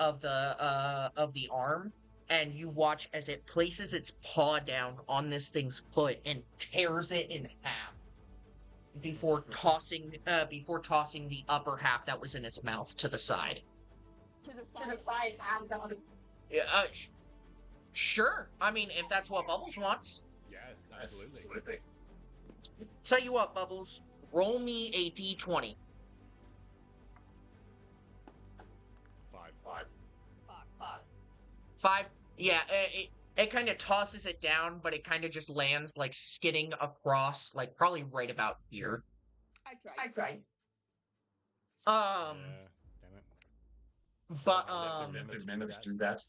of the arm, and you watch as it places its paw down on this thing's foot and tears it in half before tossing the upper half that was in its mouth to the side. To the side, I'm going. Sure. I mean, if that's what Bubbles wants. Yes, absolutely. Tell you what, Bubbles, roll me a d20. 5. Fuck. 5. Yeah, it kind of tosses it down, but it kind of just lands like skidding across, like probably right about here. I tried. Yeah, damn it. But I didn't manage to do that.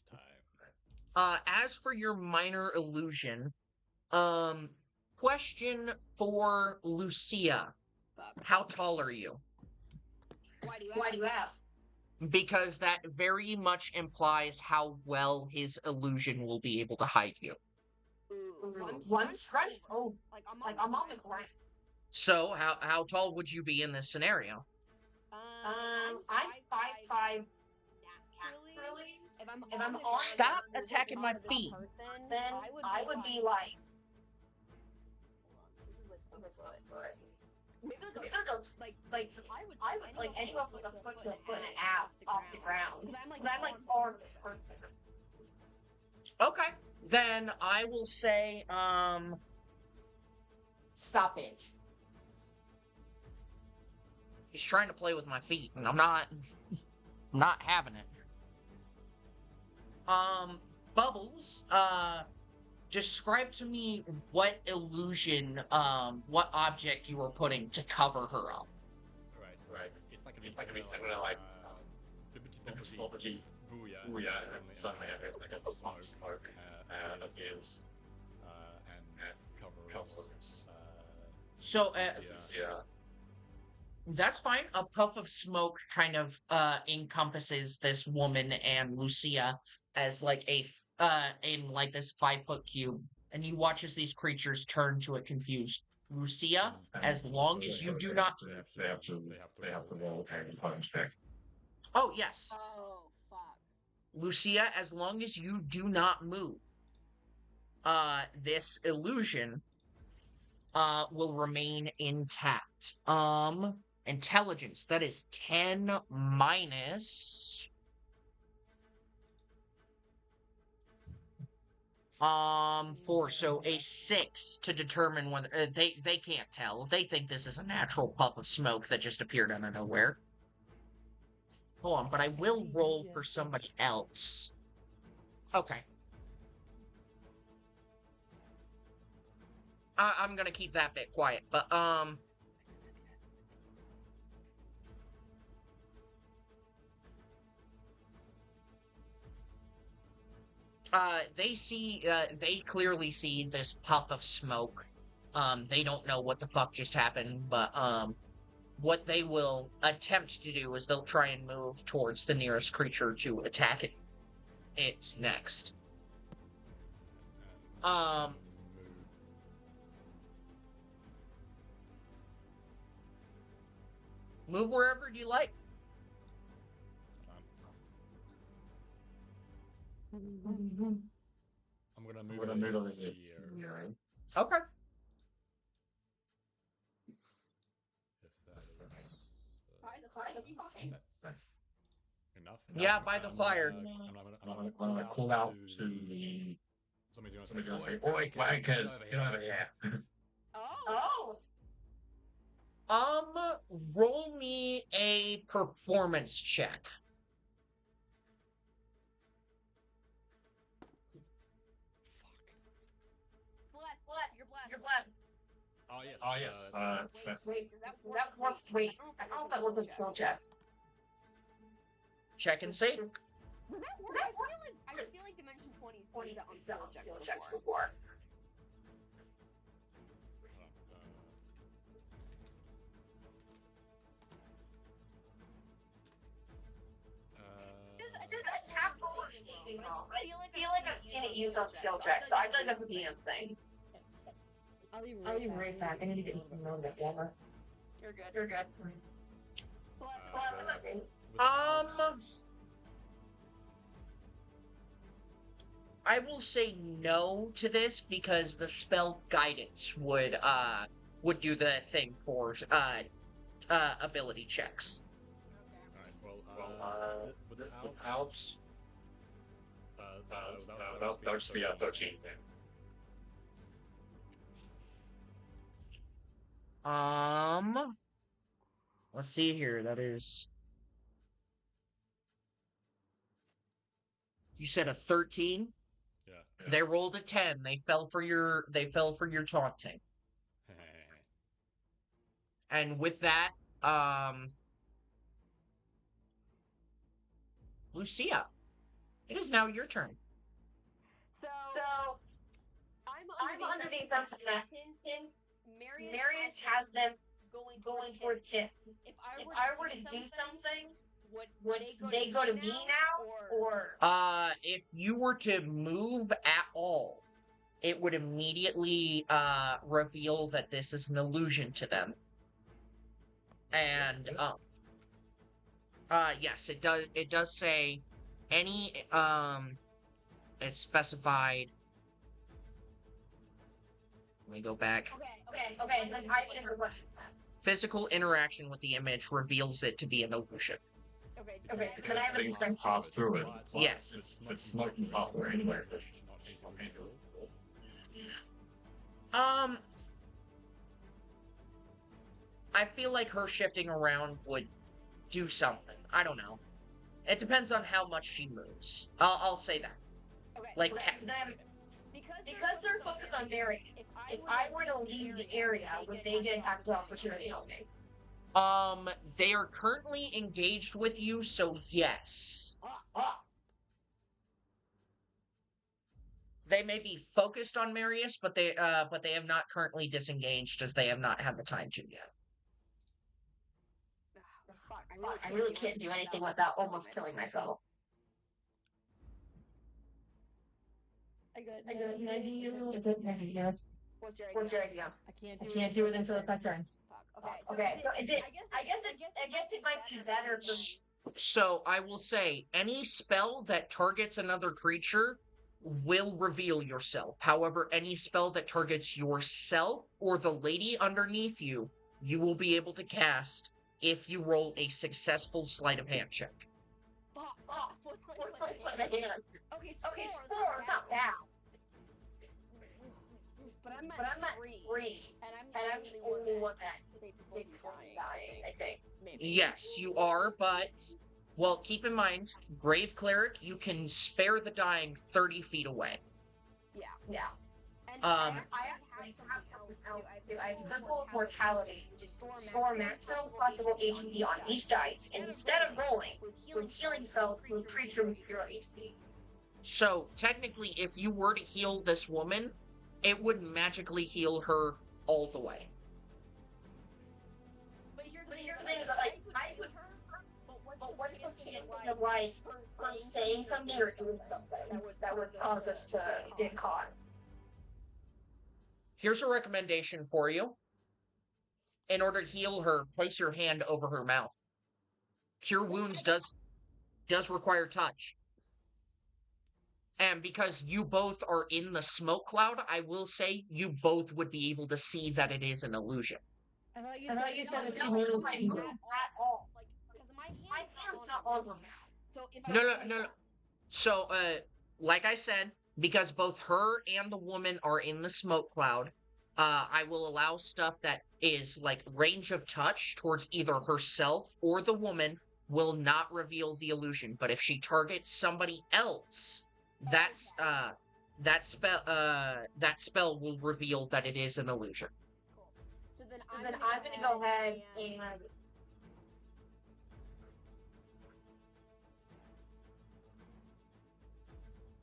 as for your minor illusion, question for Lucia. Fuck. How tall are you? Why do you ask? Because that very much implies how well his illusion will be able to hide you. One stretch? Oh, like I'm on the ground. So, how tall would you be in this scenario? I'm 5'5" naturally. If I'm on Stop attacking my feet. Then I would be like. Hold on, this is like a foot. Maybe like I would like anywhere from a foot to a foot and a half off the ground. Because I'm like arms. Okay, then I will say, stop it. He's trying to play with my feet, and I'm not having it. Bubbles, describe to me what illusion, what object you were putting to cover her up. Right. It's like Liberty property. Booyah, and suddenly I get the smoke appears and covers. So, Yeah. that's fine. A puff of smoke kind of encompasses this woman and Lucia as like in like this 5-foot cube, and you watch as these creatures turn to a confused Lucia. As long as you do not, they have to roll a punch check. oh yes, Oh fuck. Lucia, as long as you do not move, this illusion will remain intact. Intelligence, that is 10 minus 4, so a 6 to determine whether they can't tell. They think this is a natural puff of smoke that just appeared out of nowhere. Hold on, but I will roll for somebody else. Okay. I'm gonna keep that bit quiet, but they clearly see this puff of smoke. They don't know what the fuck just happened, but what they will attempt to do is they'll try and move towards the nearest creature to attack it next. Move wherever you like. I'm gonna I'm move gonna it move over it here. here. Okay. If that is By the fire. that's enough. Yeah, by the fire. I'm gonna I'm gonna call out to the. somebody's Somebody's gonna gonna say, say, "Oi, wankers, get over here!" Oh. Roll me a performance check. Bless. You're blessed. Oh yes. Oh yes. Wait, does That work? Wait, I don't know if that was a skill check. Check and see. Does that work? I feel like Dimension 20 is that on skill checks before. Does that have roller skating wrong? I feel like I've seen it used on skill checks, so I feel like that's a DM thing. I'll be right back. I need to get a little bit warmer. You're good. You're good. I will say no to this because the spell guidance would do the thing for ability checks. Alright, Without that would just be a 13. Let's see here. That is. You said a 13? Yeah. They rolled a 10. They fell for your taunting. And with that, Lucia, it is now your turn. So I'm under the assumption that since Marius has them going for a tip. if If I were to do something, would they go to me now, or If you were to move at all, it would immediately reveal that this is an illusion to them. And yes, it does say any it's specified. Let me go back. okay, then I can request that. Physical interaction with the image reveals it to be an illusion. Okay, Okay, Because then I have a things distinct. pass through it. Yes. It's not impossible anyway. I feel like her shifting around would do something. I don't know. It depends on how much she moves. I'll say that. Okay. Like, So then, because they're focused on Marius, if I were to leave the area, would they get the opportunity on me? They are currently engaged with you, so yes. They may be focused on Marius, but they have not currently disengaged as they have not had the time to yet. Fuck, I really can't do anything without almost killing myself. I got An idea. What's your idea? I I can't do it until it's my turn. Okay, so I guess it might be better for So I will say, any spell that targets another creature will reveal yourself. However, any spell that targets yourself or the lady underneath you, you will be able to cast if you roll a successful sleight of hand check. Fuck. what's my sleight of hand? Okay, it's Okay, it's 4. four, it's not bad. But I'm But I'm at 3, and and I'm the only one that saved is dying, I think. Maybe. Yes, you are, but... Well, keep in mind, Grave Cleric, you can spare the dying 30 feet away. Yeah. And I actually have something else too. I have Ripple of Mortality. Store maximum possible HP on each dice, and instead of rolling with healing spells for creature with 0 HP. So, technically, if you were to heal this woman, it would magically heal her all the way. But here's But the here's the thing, thing, like, I would but what if the chance of like saying something or doing something that would cause us to get caught? Here's a recommendation for you. In order to heal her, place your hand over her mouth. Cure wounds does require touch. And because you both are in the smoke cloud, I will say you both would be able to see that it is an illusion. I thought you I said thought you it's said not it's a a movie. movie at all. Like, because my My hand hand's not on them. So if No, I no, no, no. So, like I said, because both her and the woman are in the smoke cloud, I will allow stuff that is like range of touch towards either herself or the woman will not reveal the illusion. But if she targets somebody else, that's that spell will reveal that it is an illusion. Cool. So then So I'm then gonna I'm gonna go ahead and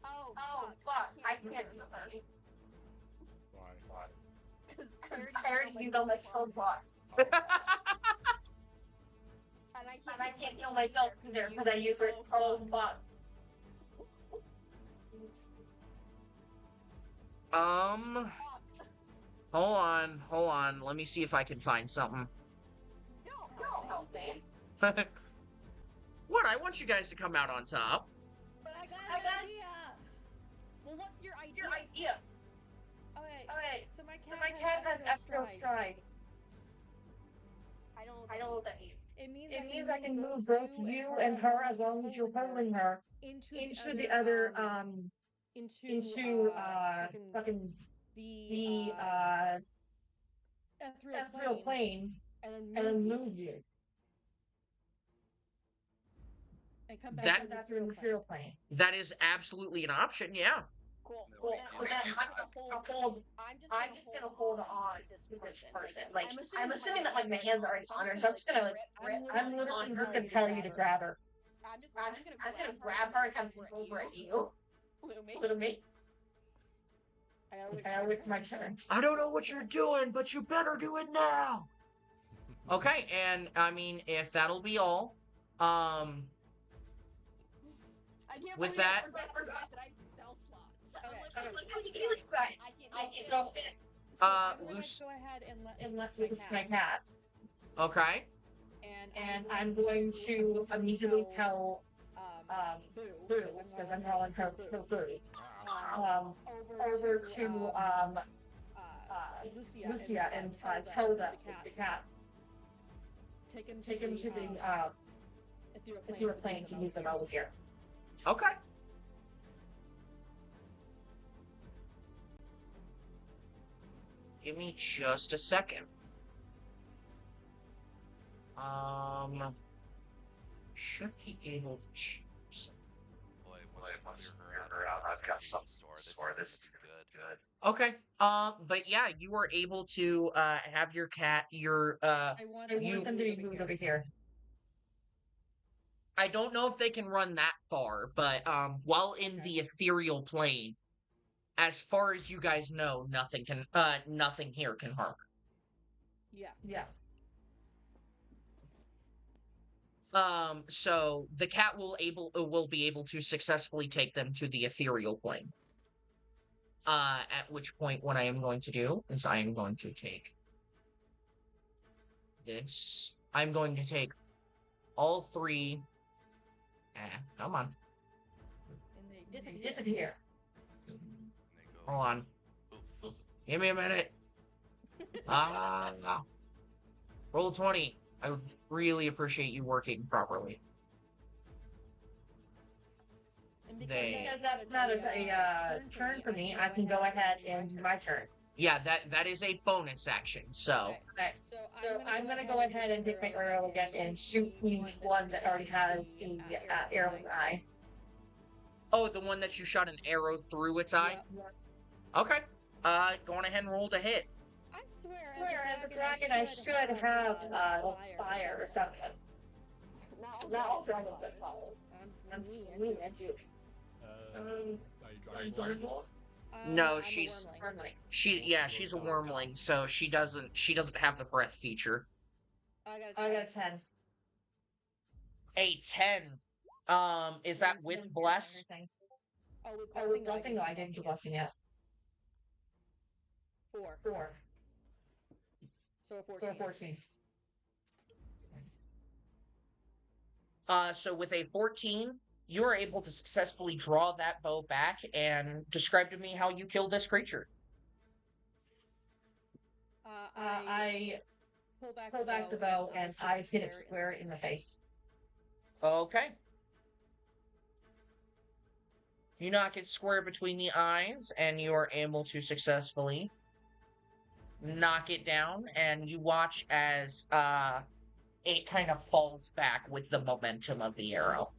Oh, fuck, I can't hear do you. that. Why? Because I already used all my phone block. And And I can't feel myself because I use my phone block. Hold on. Let me see if I can find something. Don't help me. What? I want you guys to come out on top. But I got I an got- idea. Well, what's your idea? Your idea. Okay. Okay, So my cat, so my cat has astral stride. I don't I don't know what that means. It means It means I can move both you and her as long as you're holding her into the other into fucking the ethereal planes and and move you. and come back That- to the Back to the material material plane. That is absolutely an option, yeah. Cool. No, So we then can't I'm do just that. gonna hold. I'm just gonna hold on to this person. Like, I'm assuming that like my hands are already on her, so I'm just gonna like grip. I'm literally just gonna tell you to grab her. I'm gonna grab her and kind of move over at you. Look at me. I wait for my turn. I don't know what you're doing, but you better do it now. Okay, and I mean, if that'll be all, with that, I forgot that I have spell slots. Okay. I can't go So I'm gonna Lucy- go ahead and let unless my it's my cat. okay. And I'm going to immediately tell Boo, Boo, because I'm calling her Boo, over to Lucia and tell the cat take him to the if you were planning to move them over here. Okay. Give me just a second. Should be able to choose. Boy, Boy, once once we we figure figure out, I've got something something to to store. store. This This is is good. good. Okay. But yeah, you are able to have your cat. I want them to be moved over here. I don't know if they can run that far, but while in the ethereal plane, as far as you guys know, nothing here can harm her. Yeah. So the cat will be able to successfully take them to the ethereal plane. At which point, what I am going to do is I am going to take this. I'm going to take all three. Come on. And they Disappear. And they go, Hold on. oof. Give me a minute. Roll 20. I would really appreciate you working properly. And They- Because that's not a turn for me, I can go ahead and do my turn. Yeah, that is a bonus action. So Okay. So I'm gonna go ahead and take my arrow again and shoot the one that already has the arrow in the eye. oh, the one that you shot an arrow through its eye. Okay. Go on ahead and roll to hit. I swear, As a dragon, I should have fire or something. Not all dragons get fire. I'm mean at you. Are you driving ball? No, I'm a she's- wormling. She's a wormling, so she doesn't have the breath feature. I got a I got 10. A 10. Is that with bless? Oh, with Oh, with blessing? No, I didn't do blessing yet. 4. 4. So a 14. So 14. So with a 14, you are able to successfully draw that bow back and describe to me how you kill this creature. I pull back the bow and I hit it square in the face. Okay. You knock it square between the eyes, and you are able to successfully knock it down, and you watch as it kind of falls back with the momentum of the arrow.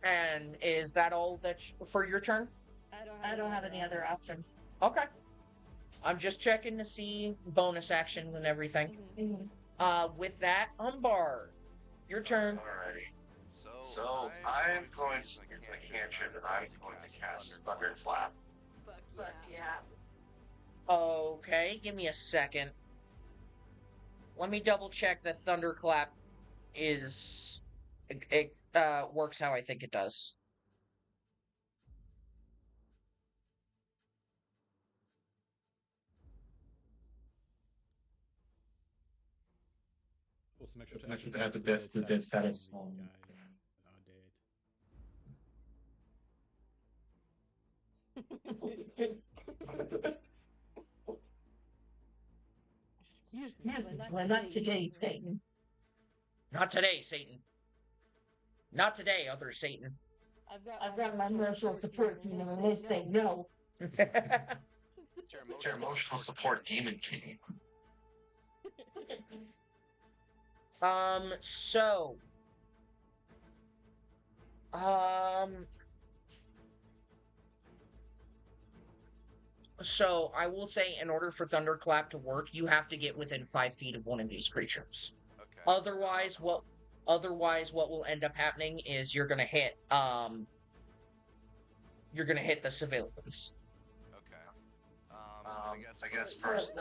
And is that all for your turn? I don't have any other options. Okay. I'm just checking to see bonus actions and everything. With that, Umbar, your turn. Alrighty. So I'm going to use my cantrip and I'm going to cast Thunderclap. But yeah. Okay, give me a second. Let me double check that Thunderclap is it works how I think it does. Also, make sure Make sure to add the death to death status. guys that are dead. Excuse me, well, not today, Satan. Not today, Satan. Not today, other Satan. I've got my emotional support team in this thing, no. It's your emotional support demon king. So. So, I will say, in order for Thunderclap to work, you have to get within 5 feet of one of these creatures. Okay. Otherwise, what will end up happening is you're gonna hit the civilians. Okay. I guess first.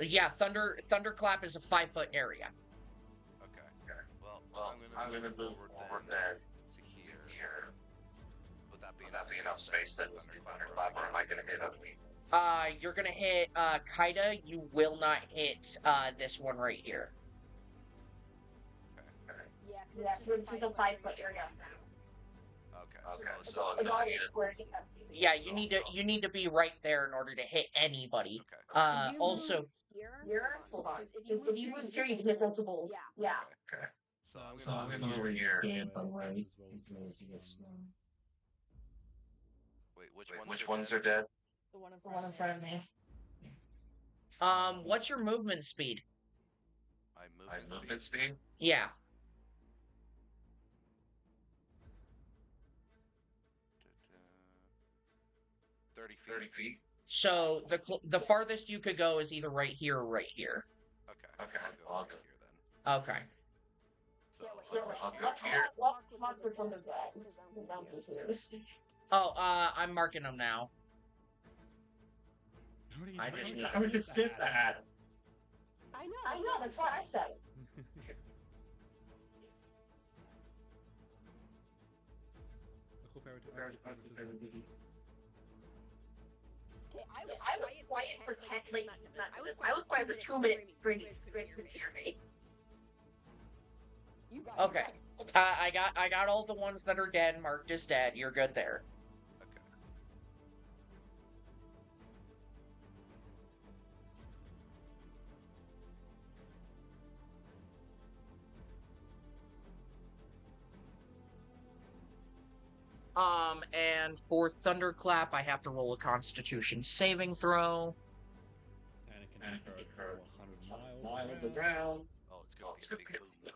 Yeah, Thunderclap is a 5-foot area. Okay. Well, I'm gonna move forward then to to here. here. Would that be Would that be enough space that's Thunderclap, or am I gonna hit other people? You're gonna hit Kaida. You will not hit this one right here. Yeah, so it's like a 5-foot area. Okay. Okay, It's so all no, I need square. Yeah, you need to be right there in order to hit anybody. Okay. Could you Also, move here? Here? Hold on. Because if you move here, you can hit multiple. Yeah. Yeah. Okay. So I'm So gonna I'm move gonna move over here. And away. Wait, Which ones are dead? The one in front of me. what's your movement speed? My movement speed? Yeah. speed? 30 feet. 30 feet. So the farthest you could go is either right here or right here. Okay. Okay, I'll I'll go go. here then. Okay. So I'll go here. Walk for from the back. Down to here. Oh, I'm marking them now. I just need- I would just sit that. I know, that's what I said. Okay, I was quiet for 10, like, I was quiet for 2 minutes for this hear me. Okay. I got all the ones that are dead marked as dead. You're good there. okay. And for Thunderclap, I have to roll a Constitution saving throw. And it can occur for 100 Mile miles of the ground. Oh, it's gonna be a big boom.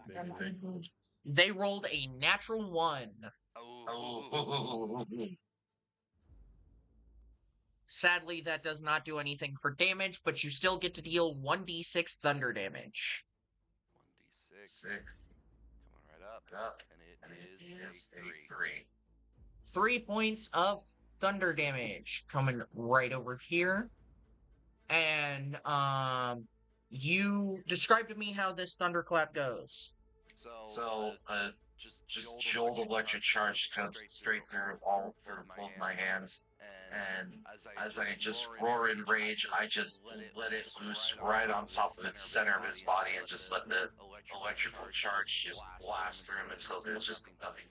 It's gonna be big. They rolled a natural 1. Oh. Sadly, that does not do anything for damage, but you still get to deal 1d6 thunder damage. 1d6. Six. Coming right up. And it is a 3. 3 points of thunder damage coming right over here. And you describe to me how this thunderclap goes. So, just jolt electric charge comes straight through both my hands, and as I just roar in rage, I just let it loose right on top of its center of his body, and just let the electrical charge just blast through him until there's just nothing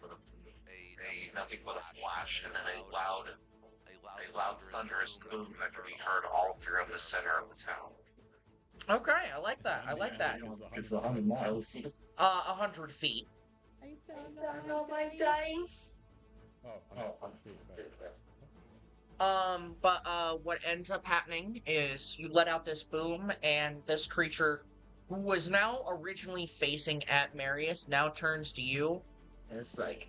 but a flash, and then a loud thunderous boom that can be heard all throughout the center of the town. Okay, I like that. I like that. It's 100 miles. 100 feet. I found Oh my dice. Oh, What ends up happening is you let out this boom, and this creature, who was now originally facing at Marius, now turns to you, and it's like,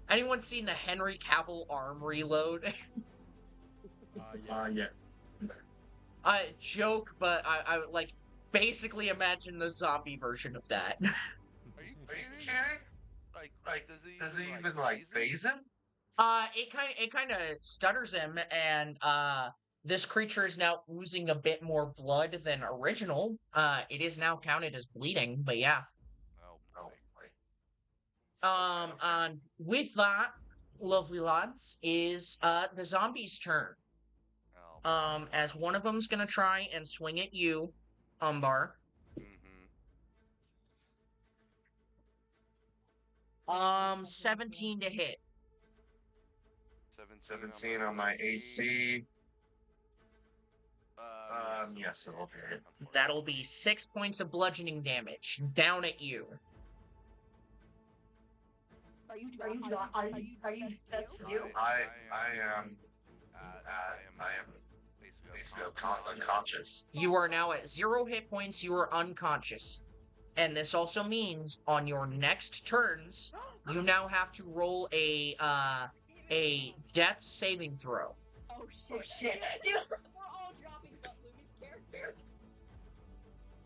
anyone seen the Henry Cavill arm reload? Yeah. Joke, but I would like basically imagine the zombie version of that. Are you kidding? Like, does he even like phase him? It kind of stutters him, and this creature is now oozing a bit more blood than original. It is now counted as bleeding, but yeah. Oh, And with that, lovely lads, is the zombie's turn. As one of them's gonna try and swing at you, Umbar. 17 to hit. 17 on my AC. Yes, it'll hit. That'll be 6 points of bludgeoning damage down at you. Are you That's you? I am basically unconscious. You are now at 0 hit points. You are unconscious. And this also means on your next turns, you now have to roll a death saving throw. Oh shit. Oh shit. Dude, we're all dropping but Lumi's character.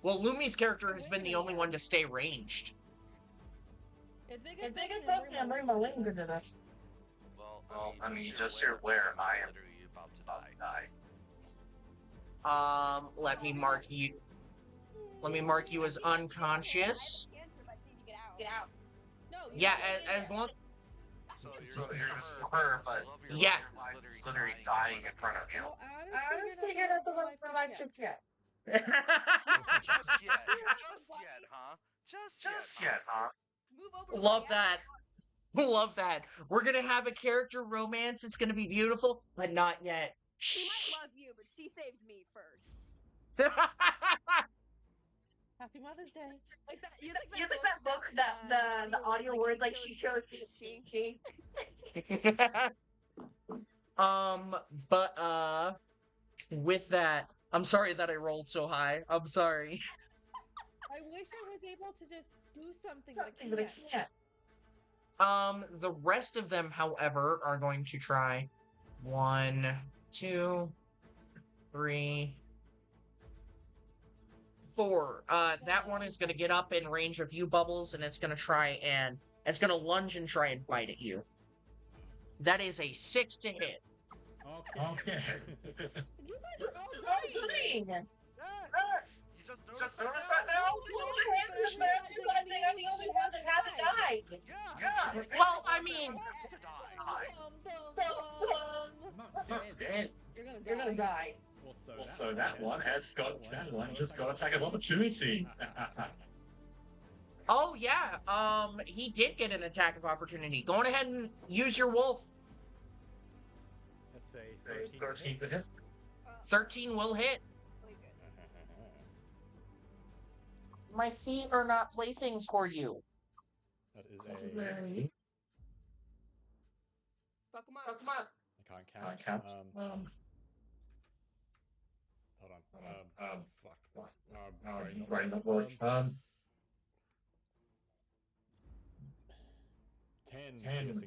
Well, Lumi's character has been the only one to stay ranged. It's big It's big as fuck, and I'm bringing my wings into this. Well, I mean, just so you're aware, I am literally about to about die. to die. Let me mark you. Let me mark you as unconscious. Get out. No, Yeah, as long. So you're gonna square, but Yeah. your life is literally dying in front of you. I was figured out the look for life just yet. Just yet, huh? Just yet, huh? Move over. Love that. Love that. We're gonna have a character romance. It's gonna be beautiful, but not yet. She Shh. might love you, but she saved me first. Happy Mother's Day. Like that. Use like that book, the audio word, like she chose she. With that, I'm sorry that I rolled so high. I'm sorry. I wish I was able to just do something, But I can't. The rest of them, however, are going to try 1, 2, 3, 4. That one is going to get up in range of you, Bubbles, and it's going to lunge and try and bite at you. That is a 6 to hit. Okay. You guys are all dying. Dying. You just Just noticed notice that now? I'm the only one that hasn't died. Yeah. Well, I mean, Wants to die. I'm not dead. You're gonna die. So that one just got attack of opportunity. oh yeah, he did get an attack of opportunity. Go on ahead and use your wolf. Let's say 13 to hit. 13 will hit. Really good. My feet are not playthings for you. That is a. Fuck 'em Oh, up. come on. I can't count. count. Hold on. Fuck. Right, not work. 10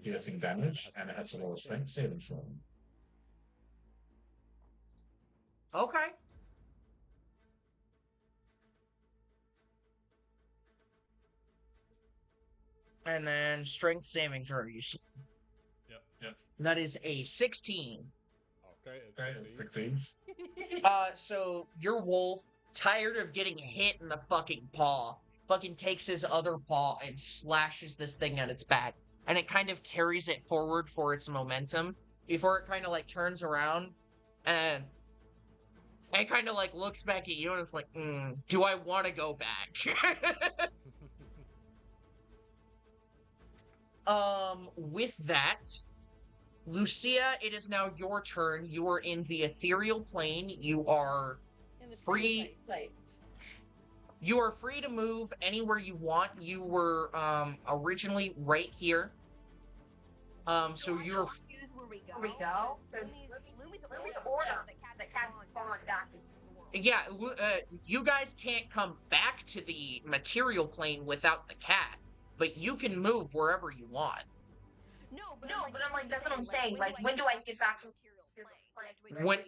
piercing damage, and it has to roll a strength saving throw. Okay. And then strength saving throw. You see. Yep. That is a 16. Okay, Okay, it succeeds. So your wolf tired of getting hit in the fucking paw, fucking takes his other paw and slashes this thing at its back. And it kind of carries it forward for its momentum before it kind of like turns around and it kind of like looks back at you and it's like, do I want to go back? With that, Lucia, it is now your turn. You are in the ethereal plane. You are free. You are free to move anywhere you want. You were originally right here. So you're. Where we go? Lumi's order the cat spawned back. Yeah, you guys can't come back to the material plane without the cat, but you can move wherever you want. No, but I'm like, that's what I'm saying. Like, when do I get back to the plane? When,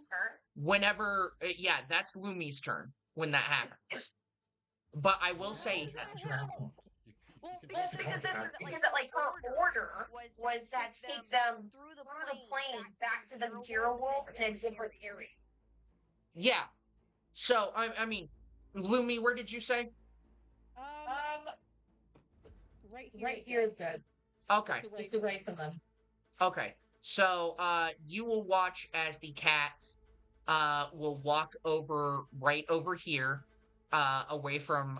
Her? whenever, yeah, that's Lumi's turn when that happens. But I will say, Because like her order was that take them through the plane back to the material world in a different area. yeah. So I mean, Lumi, where did you say? Right here is good. Okay. Just away from them. Okay. So you will watch as the cats will walk right over here, away from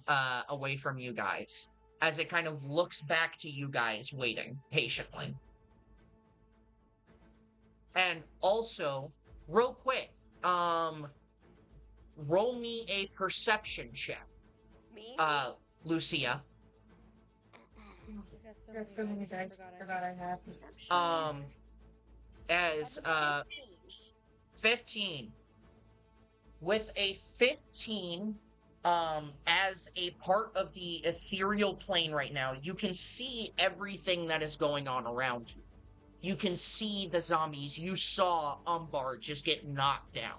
you guys, as it kind of looks back to you guys, waiting patiently. And also, real quick, roll me a perception check. Me? Lucia. There's so many dice. Forgot I had. As 15. With a 15, as a part of the ethereal plane right now, you can see everything that is going on around you. You can see the zombies. You saw Umbar just get knocked down.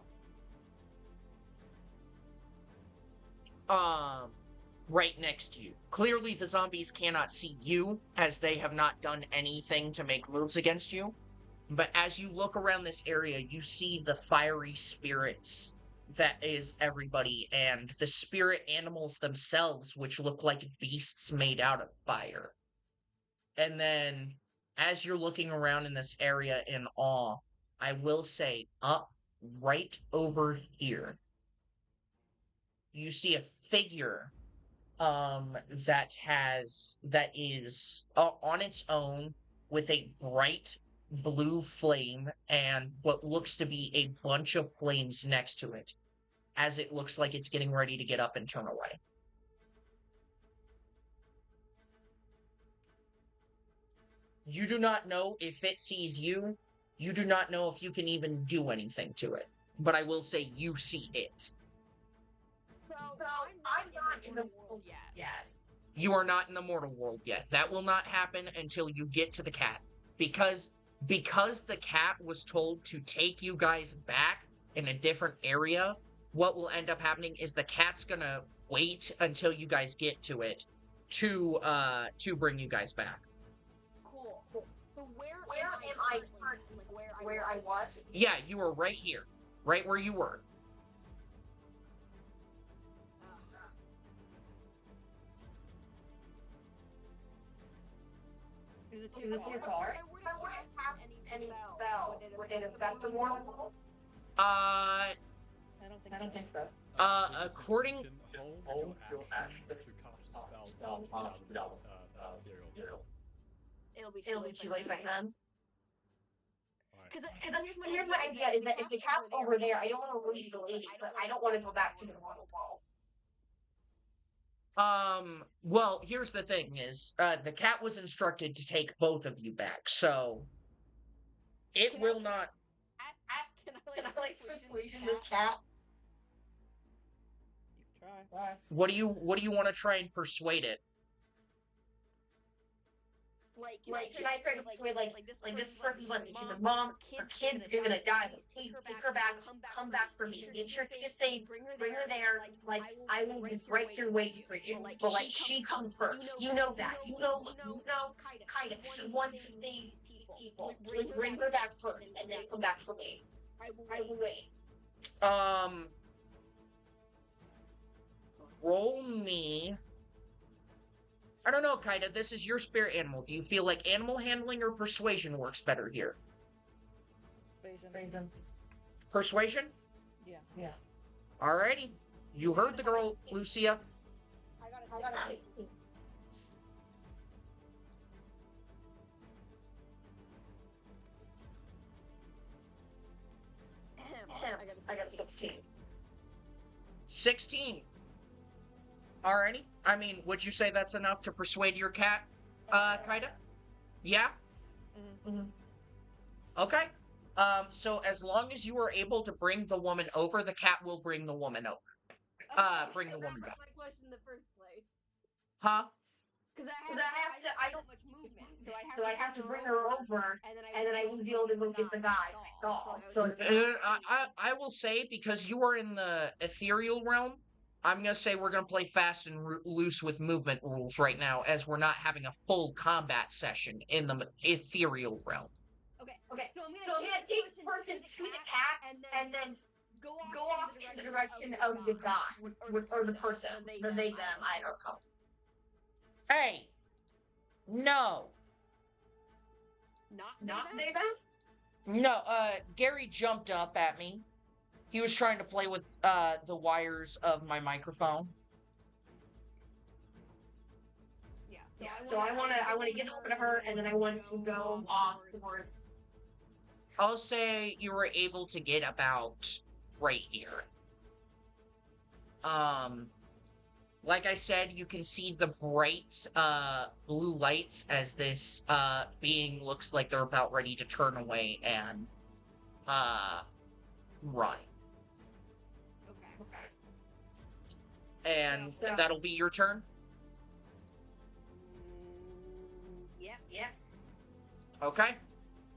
Right next to you. Clearly the zombies cannot see you, as they have not done anything to make moves against you. But as you look around this area, you see the fiery spirits that is everybody, and the spirit animals themselves, which look like beasts made out of fire. And then, as you're looking around in this area in awe, I will say, up right over here, you see a figure that is on its own with a bright blue flame and what looks to be a bunch of flames next to it, as it looks like it's getting ready to get up and turn away. You do not know if it sees you. You do not know if you can even do anything to it. But I will say you see it. So I'm not in the world yet. You are not in the mortal world yet. That will not happen until you get to the cat. Because the cat was told to take you guys back in a different area, what will end up happening is the cat's gonna wait until you guys get to it to bring you guys back. Cool. So where am I currently? Like where I was? Yeah, you were right here. Right where you were. Is it too far? If I wouldn't have any spell, would it affect the mortal world? I don't think so. According... You can hold your action to cast a spell without ethereal. It'll be too late by then. Alright. Because here's my idea: is that if the cat's over there, I don't want to lose the lady, but I don't want to go back to the mortal world. Well, here's the thing is, the cat was instructed to take both of you back, so it Can will I- not... Can I like persuade the cat? Try. What do you want to try and persuade it? Like, can I try to persuade like this person's like she's a mom, her kid's gonna die. Take her back, come back for me. Make sure to just say, bring her there. Like I will be right here waiting for you. But like she comes first. You know that. You know. Kind of. She wants to save people. Bring her back first, and then come back for me. I will wait. roll me. I don't know, Kaida. This is your spirit animal. Do you feel like animal handling or persuasion works better here? Persuasion. Persuasion? Yeah. Alrighty. You heard the girl, Lucia. I got a 16. I got a 16. 16. Alrighty. I mean, would you say that's enough to persuade your cat, Kaida? Yeah? Mm-hmm. Okay. So as long as you are able to bring the woman over, the cat will bring the woman over. Bring the woman back. That was my question in the first place. Huh? Because I don't much movement, so I have to bring her over, and then I wouldn't be able to go get the guy. Doll. So I will say, because you are in the ethereal realm, I'm gonna say we're gonna play fast and loose with movement rules right now, as we're not having a full combat session in the ethereal realm. Okay. So I'm so gonna take the person to the cat, and then go off in the direction of the guy or the person, the they them. I don't know. Hey, no, Not they them. no. Gary jumped up at me. He was trying to play with the wires of my microphone. Yeah. So I want to get over to her, and then I want to go off toward. I'll say you were able to get about right here. Like I said, you can see the bright blue lights as this being looks like they're about ready to turn away and run. Okay. And that'll be your turn? Yep. Okay.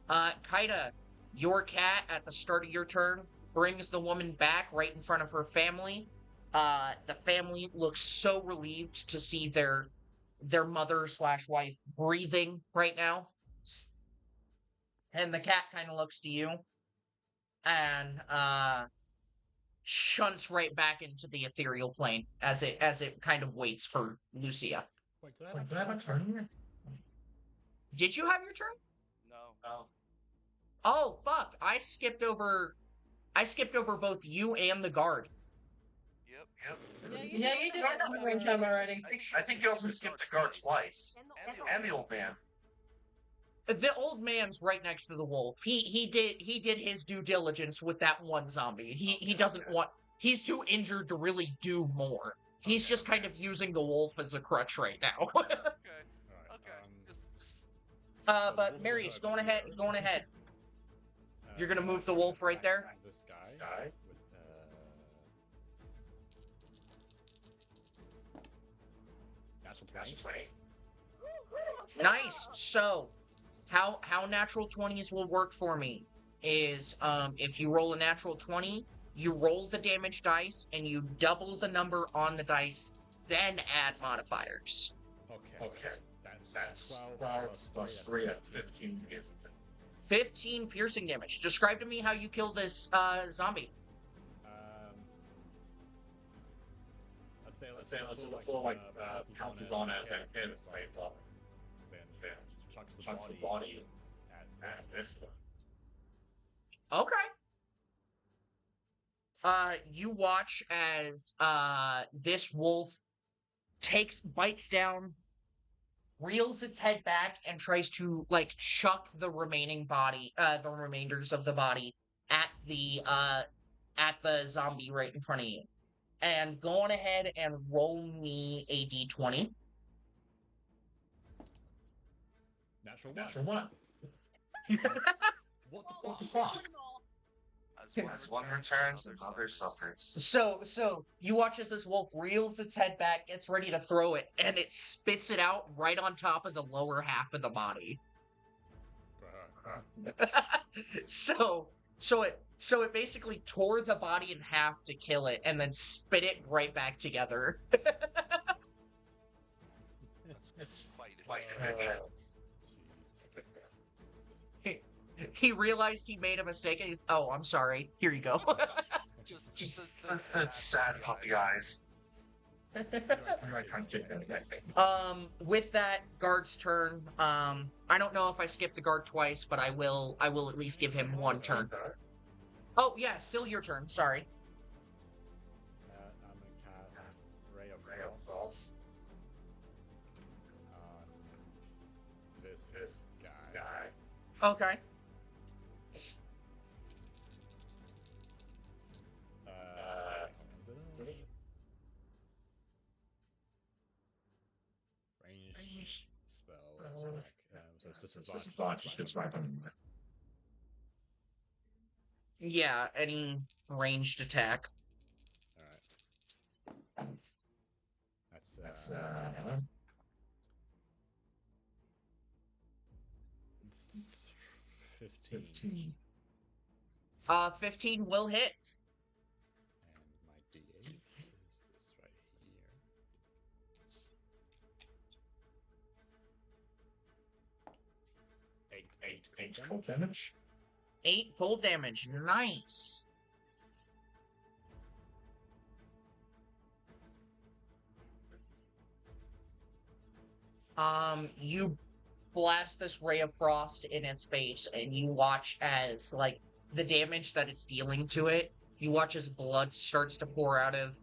Kaida, your cat at the start of your turn brings the woman back right in front of her family. The family looks so relieved to see their mother/wife breathing right now. And the cat kind of looks to you and shunts right back into the ethereal plane as it kind of waits for Lucia. Wait, Did I have a turn here? Did you have your turn? No. Oh, fuck. I skipped over both you and the guard. Yep. Yeah, you did that one time already. I think you also skipped the guard twice. And the old man. The old man's right next to the wolf. He did his due diligence with that one zombie. He doesn't want. He's too injured to really do more. He's just kind of using the wolf as a crutch right now. Okay. Just But Marius, going ahead. You're gonna move the wolf right there? This guy. With, natural 20. Nice. So, how natural 20s will work for me is if you roll a natural 20, you roll the damage dice and you double the number on the dice, then add modifiers. Okay. That's 12 plus 3 at 15 is 15 piercing damage. Describe to me how you kill this zombie. Let's say let's like pounces on it and it's like then chucks the body at this one. Okay. You watch as this wolf bites down, reels its head back, and tries to like chuck the remainders of the body at the zombie right in front of you. And go on ahead and roll me a d20. Natural one. What the fuck? As one returns, another suffers. So you watch as this wolf reels its head back, gets ready to throw it, and it spits it out right on top of the lower half of the body. So it basically tore the body in half to kill it, and then spit it right back together. It's Quite He realized he made a mistake, and he's, oh, I'm sorry. Here you go. just That's sad puppy eyes. With that guard's turn, I don't know if I skipped the guard twice, but I will at least give him one turn. Oh yeah, still your turn. Sorry. I'm gonna cast Ray of Frost on this guy. Okay. Is it a range spell attack? So it's disadvantage because my Yeah, any ranged attack. All right. That's 15. 15 will hit. And my D8 is this right here. 8 cold damage. 8 full damage. Nice. You blast this ray of frost in its face, and you watch as, like, the damage that it's dealing to it, you watch as blood starts to pour out of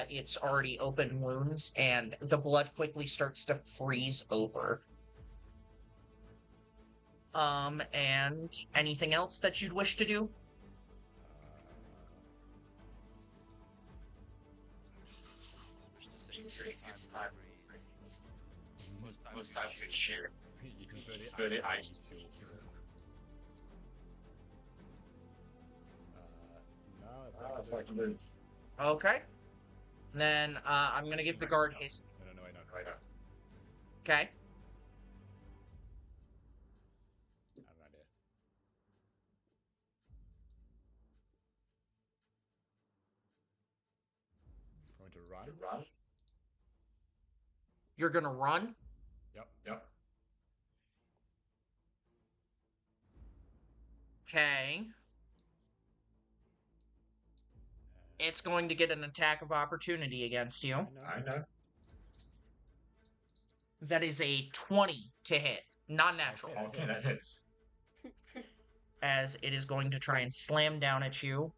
its already open wounds, and the blood quickly starts to freeze over. And anything else that you'd wish to do? Most times it's sheer. It's very ice. No, it's like blue. Okay. Then, I'm gonna give the guard his... No. Okay. I have an idea. Going to run. You're gonna run? Yep. Okay. It's going to get an attack of opportunity against you. I know. That is a 20 to hit. Non-natural. Okay, that hits. As it is going to try and slam down at you.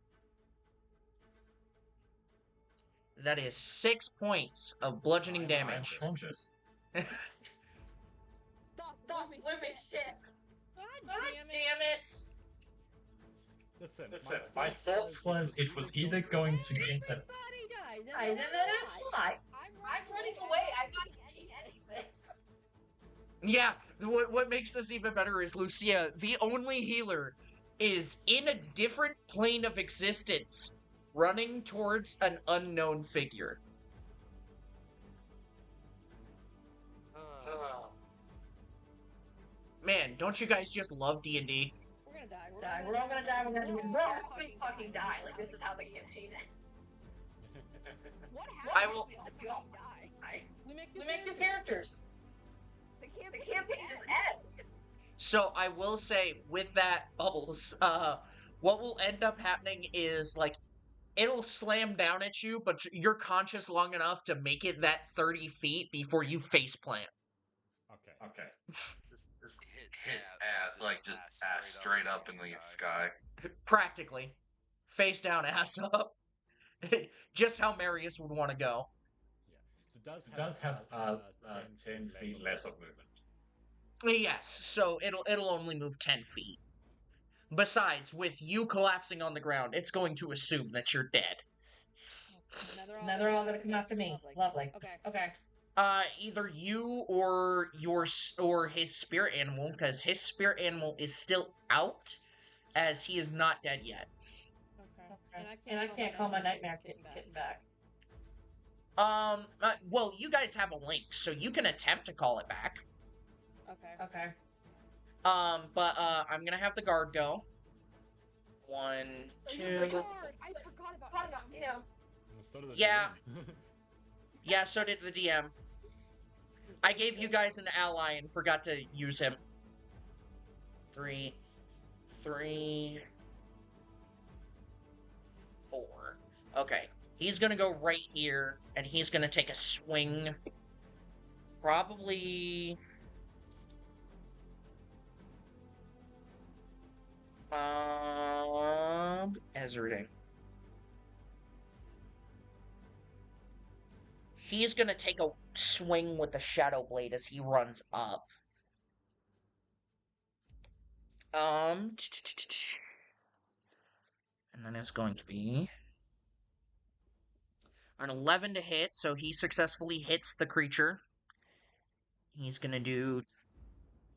That is 6 points of bludgeoning damage. I'm conscious. Stop looming shit. God damn it. Listen, my thought was it was either going to get the... I didn't fly. I'm running away. I'm not getting anything. Yeah, what makes this even better is Lucia, the only healer, is in a different plane of existence, running towards an unknown figure. Man, don't you guys just love D&D? We're gonna die. We're all gonna die. We're all gonna fucking die. Like, this is how the campaign ends. What I happened? will- We all die. We make new characters. The campaign just ends. So I will say, with that, Bubbles, what will end up happening is, like, it'll slam down at you, but you're conscious long enough to make it that 30 feet before you faceplant. Okay. Just hit at, like, just ass straight up in the sky. Practically. Face down, ass up. Just how Marius would want to go. Yeah. It does have 10 feet less of movement. Yes, so it'll only move 10 feet. Besides, with you collapsing on the ground, it's going to assume that you're dead. Now they're all gonna come after me. Lovely. Okay. Either you or his spirit animal, because his spirit animal is still out, as he is not dead yet. Okay. And I can't call my nightmare kitten back. Well, you guys have a link, so you can attempt to call it back. Okay. But I'm gonna have the guard go. 1, 2. I forgot about him. So did the Yeah. DM. Yeah, so did the DM. I gave you guys an ally and forgot to use him. 3, 4. Okay. He's gonna go right here, and he's gonna take a swing. Probably... Ezreal. He's gonna take a swing with the Shadow Blade as he runs up. And then it's going to be an 11 to hit, so he successfully hits the creature. He's gonna do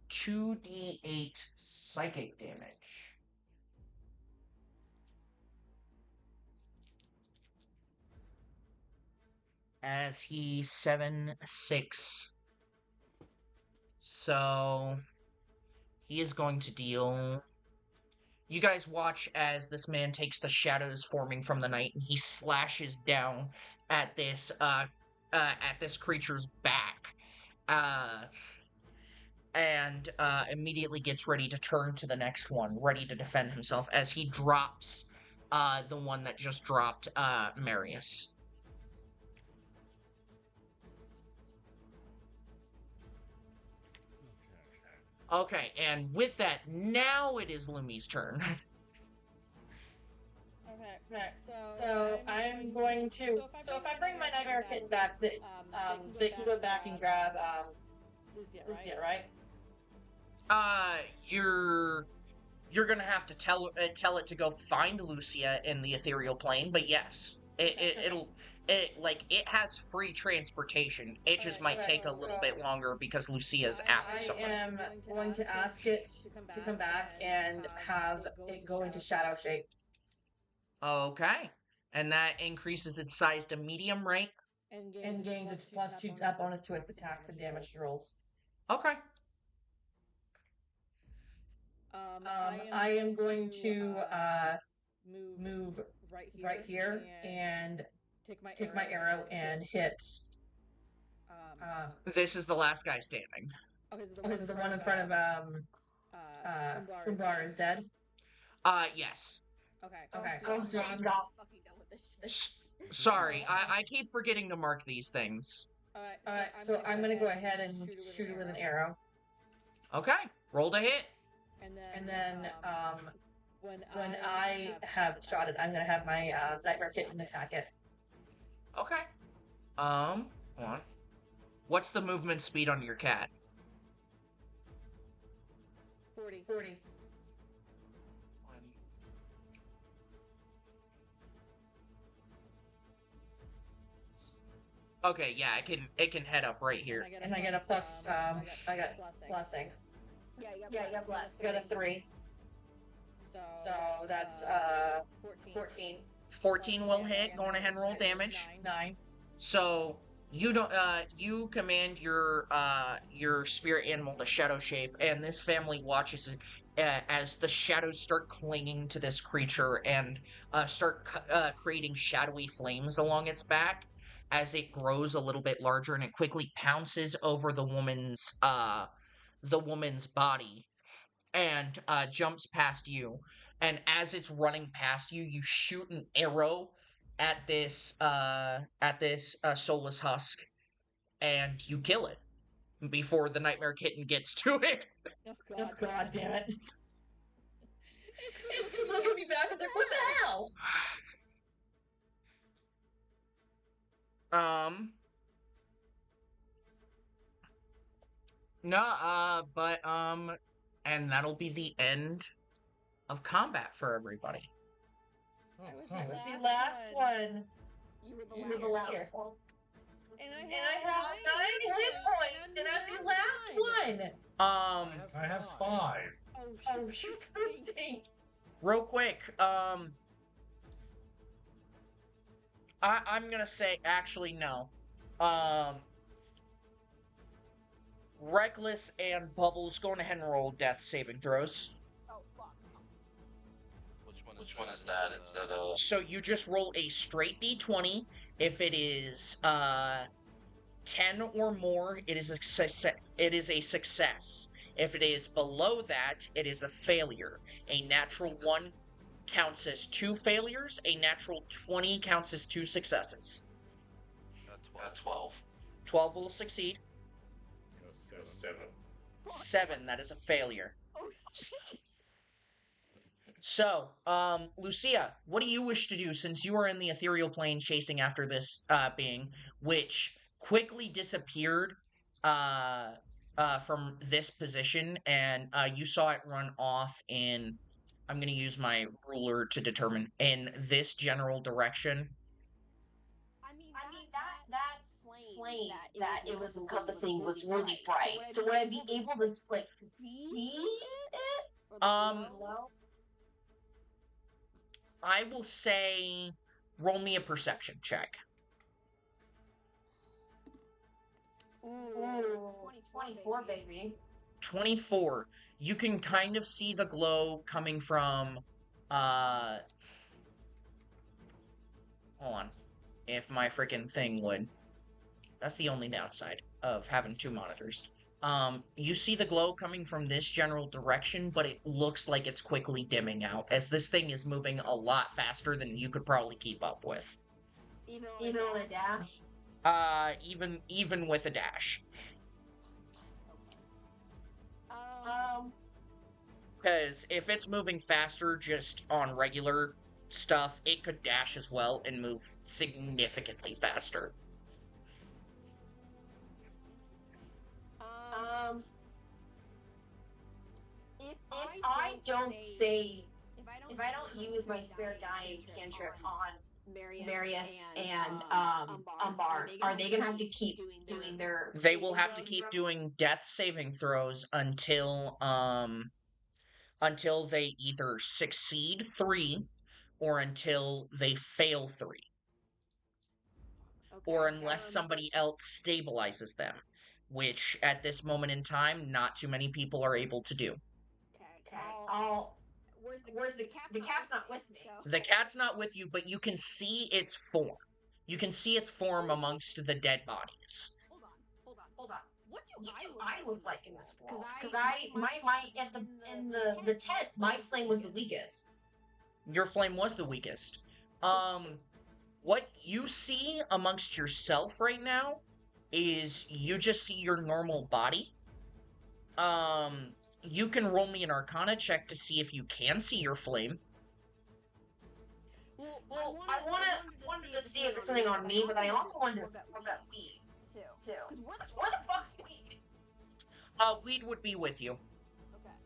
2d8 psychic damage. As he 7/6. So he is going to deal. You guys watch as this man takes the shadows forming from the night, and he slashes down at this creature's back, and immediately gets ready to turn to the next one, ready to defend himself as he drops the one that just dropped Marius. Okay, and with that, now it is Lumi's turn. Okay. So I'm going to. So if I bring my Nightmare Kitten back, they can go back and grab Lucia, right? You're gonna have to tell it to go find Lucia in the ethereal plane, but yes, it has free transportation. It just might take a little bit longer because Lucia's after someone. I am going to ask it to come back and have it go into shadow shape. Okay, and that increases its size to medium, right? And gains its +2 bonus to its attacks and damage rolls. Okay. I am going to move right here and take my arrow and hit. This is the last guy standing. Okay, so the one in front of Umbar is dead. Yes. Okay. Oh, thank God. Sorry, I keep forgetting to mark these things. Alright, so I'm gonna go ahead and shoot it with an arrow. Okay, roll to hit. And then, when I have shot it, I'm gonna have my Nightmare Kitten attack it. Okay. Hold on. What's the movement speed on your cat? 40. Okay, yeah, it can head up right here. And I get a plus, I got blessing. Yeah, you got blessed. I got a 3. So that's 14. 14 will hit. Go on ahead and roll damage. 9. So you don't you command your spirit animal to shadow shape, and this family watches it as the shadows start clinging to this creature and start creating shadowy flames along its back as it grows a little bit larger, and it quickly pounces over the woman's body and jumps past you. And as it's running past you, you shoot an arrow at this soulless husk, and you kill it before the Nightmare Kitten gets to it. Oh God damn it! It's just looking at me back and like, what the hell? No, but and that'll be the end of combat for everybody. The last one. You were the last one. And I have 9 hit points, and I'm the last one. I have 5. Oh, you poor thing. Real quick, I'm gonna say, actually, no. Reckless and Bubbles, go ahead and roll death saving throws. Oh fuck. Which one is that instead of? So you just roll a straight d20. If it is 10 or more, it is a success. If it is below that, it is a failure. A natural 1 counts as 2 failures. A natural 20 counts as 2 successes. 12. 12 will succeed. 7. 7, that is a failure. Oh shit! So, Lucia, what do you wish to do since you are in the ethereal plane chasing after this being, which quickly disappeared from this position, and you saw it run off in, I'm going to use my ruler to determine, in this general direction. I mean, that flame that it was encompassing was really bright. So would I be able to like to see it? Hello? I will say, roll me a perception check. Ooh, 24, baby. 24. You can kind of see the glow coming from, hold on. If my freaking thing would. That's the only downside of having 2 monitors. You see the glow coming from this general direction, but it looks like it's quickly dimming out, as this thing is moving a lot faster than you could probably keep up with. Even on a dash? Even with a dash. Because if it's moving faster just on regular stuff, it could dash as well and move significantly faster. If If I don't use my spare dying cantrip on Marius and Umbar, are they gonna have to keep doing their? They will have to keep doing death saving throws until they either succeed 3 or until they fail 3. Or unless somebody else stabilizes them, which at this moment in time, not too many people are able to do. Okay. The cat's not with me. The cat's not with you, but you can see its form. You can see its form amongst the dead bodies. Hold on. What do I look like in this world? Because in the tent, my flame was the weakest. Your flame was the weakest. What you see amongst yourself right now is you just see your normal body. You can roll me an Arcana check to see if you can see your flame. Well, I wanted to see if there's something on me, but I also wanted to look at weed too. Because where the fuck's weed? Weed would be with you. Okay.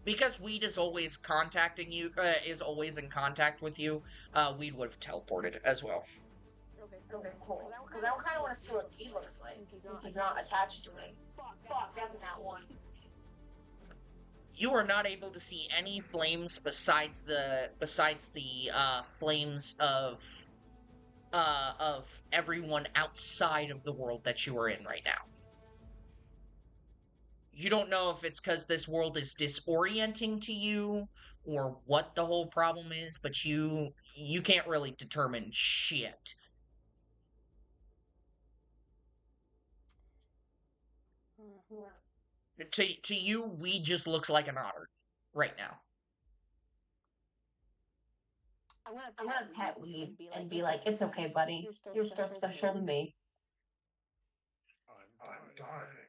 Because Weed is always contacting you, is always in contact with you, Weed would have teleported as well. Okay, cool. Because I kind of want to see what Weed looks like, since he's not attached to it. Fuck, that's that one. You are not able to see any flames besides the flames of everyone outside of the world that you are in right now. You don't know if it's because this world is disorienting to you or what the whole problem is, but you can't really determine shit. To you, we just looks like an otter right now. I'm gonna pet Weed and be like, it's okay, buddy. You're still special to me. I'm dying.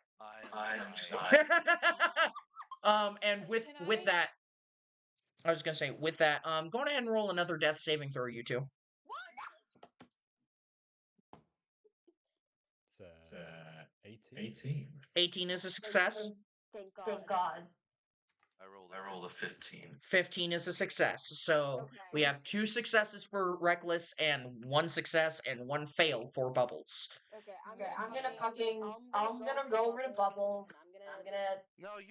And with that, I was gonna say, with that, go ahead and roll another death saving throw, you two. It's 18. 18 is a success. Thank God. I rolled a 15. 15 is a success. So we have 2 successes for Reckless and 1 success and 1 fail for Bubbles. I'm gonna go over to Bubbles. I'm gonna.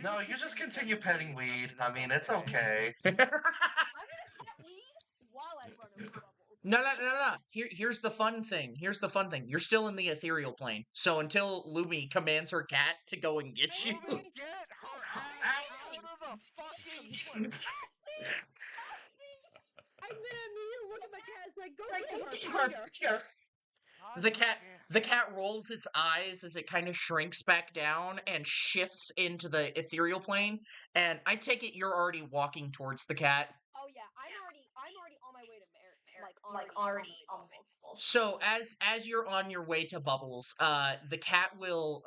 No, you just continue petting Weed. I mean, it's okay. I'm gonna pet Weed while I run over Bubbles. No. Here's the fun thing. You're still in the ethereal plane. So until Lumi commands her cat to go and get you. Get her ass out of the fucking I'm gonna immediately look at my cat and say, go get her. Here. The cat rolls its eyes as it kind of shrinks back down and shifts into the ethereal plane. And I take it you're already walking towards the cat. Oh yeah, I'm like already on bubbles. So as you're on your way to Bubbles, the cat will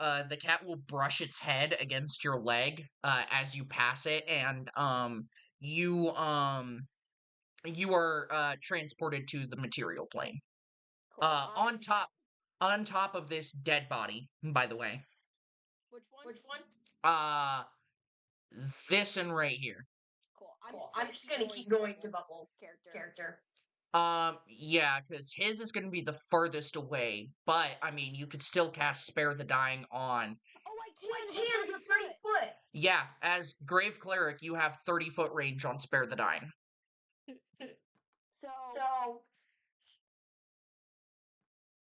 brush its head against your leg as you pass it, and you you are transported to the material plane. Cool. On top of this dead body, by the way. Which one? Uh this and right here. Cool. Cool. I'm just gonna keep going to Bubbles' character. Yeah, because his is going to be the furthest away, but, I mean, you could still cast Spare the Dying on. Oh, I I can! can, it's a 30-foot! Yeah, as Grave Cleric, you have 30-foot range on Spare the Dying. So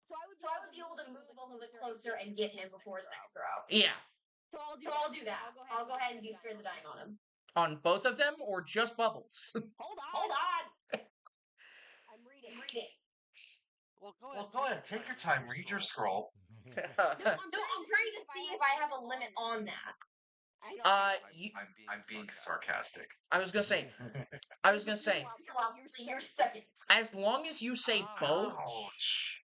So I would be able to move a little bit closer and get him before his next throw. Yeah. So I'll do that. I'll go ahead and do Spare the Dying on him. On both of them, or just Bubbles? Hold on! I'm reading. Well, Go ahead, take your time, read your scroll. No, I'm trying to see if I have a limit on that. I'm being sarcastic. I was gonna say, Well, you're second. as long as you say both, Ouch.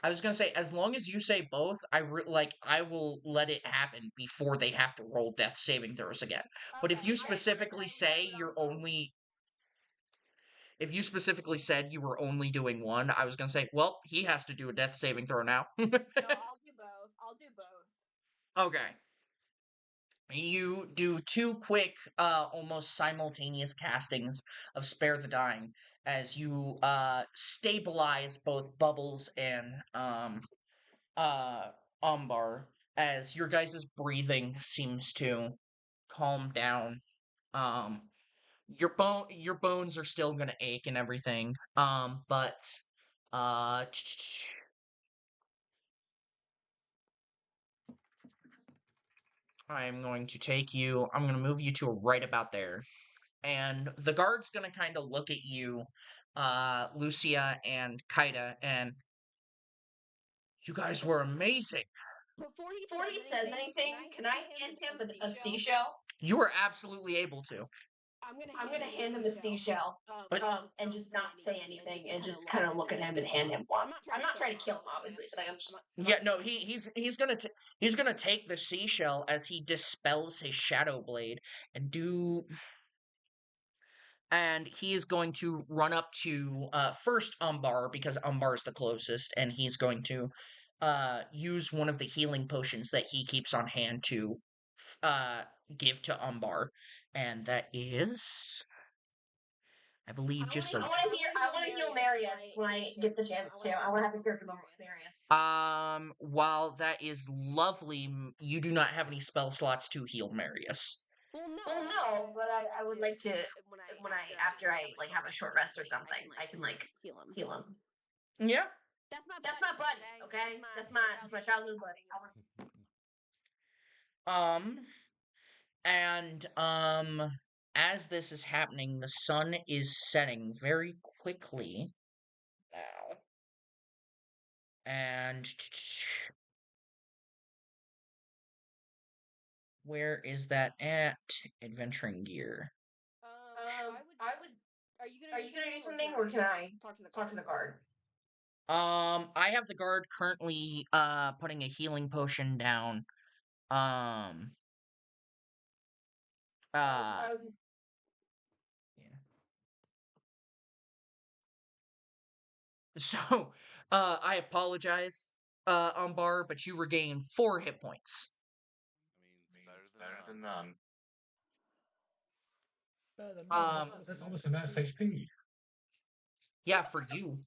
I was gonna say, as long as you say both, I will let it happen before they have to roll death saving throws again. But if you specifically say if you specifically said you were only doing one, I was gonna say, well, he has to do a death saving throw now. No, I'll do both. Okay. You do two quick, almost simultaneous castings of Spare the Dying as you stabilize both Bubbles and Umbar as your guys' breathing seems to calm down. Your bones are still gonna ache and everything. But I'm going to move you to right about there. And the guard's gonna kind of look at you, Lucia and Kaida, and you guys were amazing. Before he says anything, can I hand him a seashell? You were absolutely able to. I'm gonna hand him a seashell, and just not say anything, and just kind of look at him and hand him one. I'm not trying to kill him, obviously, but I'm just. Yeah, no, he's gonna take the seashell as he dispels his shadow blade and he is going to run up to first Umbar because Umbar is the closest, and he's going to use one of the healing potions that he keeps on hand to give to Umbar, and that is, I believe, just I want to heal Marius when I get the chance to. I want to have a character moment with Marius. While that is lovely, you do not have any spell slots to heal Marius. Well, no, but I would like to after I like have a short rest or something, I can like heal him. Yeah. That's my buddy, okay? That's my childhood buddy. And as this is happening, the sun is setting very quickly now. And where is that at? Adventuring gear. I would. Are you gonna do something, or can I talk to the guard? I have the guard currently putting a healing potion down. Yeah. So, I apologize, Umbar, but you regain 4 hit points. I mean, it's Better than none. That's almost a max HP. Yeah, for you.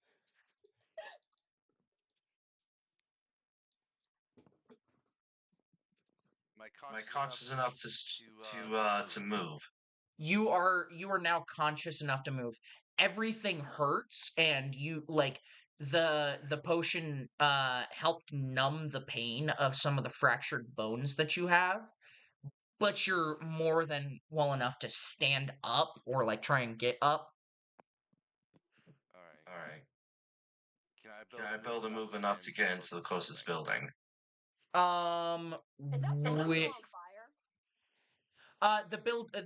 Am I conscious enough to move? You are now conscious enough to move. Everything hurts, and you like the potion helped numb the pain of some of the fractured bones that you have, but you're more than well enough to stand up or like try and get up. All right. Can I build a move enough to get into the closest building? Is that With on fire?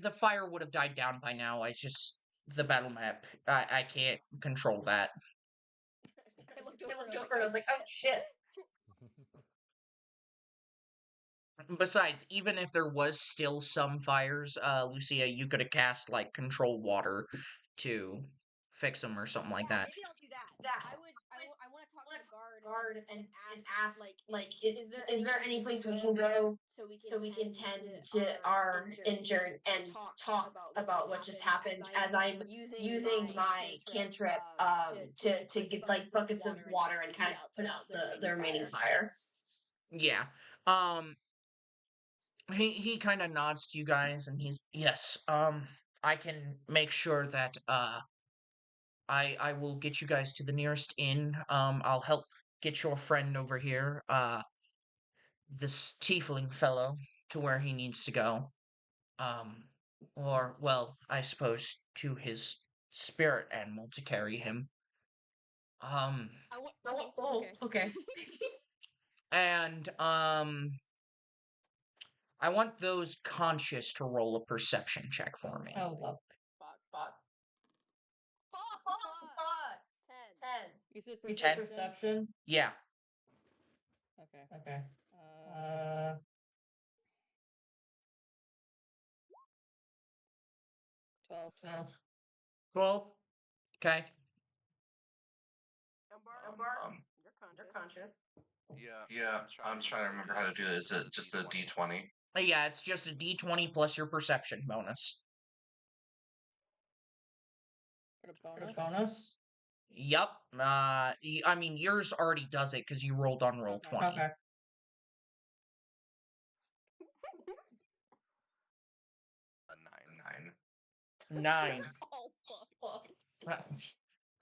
the fire would have died down by now. It's just the battle map. I can't control that. looked over and I was like, oh shit. Besides, even if there was still some fires, Lucia, you could have cast like control water to fix them or something like that. Maybe I'll do that. I want to talk to the guard And and ask like, is there any place we can go so we can tend to our injured and talk about what just happened as I'm using my cantrip to get like buckets of water and kind of put out the remaining fire. Yeah. He kind of nods to you guys and he's yes, I can make sure that I will get you guys to the nearest inn. I'll help get your friend over here, this tiefling fellow, to where he needs to go. Um, or, well, I suppose to his spirit animal to carry him. Okay. And, I want those conscious to roll a perception check for me. Oh, lovely. Fuck. 10. You said 10? perception? Yeah. Okay. 12. 12? Okay. You're conscious. Yeah, I'm trying to remember how to do it. Is it just a D20? Yeah, it's just a d20 plus your perception bonus. For a bonus? Yup. I mean, yours already does it because you rolled on roll 20. Okay. A 9. 9. Oh fuck.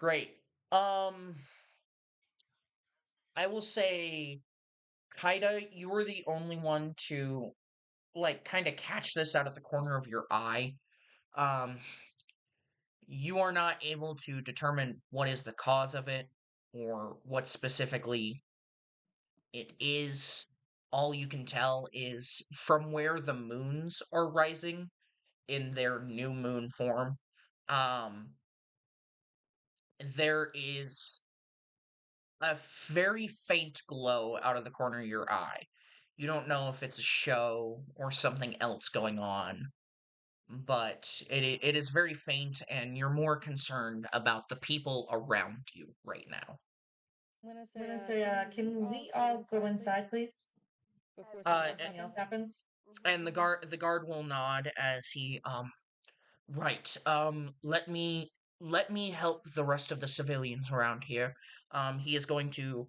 Great. I will say, Kaida, you were the only one to, like, kind of catch this out of the corner of your eye. You are not able to determine what is the cause of it or what specifically it is. All you can tell is from where the moons are rising in their new moon form, um, there is a very faint glow out of the corner of your eye. You don't know if it's a show or something else going on, but it is very faint, and you're more concerned about the people around you right now. I'm gonna say, can we all go inside, please? Before Uh, something else happens? And the guard will nod as he right, let me help the rest of the civilians around here. He is going to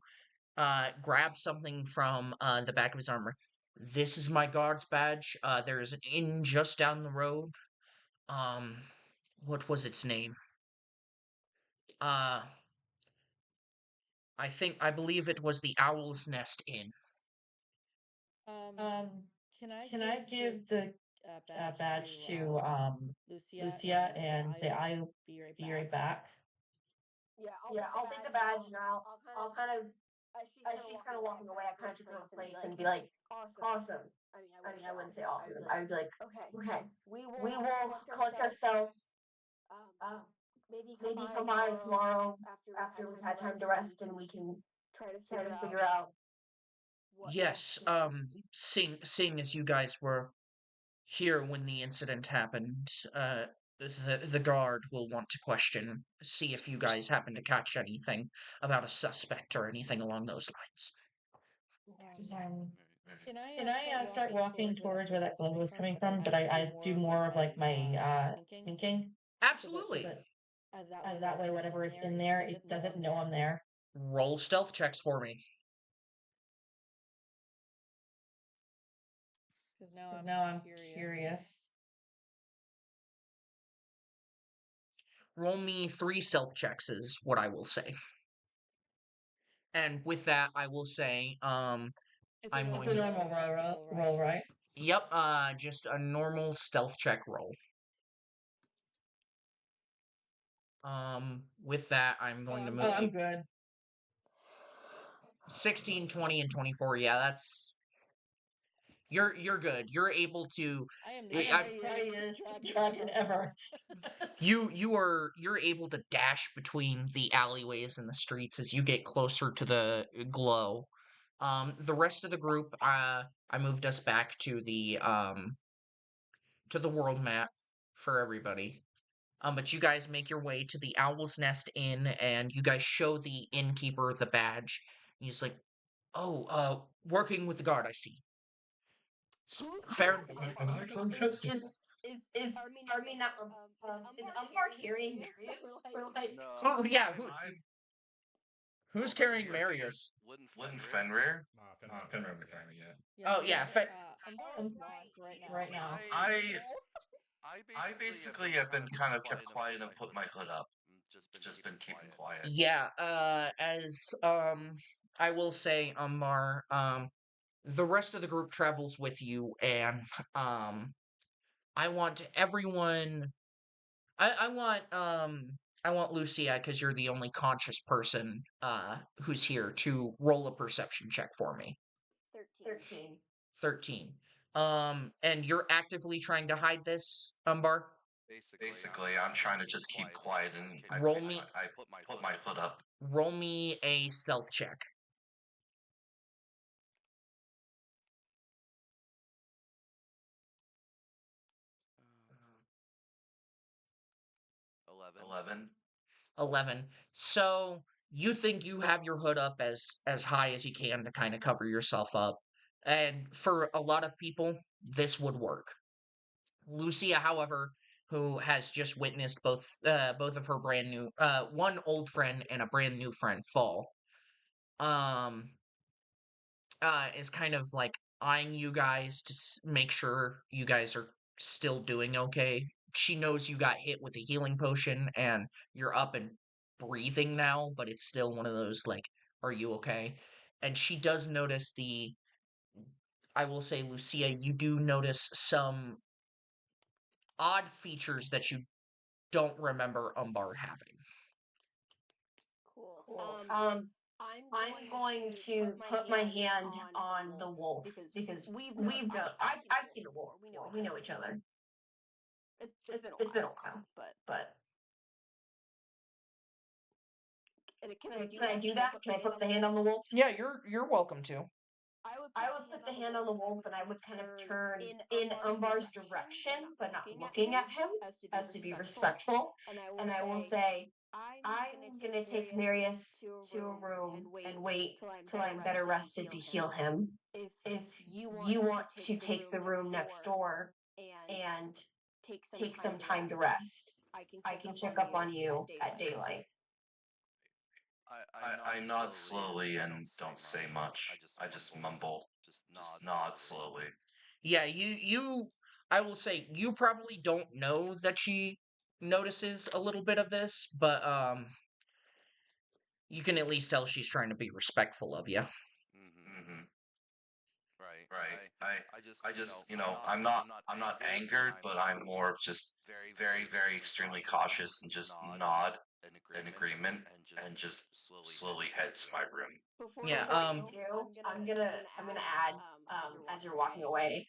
grab something from the back of his armor. This is my guard's badge. There is an inn just down the road. Um, what was its name? Uh, I believe it was the Owl's Nest Inn. Can I give the badge to Lucia and say I'll be right back? Yeah, I'll take the badge and I'll kind of as she's kind of walking away, I kind of took her place and be like, awesome. I mean, I wouldn't say awesome. I would be like, okay, we will collect ourselves. Maybe come by tomorrow after we've had time to rest and we can try to figure out. Yes, seeing as you guys were here when the incident happened, the guard will want to see if you guys happen to catch anything about a suspect or anything along those lines. Can I start walking towards where that glow was coming from? But I do more of like my sneaking. Absolutely. So that way, whatever is in there, it doesn't know I'm there. Roll stealth checks for me. Because now I'm curious. Roll me 3 stealth checks is what I will say. And with that, I will say, I'm going It's a normal roll, right? Yep, just a normal stealth check roll. With that, I'm going to move. Oh, I'm good. 16, 20, and 24. Yeah, that's You're good. You're able to. I am I- the I- scariest dragon ever. you're able to dash between the alleyways and the streets as you get closer to the glow. The rest of the group, I moved us back to the world map for everybody. But you guys make your way to the Owl's Nest Inn, and you guys show the innkeeper the badge. He's like, "Oh, working with the guard, I see. Fair." Am I correct? Is I mean not is Umpar carrying Marius? Or like No. Oh yeah, who's Well, carrying here, Marius? Wouldn't Wouldn't Fenrir? Fenrir? Fenrir would carry me, yeah. Oh yeah, I'm right now. I basically have been kind of kept quiet and put my hood up. Just been keeping quiet. yeah. As I will say, Umbar, the rest of the group travels with you, and um, I want everyone. I want I want Lucia, because you're the only conscious person who's here, to roll a perception check for me. 13. 13. And you're actively trying to hide this, Umbar? Basically, I'm trying to just keep quiet and Roll me- I put my hood up. Roll me a stealth check. 11. 11. So you think you have your hood up as high as you can to kind of cover yourself up. And for a lot of people, this would work. Lucia, however, who has just witnessed both of her brand new one old friend and a brand new friend fall, um is kind of like eyeing you guys to make sure you guys are still doing okay. She knows you got hit with a healing potion and you're up and breathing now, but it's still one of those like, are you okay? And she does notice I will say, Lucia, you do notice some odd features that you don't remember Umbar having. Cool. Cool. I'm going to put my hand on the wolf because we've known I've seen a wolf before. We know each other. It's It's been a while, but can can I do that? Can I put the hand on the wolf? Yeah, you're welcome to. I would put the hand on the wolf and I would kind of turn in Umbar's direction, but not looking at him, as to be respectful. And I will say, I'm gonna take Marius to a room and wait till I'm better rested to heal him. If you want to take the room next door and take some time to rest, I can check up on you at daylight. I nod slowly and don't say much. I just mumble. Just nod slowly. Yeah, you I will say you probably don't know that she notices a little bit of this, but you can at least tell she's trying to be respectful of you. Mm-hmm. Right. I just, I'm not angered, but I'm more of just very extremely cautious and just nod in agreement and just slowly head to my room. Yeah, I'm gonna add as you're walking away,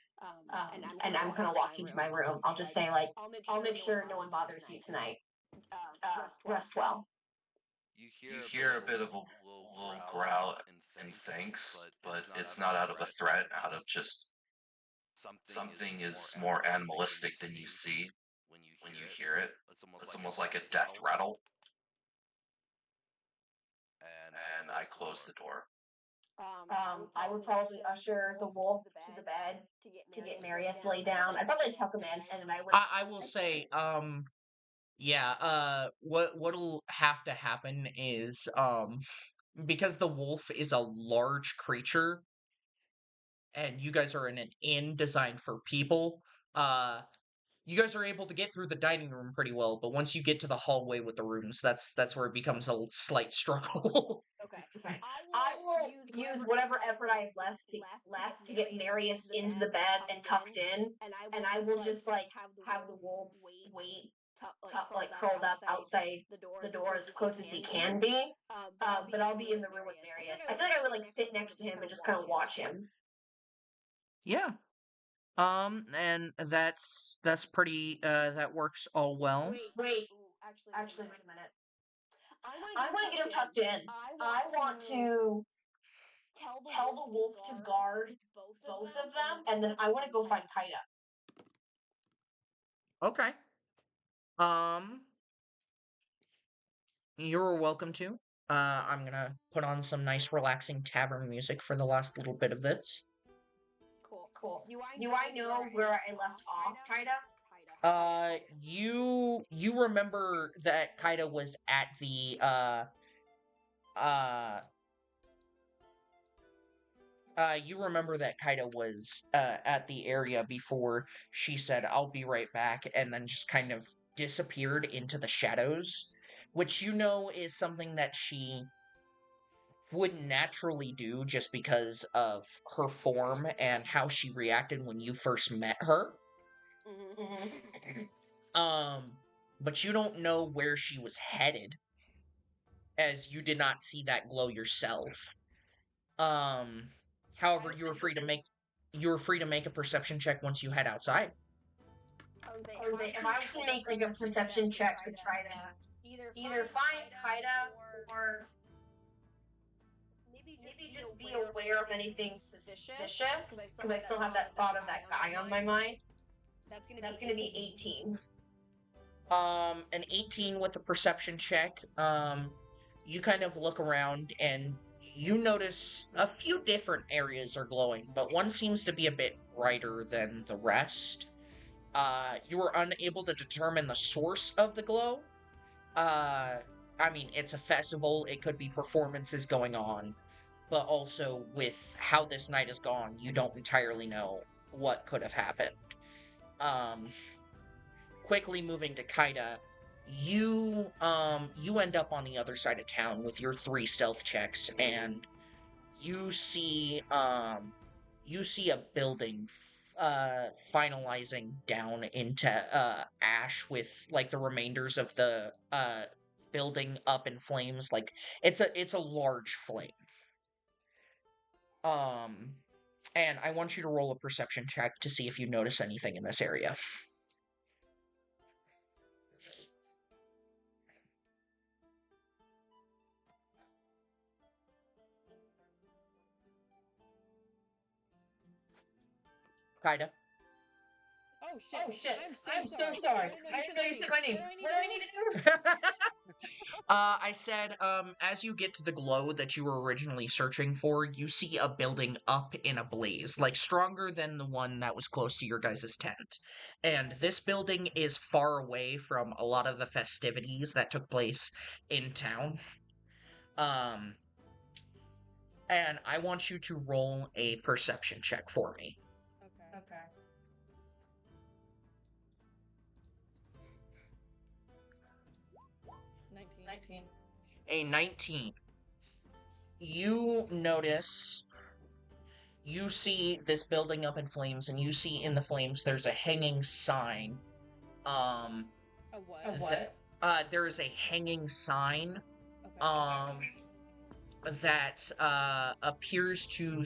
and I'm kind of walking to my room. I'll just say like, I'll make sure no one bothers you tonight. Rest well. You hear a bit of a little growl and thanks, but it's not out of a threat, out of just something is more animalistic than you see when you hear it. It's almost like a death rattle. And I close the door. I would probably usher the wolf to the bed to get Marius laid down. I'd probably tuck him in, and then I would. I will say, yeah, what'll have to happen is, because the wolf is a large creature, and you guys are in an inn designed for people, you guys are able to get through the dining room pretty well, but once you get to the hallway with the rooms, that's where it becomes a slight struggle. Okay. I will use whatever effort I have left to get Marius into the bed and tucked in, and I will just like have the wolf wait, like curled up outside the door as close as he can be. But I'll be in the room with Marius. I feel like I would like sit next to him and just kind of watch him. Yeah, And that's pretty, that works all well. Wait. Ooh, Actually, wait a minute. I want to get him tucked in. I want to tell tell the wolf to guard both of them, and then I want to go find Kaida. Okay. Um, you're welcome to. I'm gonna put on some nice relaxing tavern music for the last little bit of this. Cool. Do I know where I left off, Kaida? You remember that Kaida was at the uh you remember that Kaida was at the area before she said, "I'll be right back," and then just kind of disappeared into the shadows, which you know is something that she would naturally do just because of her form and how she reacted when you first met her. But you don't know where she was headed, as you did not see that glow yourself. Um, However, you were free to make a perception check once you head outside. Jose, if I can make like a perception check to try to either find Kaida or maybe just be aware of anything suspicious, because I still have that thought of that guy on my mind. That's gonna be 18. An 18 with a perception check. You kind of look around and you notice a few different areas are glowing, but one seems to be a bit brighter than the rest. You are unable to determine the source of the glow. I mean, it's a festival, it could be performances going on, but also with how this night has gone, you don't entirely know what could have happened. Um, Quickly moving to Kaida, you end up on the other side of town with your 3 stealth checks, and you see a building finalizing down into ash with like the remainders of the building up in flames. Like it's a large flame. And I want you to roll a perception check to see if you notice anything in this area. Kaida. Oh shit! I'm so sorry. I didn't know you said my name. What do I need to do? I said, as you get to the glow that you were originally searching for, you see a building up in a blaze, like stronger than the one that was close to your guys' tent. And this building is far away from a lot of the festivities that took place in town. Um, and I want you to roll a perception check for me. Okay. Nineteen. A 19. You notice, you see this building up in flames, and you see in the flames there's a hanging sign. A what? There is a hanging sign, Okay. that appears to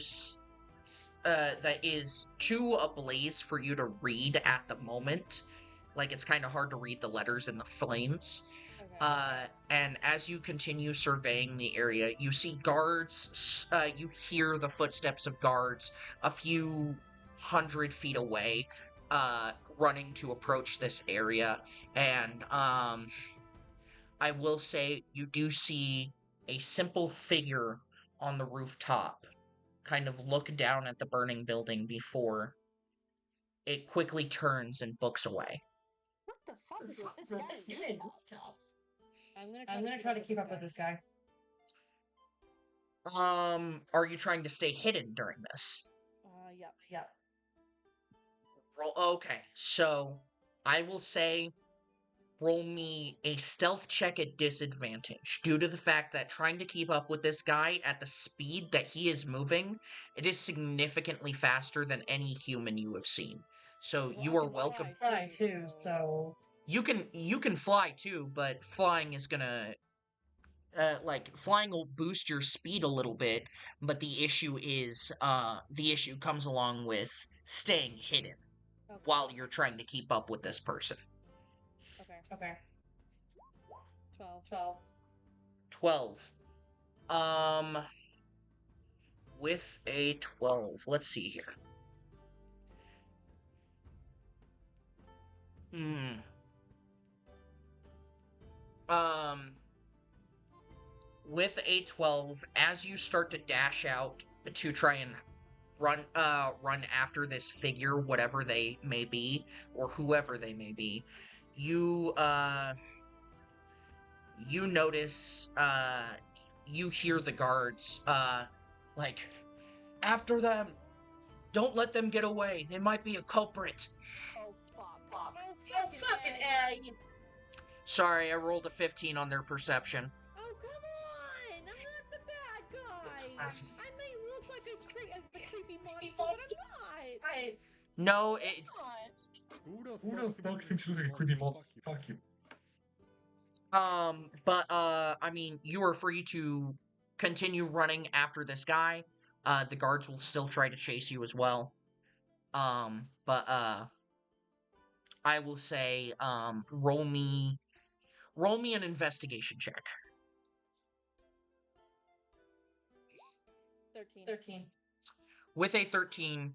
that is too ablaze for you to read at the moment. Like it's kind of hard to read the letters in the flames. And as you continue surveying the area, you see guards. You hear the footsteps of guards a few 100 feet away, running to approach this area. And I will say you do see a simple figure on the rooftop kind of look down at the burning building before it quickly turns and books away. What the fuck is with this So guy this in guy in rooftops? rooftops. I'm gonna try to keep up with this guy. Are you trying to stay hidden during this? Yep. Okay, so I will say roll me a stealth check at disadvantage due to the fact that trying to keep up with this guy at the speed that he is moving, it is significantly faster than any human you have seen. So you are welcome. Fly too, so You can fly too, but flying is gonna flying will boost your speed a little bit, but the issue comes along with staying hidden Okay. while you're trying to keep up with this person. Okay. 12. 12. With a 12. Let's see here. With a 12, as you start to dash out to try and run after this figure, whatever they may be, or whoever they may be, you notice, you hear the guards, like, after them! Don't let them get away! They might be a culprit! Oh fuck. Oh, fucking A! Sorry, I rolled a 15 on their perception. Oh come on! I'm not the bad guy. I may look like a creepy monster, but I'm not. No, it's... Who the fuck thinks you're like a creepy monster? Fuck you. I mean, you are free to continue running after this guy. The guards will still try to chase you as well. I will say, roll me an investigation check. 13. With a 13,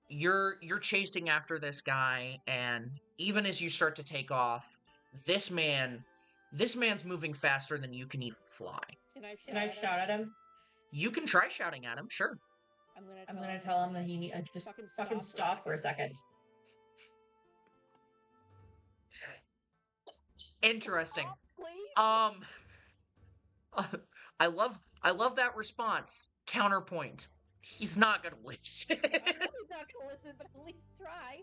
you're chasing after this guy, and even as you start to take off, this man's moving faster than you can even fly. Can I shout at him? You can try shouting at him, sure. I'm gonna tell him that he needs just fucking stop for a second. Interesting. Please? I love that response. Counterpoint. He's not gonna listen. I know he's not gonna listen, but at least try.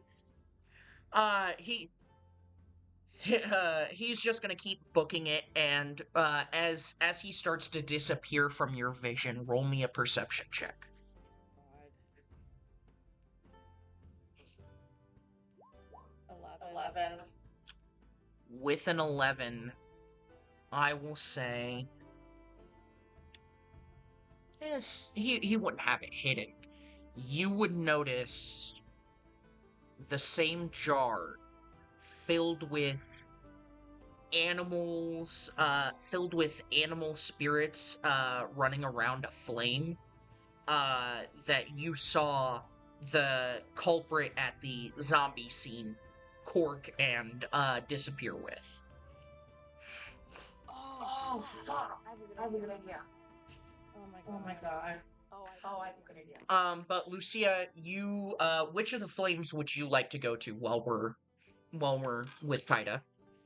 He's just gonna keep booking it, and as he starts to disappear from your vision, roll me a perception check. God. 11. With an 11, I will say, yes, he wouldn't have it hidden. You would notice the same jar filled with animals, filled with animal spirits, running around a flame, that you saw the culprit at the zombie scene cork and, disappear with. Oh, fuck. I have a good idea. Oh my god. Oh, I have a good idea. But Lucia, you, which of the flames would you like to go to while we're with Kaida?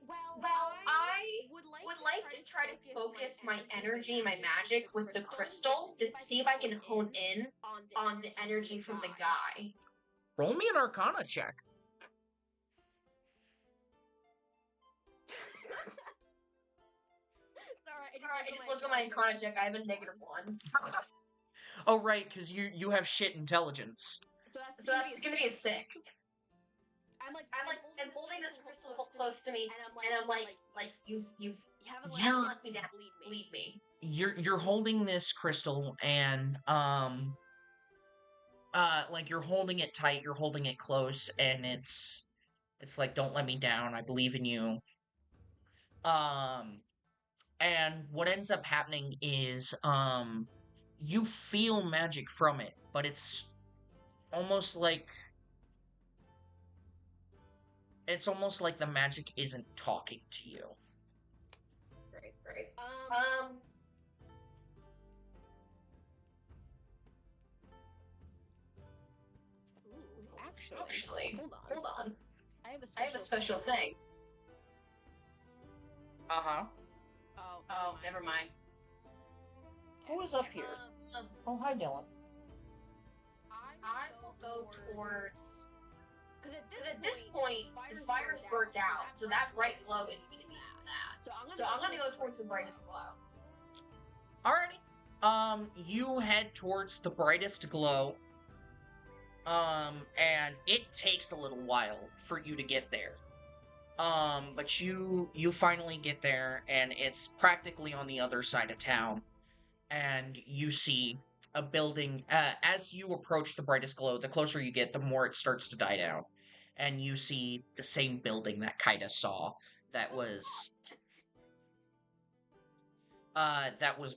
Well, I would like to try to focus my energy, my magic with the crystal to see if I can hone in on the energy from the guy. Roll me an Arcana check. Sorry, I just looked at my Arcana check. I have a -1. Oh, right, because you have shit intelligence. So that's gonna be a 6. I'm holding this crystal close to me, and I'm like, you haven't let me down. Lead me. You're holding this crystal, and like you're holding it tight, you're holding it close, and it's like, don't let me down. I believe in you. And what ends up happening is, you feel magic from it, but it's almost like the magic isn't talking to you. Right. Actually, hold on. I I have a special thing. Uh-huh. Oh, never mind. Who is up here? Oh, hi, Dylan. I will go towards. Because at this point, the fire's burnt out, so that bright glow is going to be that. So I'm going to go towards the brightest glow. Alrighty. You head towards the brightest glow. And it takes a little while for you to get there. But you finally get there, and it's practically on the other side of town. And you see, a building. As you approach the brightest glow, the closer you get, the more it starts to die down, and you see the same building that Kaida saw that was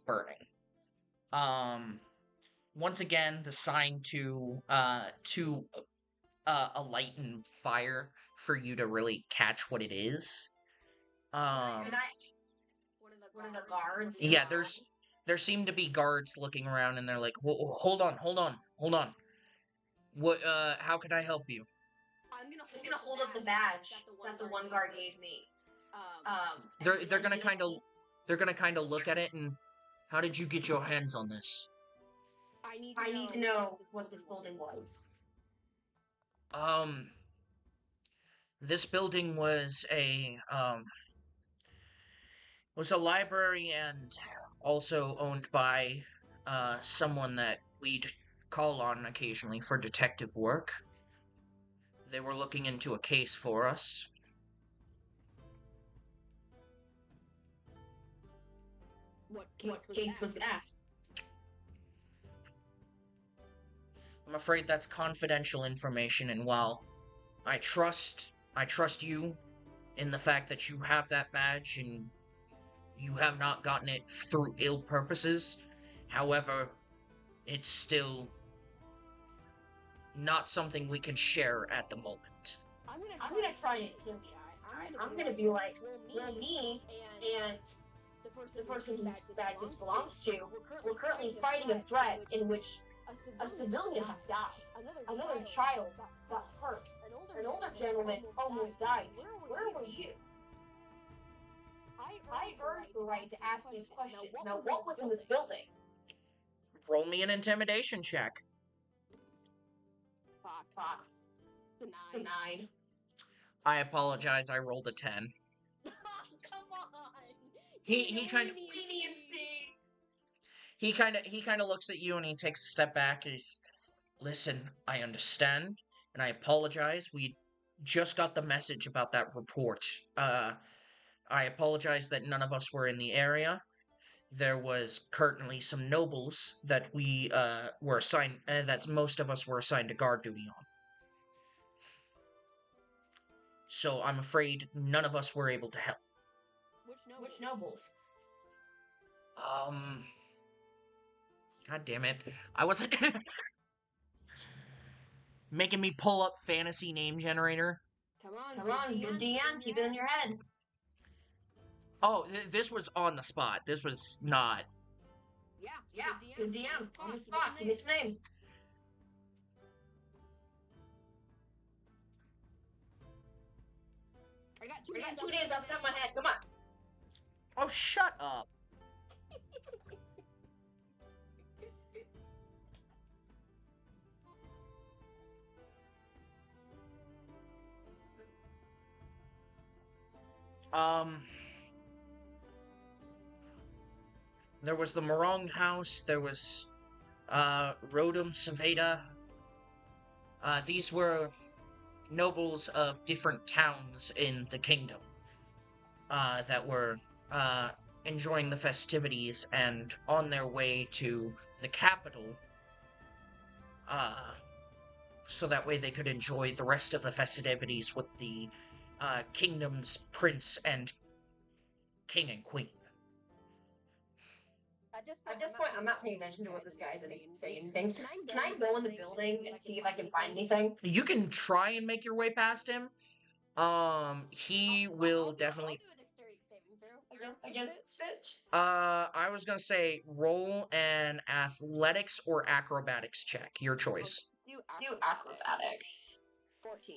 burning. Once again, the sign to a light and fire for you to really catch what it is. And one of the guards. Yeah, there seem to be guards looking around, and they're like, Hold on, hold on, hold on. What? How can I help you?" I'm gonna hold up the badge that the one guard gave me. They're gonna kind of look at it and, "How did you get your hands on this?" I need to know what this building was. This building was a library, and also owned by someone that we'd call on occasionally for detective work. They were looking into a case for us. What What case was that? I'm afraid that's confidential information, and while I trust you in the fact that you have that badge and you have not gotten it through ill purposes, however, it's still not something we can share at the moment. I'm gonna try it too. I'm gonna be like, well, me and the person whose badge this belongs to, we're currently fighting a threat in which a civilian has died. Another child got hurt. An older gentleman almost died. Where were you? I earned the right to ask these questions. Now, what was in this building? Roll me an intimidation check. Fuck. The 9. I apologize, I rolled a 10. Come on. He kind of looks at you, and he takes a step back and he's, "Listen, I understand, and I apologize. We just got the message about that report. I apologize that none of us were in the area. There was currently some nobles that we were assigned, that most of us were assigned to guard duty on. So I'm afraid none of us were able to help." Which nobles? God damn it. I wasn't making me pull up fantasy name generator. Come on, good DM, keep it in your head. Oh, this was on the spot. This was not. Yeah, good DM, on the spot, give me some names. I got I got 2 names off the top of my head, come on. Oh, shut up. There was the Morong House, there was, Rodum Saveda. These were nobles of different towns in the kingdom, that were, enjoying the festivities and on their way to the capital, so that way they could enjoy the rest of the festivities with the, kingdom's prince and king and queen. At this point, I'm not paying attention to what this guy's saying anything. Can I go in the building and see if I can find anything? You can try and make your way past him. He will definitely. Against this bitch? I was gonna say roll an athletics or acrobatics check. Your choice. Do acrobatics.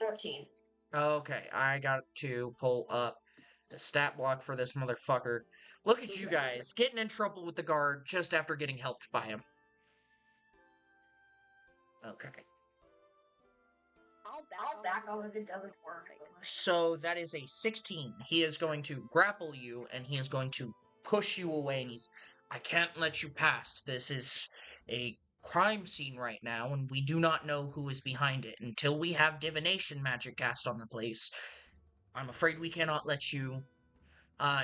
14. Okay, I got to pull up the stat block for this motherfucker. Look at you guys, getting in trouble with the guard just after getting helped by him. Okay. I'll back off if it doesn't work. So that is a 16. He is going to grapple you, and he is going to push you away, and I can't let you pass. This is a crime scene right now, and we do not know who is behind it. Until we have divination magic cast on the place, I'm afraid we cannot let you,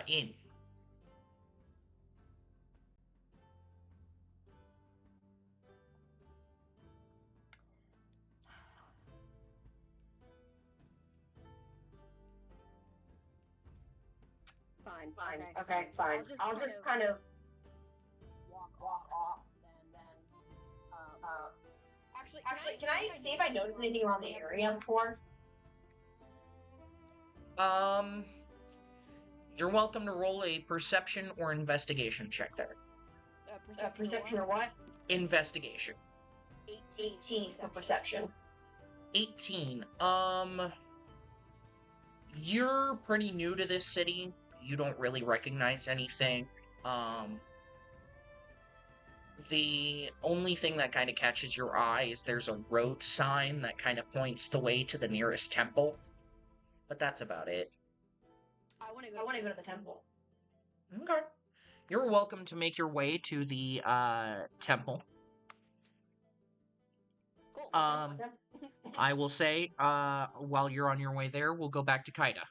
in. Fine. Okay, fine. I'll just kind of walk off. Actually, can I see if I noticed anything around the area before? You're welcome to roll a perception or investigation check there. Perception or what? Investigation. 18 for perception. 18. You're pretty new to this city. You don't really recognize anything. The only thing that kind of catches your eye is there's a road sign that kind of points the way to the nearest temple. But that's about it. I want to go to the temple. Okay. You're welcome to make your way to the temple. Cool. I will say, while you're on your way there, we'll go back to Kaida.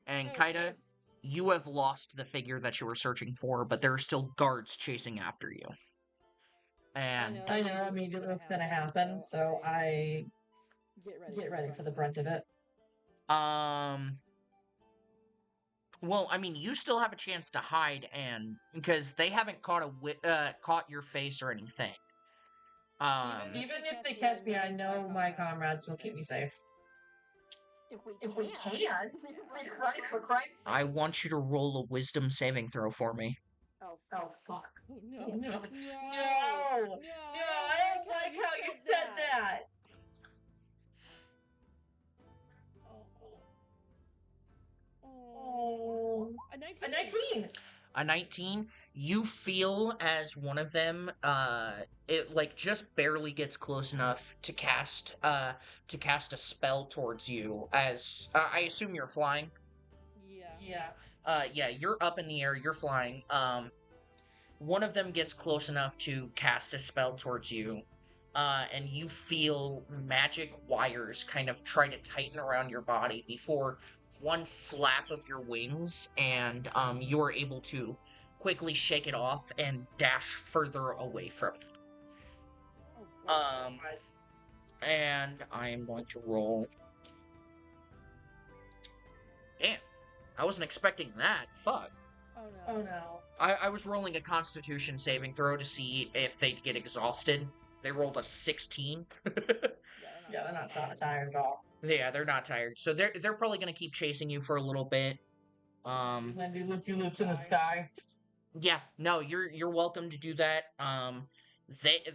And Kaida, you have lost the figure that you were searching for, but there are still guards chasing after you. And I know, I mean, what's gonna happen, so I get ready for the brunt of it. well, I mean, you still have a chance to hide, and because they haven't caught your face or anything. Even if they catch me, I know my comrades will keep me safe. If we can. For Christ's sake. I want you to roll a wisdom saving throw for me. Oh, fuck. No, I don't like how you said that. Oh. A 19. A 19, you feel as one of them, it like just barely gets close enough to cast a spell towards you. As I assume you're flying. Yeah. Yeah, you're up in the air. You're flying. One of them gets close enough to cast a spell towards you, and you feel magic wires kind of try to tighten around your body before one flap of your wings, and you are able to quickly shake it off and dash further away from it. And I am going to roll. Damn, I wasn't expecting that. Fuck. Oh no. I was rolling a Constitution saving throw to see if they'd get exhausted. They rolled a 16. Yeah, they're not tired at all. Yeah, they're not tired. So they're probably gonna keep chasing you for a little bit. And then do loop-de-loops in the sky. Yeah, no, you're welcome to do that.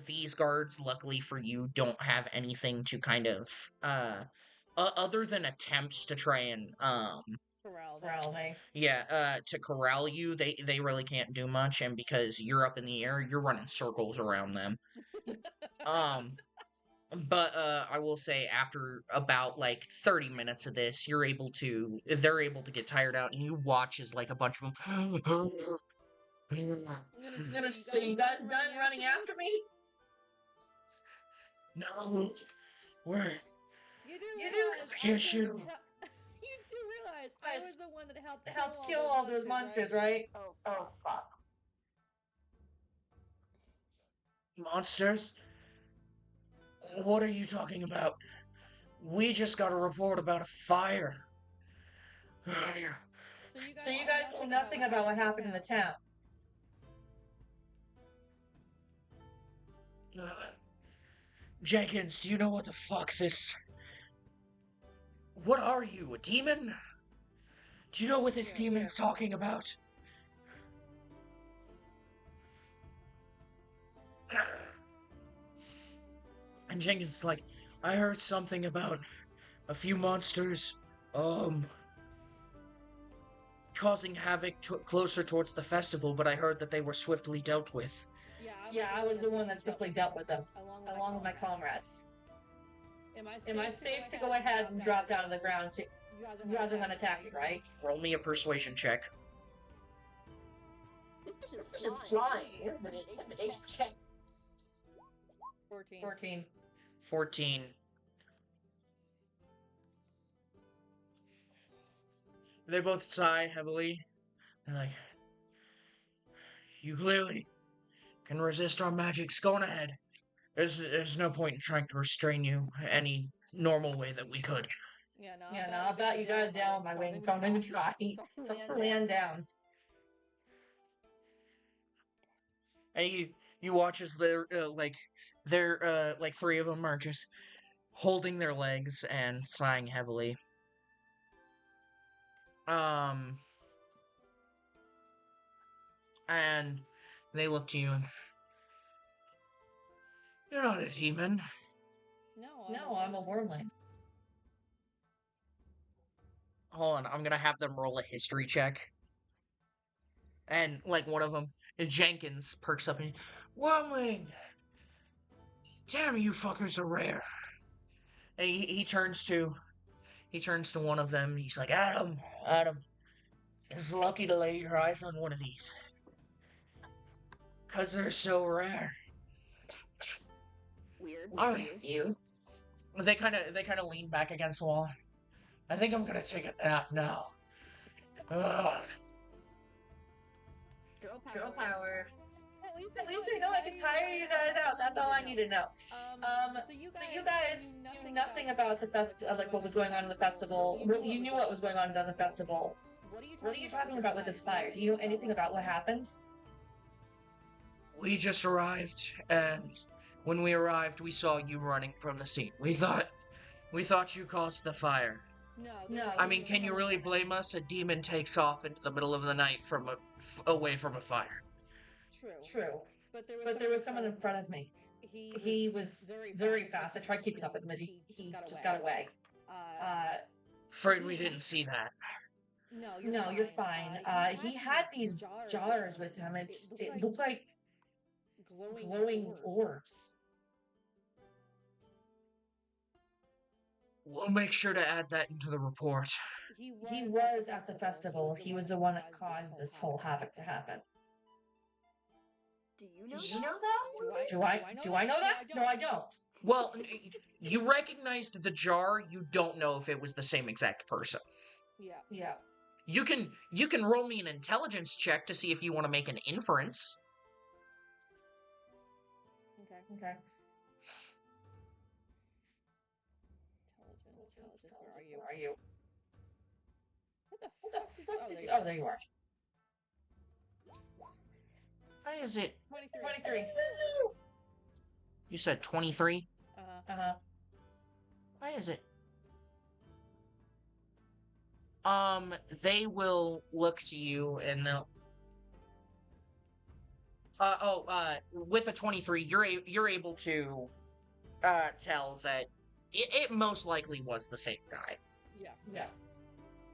These guards, luckily for you, don't have anything to kind of other than attempts to try and Corral me. yeah, to corral you. They really can't do much, and because you're up in the air, you're running circles around them. But I will say after about like 30 minutes of this, they're able to get tired out, and you watch as like a bunch of them. I'm gonna say, you guys done running after me? No, we're You do Yes, you. You do realize I was the one that helped Kill all those monsters, right? Oh, fuck. monsters. What are you talking about? We just got a report about a fire. So you guys know nothing about what happened in the town. Jenkins, do you know what the fuck this... What are you, a demon? Do you know what this demon's talking about? And Jenkins is like, I heard something about a few monsters, causing havoc closer towards the festival, but I heard that they were swiftly dealt with. Yeah, I was the one that swiftly dealt with them, along with my comrades. Am I safe to go ahead and drop down to the ground so you guys are gonna attack me, right? Roll me a persuasion check. This bitch is flying. This is an intimidation check. 14. 14. They both sigh heavily. They're like, you clearly can resist our magics. Go on ahead. There's no point in trying to restrain you any normal way that we could. Yeah, no, I'll bat you guys down with my wings. Don't even try. So land down. And you watch as they're like three of them are just holding their legs and sighing heavily. And they look to you and you're not a demon. No, I'm a wormling. Hold on, I'm gonna have them roll a history check. And like one of them, Jenkins perks up and Wormling! Damn, you fuckers are rare. And he turns to one of them. He's like, Adam, it's lucky to lay your eyes on one of these. 'Cause they're so rare. Weird. Alright, You. They kind of lean back against the wall. I think I'm gonna take a nap now. Ugh. Girl power. At least I know I can tire you guys out. That's all I need to know. So you guys knew nothing about the like what was going on in the festival. Well, you knew what was going on in the festival. What are you talking about with this fire? Do you know anything about what happened? We just arrived, and when we arrived, we saw you running from the scene. We thought you caused the fire. No. I mean, can you really blame us? A demon takes off into the middle of the night away from a fire. True. But there was someone in front of me. He was very fast. I tried keeping up with him, but he just got away. Afraid we didn't see that. No, you're fine. He had these jars with him. It looked like glowing orbs. We'll make sure to add that into the report. He was at the festival. He was the one that caused this whole havoc to happen. Do you know Do you that? know that? Do I know that? No, I don't. Well, you recognized the jar. You don't know if it was the same exact person. Yeah. You can roll me an intelligence check to see if you want to make an inference. Okay. Intelligence, Where are you? What the fuck? Oh, there you are. Why is it? 23. You said 23? Uh-huh. Why is it? They will look to you and they'll. With a 23, you're able to, tell that it most likely was the same guy. Yeah.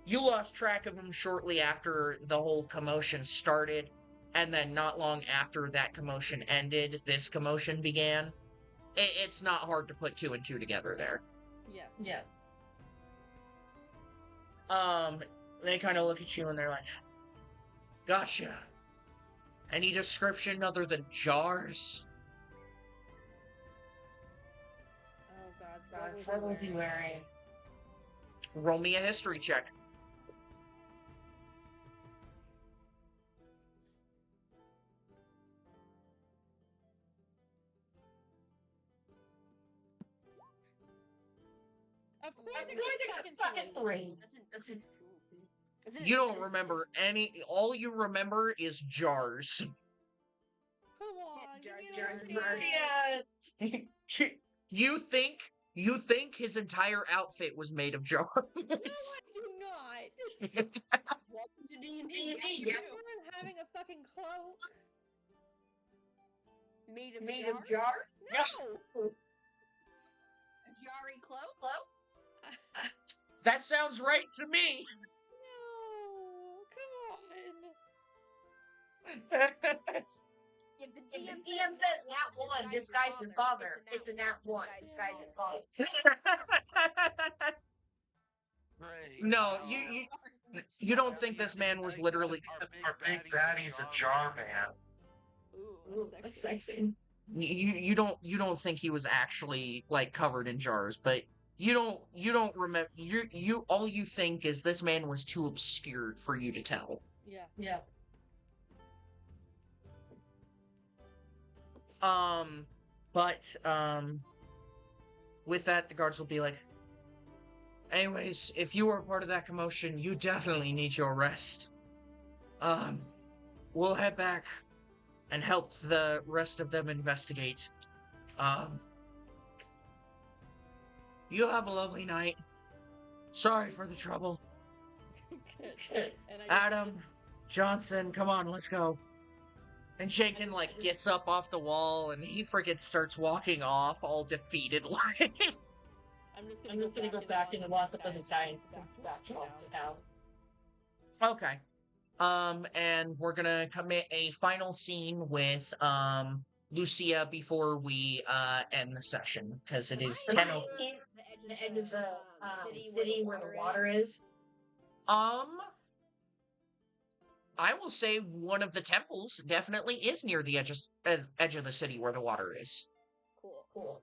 You lost track of him shortly after the whole commotion started, and then not long after that commotion ended, this commotion began. It's not hard to put two and two together there. Yeah. They kind of look at you and they're like, gotcha. Any description other than jars? Oh god, What was he wearing? Roll me a history check. Of course I'm going to get fucking 3. You don't remember any. All you remember is jars. Come on, Jars give me and an Yeah. You think his entire outfit was made of jars. No, I do not. Welcome to D&D. D&D, You yeah. weren't having a fucking cloak. Made of jar? No. A jarry cloak? That sounds right to me. No, come on. If the If DM the DM says nat 1, disguise your father. It's a nat 1, disguise your father. Great. No, you don't think this man was literally. Our big baddie's a jar man. Ooh, that's sexy. You don't think he was actually like covered in jars, but you don't remember. You all you think is this man was too obscured for you to tell. Yeah. But with that, the guards will be like, Anyways, if you were part of that commotion, you definitely need your rest. We'll head back and help the rest of them investigate. Um, you have a lovely night. Sorry for the trouble. Good. And I just Adam, Johnson, come on, let's go. And Jenkins, like, gets up off the wall, and he freaking starts walking off, all defeated, like... I'm just gonna go back and walk up on the sky and back to town. Okay. And we're gonna commit a final scene with, Lucia before we, end the session, because it is 10 The edge of the city where the water is. I will say one of the temples definitely is near the edge of the city where the water is. Cool.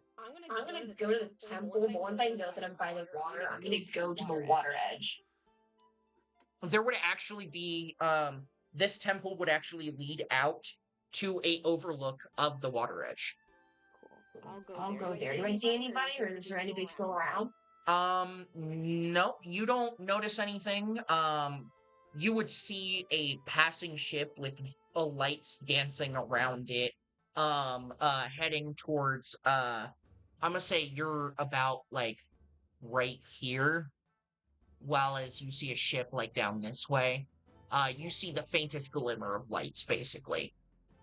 I'm gonna go to the temple, but once I know that I'm by the water, I'm gonna go to the water edge. There would actually be, this temple would actually lead out to a overlook of the water edge. I'll go there. Do I see anybody, or is there anybody still around? No, you don't notice anything. You would see a passing ship with lights dancing around it, heading towards, I'm gonna say you're about, like, right here, while as you see a ship, like, down this way. You see the faintest glimmer of lights, basically.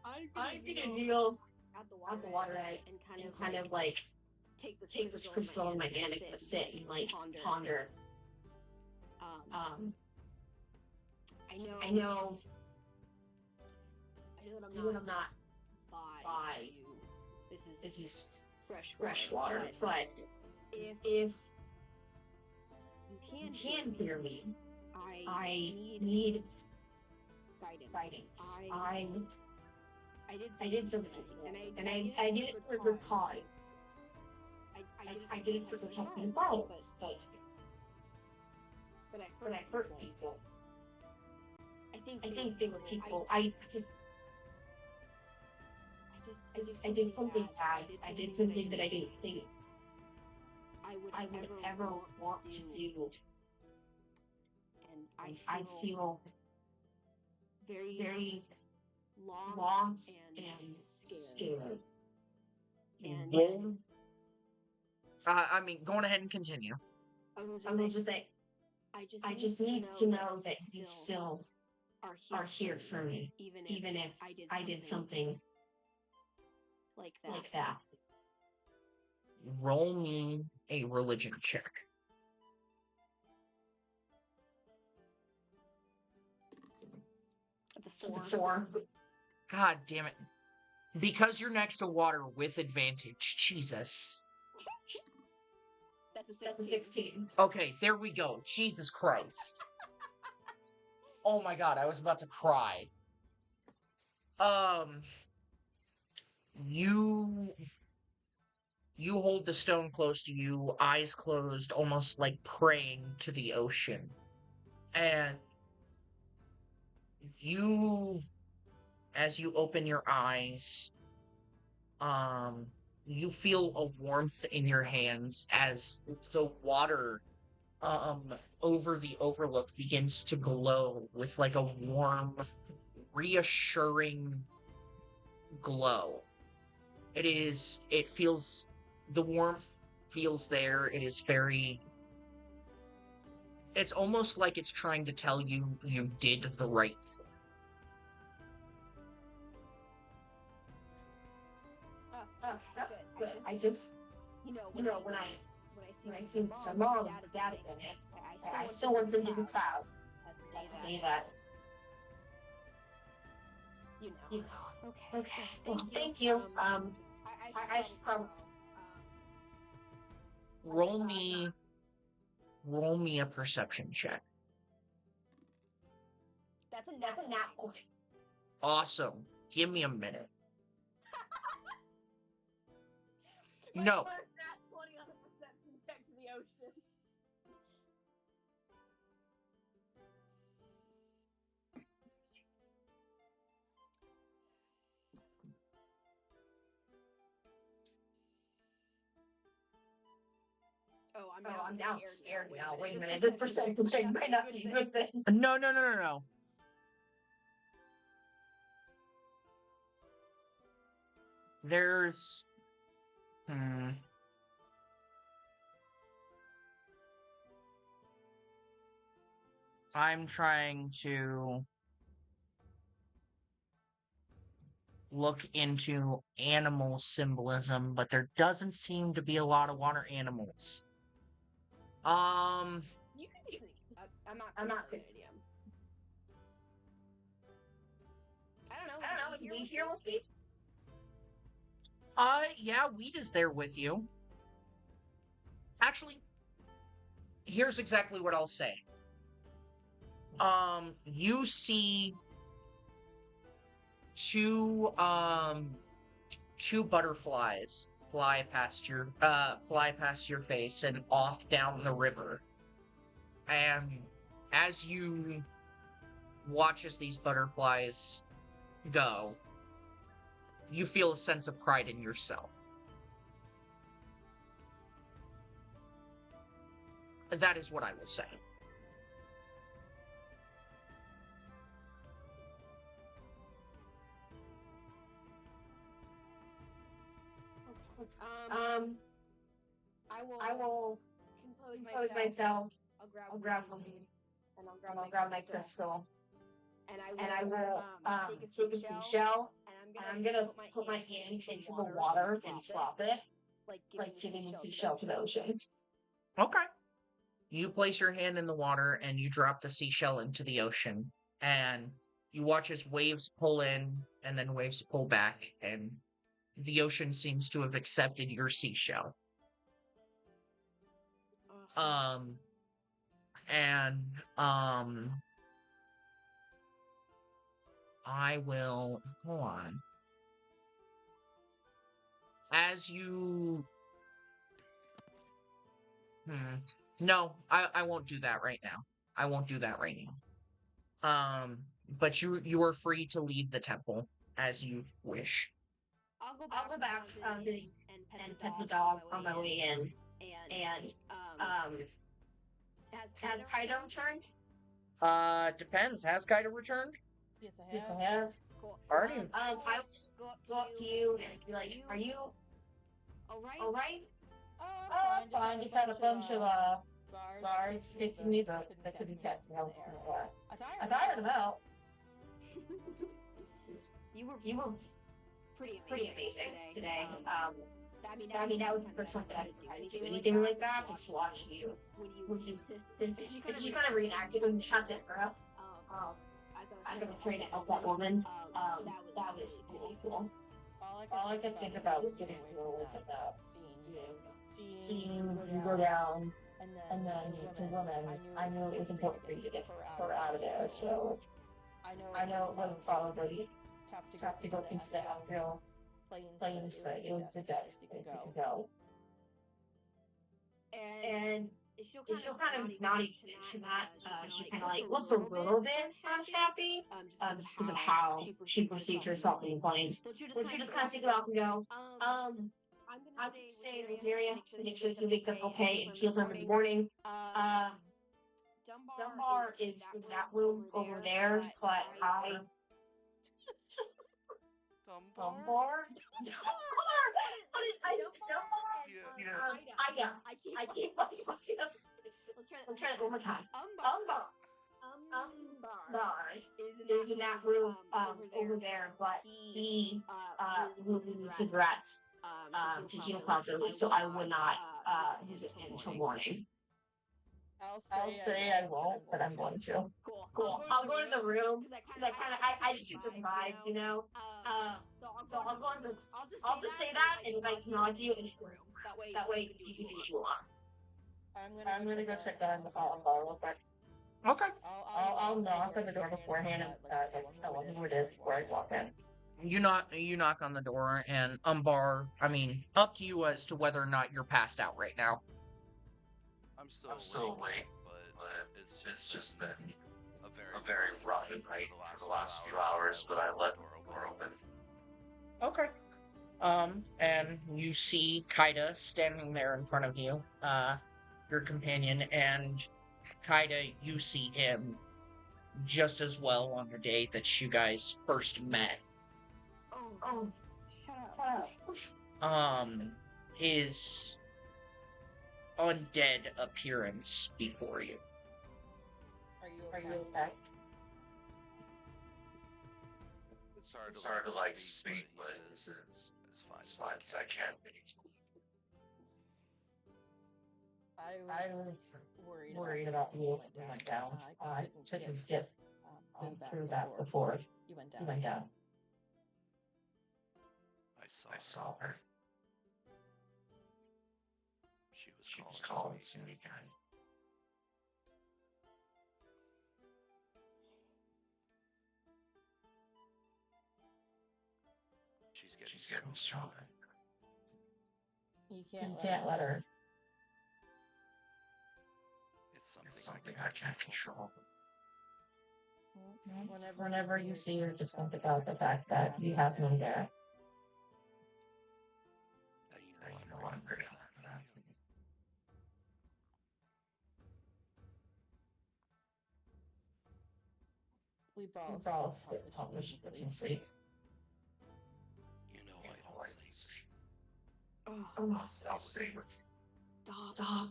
I'm gonna kneel at the water edge and kind of like take this crystal in my hand and sit and like ponder. I know that I'm not by this is fresh water, but if you can hear me, I need guidance. I did something, and I did it for good cause. I did it for protecting followers, but I hurt people. I think they were people. I did something bad. I did something that I didn't think I would ever want to do. And I feel very lost and scared. And I mean, go on ahead and continue. I was gonna just say, I just need to know that you still are here for me, even if I did something like that. Roll me a religion check. That's a 4. God damn it. Because you're next to water with advantage. Jesus. That's a 16. Okay, there we go. Jesus Christ. Oh my god, I was about to cry. You hold the stone close to you, eyes closed, almost like praying to the ocean. And as you open your eyes, you feel a warmth in your hands as the water, over the overlook begins to glow with like a warm, reassuring glow. The warmth feels there. It's almost like it's trying to tell you you did the right thing. But I just, when I see my mom and dad again, I still want them to be proud. Say that. Okay. Well, thank you. I should probably Roll me a perception check. That's a nat point. Awesome. Give me a minute. No. First nat 20 on a perception check to the ocean. I'm now scared now. Wait a minute, this percentage thing might not be a good thing. No. There's... I'm trying to look into animal symbolism, but there doesn't seem to be a lot of water animals. You can just think. I'm not good at idea. I don't know. Is we here with me? Yeah, Weed is there with you. Actually, here's exactly what I'll say. You see two butterflies fly past your face and off down the river. And as you watch as these butterflies go, you feel a sense of pride in yourself. That is what I will say. I will compose myself. I'll grab one, and I'll grab my crystal, and I will take a seashell, and I'm gonna put my hand into the water and drop it, like giving a seashell to the ocean. Okay. You place your hand in the water and you drop the seashell into the ocean, and you watch as waves pull in and then waves pull back, and the ocean seems to have accepted your seashell. I will hold on. As you no, I won't do that right now. I won't do that right now. But you are free to leave the temple as you wish. I'll go back and pet the dog on my way in, and has Kaido returned? Depends. Has Kaido returned? Yes, Yes, I have. Cool. Alrighty. I will go up to you and be like, "Are you all right?" Oh, fine. Just had a bunch of guards chasing me, but that couldn't catch me. I tired them out. You were Pretty pretty amazing today. I mean, that was the first time that I had to do anything like that. Just watch you. When you She kind of reenacted when you shot that girl. I'm afraid to help that woman. That was really cool. All I could think about was getting was about seeing you go down, and then you two women. I knew it was important for you to get her out of there, so I know it wasn't probably tough to go into the uphill plains, but it was the best place to go. And she'll kind of not even mention that. She kind of like looks a little bit unhappy, just because of how she perceived herself in the planes. So she just kind of think about and go, I'm gonna stay in this area to make sure he wakes up okay and heals him in the morning. Dunbar is in that room over there, but Dunbar? What is Dunbar? I can't fucking up. Let's try it one more time. Dunbar is in that room over there, but he uses cigarettes to heal properly, so I would not visit him until morning. I'll say I won't, but I'm going to. Cool. I'll go to the room because I just get the vibe, you know. So I'll just say that and like nod you in the room. That way you can do what you want. I'm gonna go check that in the bar real quick. Okay. I'll knock on the door beforehand and tell them who it is before I walk in. You knock on the door, and up to you as to whether or not you're passed out right now. I'm still awake, but it's just been a very rough night for the last few hours, but I let the door open. Okay. And you see Kaida standing there in front of you. your companion, and Kaida, you see him just as well on the day that you guys first met. Oh, shut up. His undead appearance before you. Are you okay? It's hard to like speak, but it's as fine as I can. I was worried about you when you went down. I couldn't get through that before you went down. I saw her. She was calling to me, guy. She's getting stronger. You can't let her. It's something I can't control. Whenever you see her, just think about the fact that you have me there. Now you know I'm ready for that. We both accomplished getting sleep. You know I don't sleep. Oh, I'll stay with you. stop.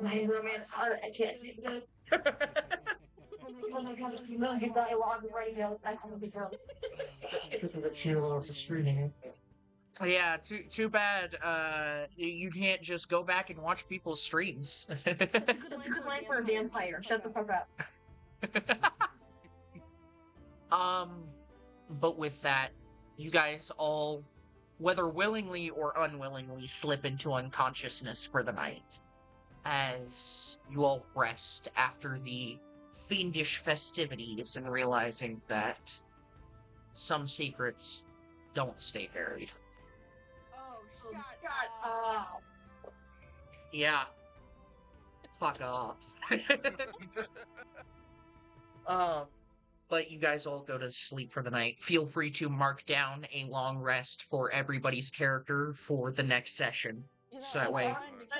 My romance heart, I can't take this. Oh my god, you know, you got a lot of radio. I can't be girl. This is a chill, it's a streaming. Yeah, too bad, you can't just go back and watch people's streams. That's a good line for a vampire. Shut the fuck up. But with that, you guys all, whether willingly or unwillingly, slip into unconsciousness for the night, as you all rest after the fiendish festivities and realizing that some secrets don't stay buried. Oh, shut up. Yeah. Fuck off. But you guys all go to sleep for the night. Feel free to mark down a long rest for everybody's character for the next session. So that way,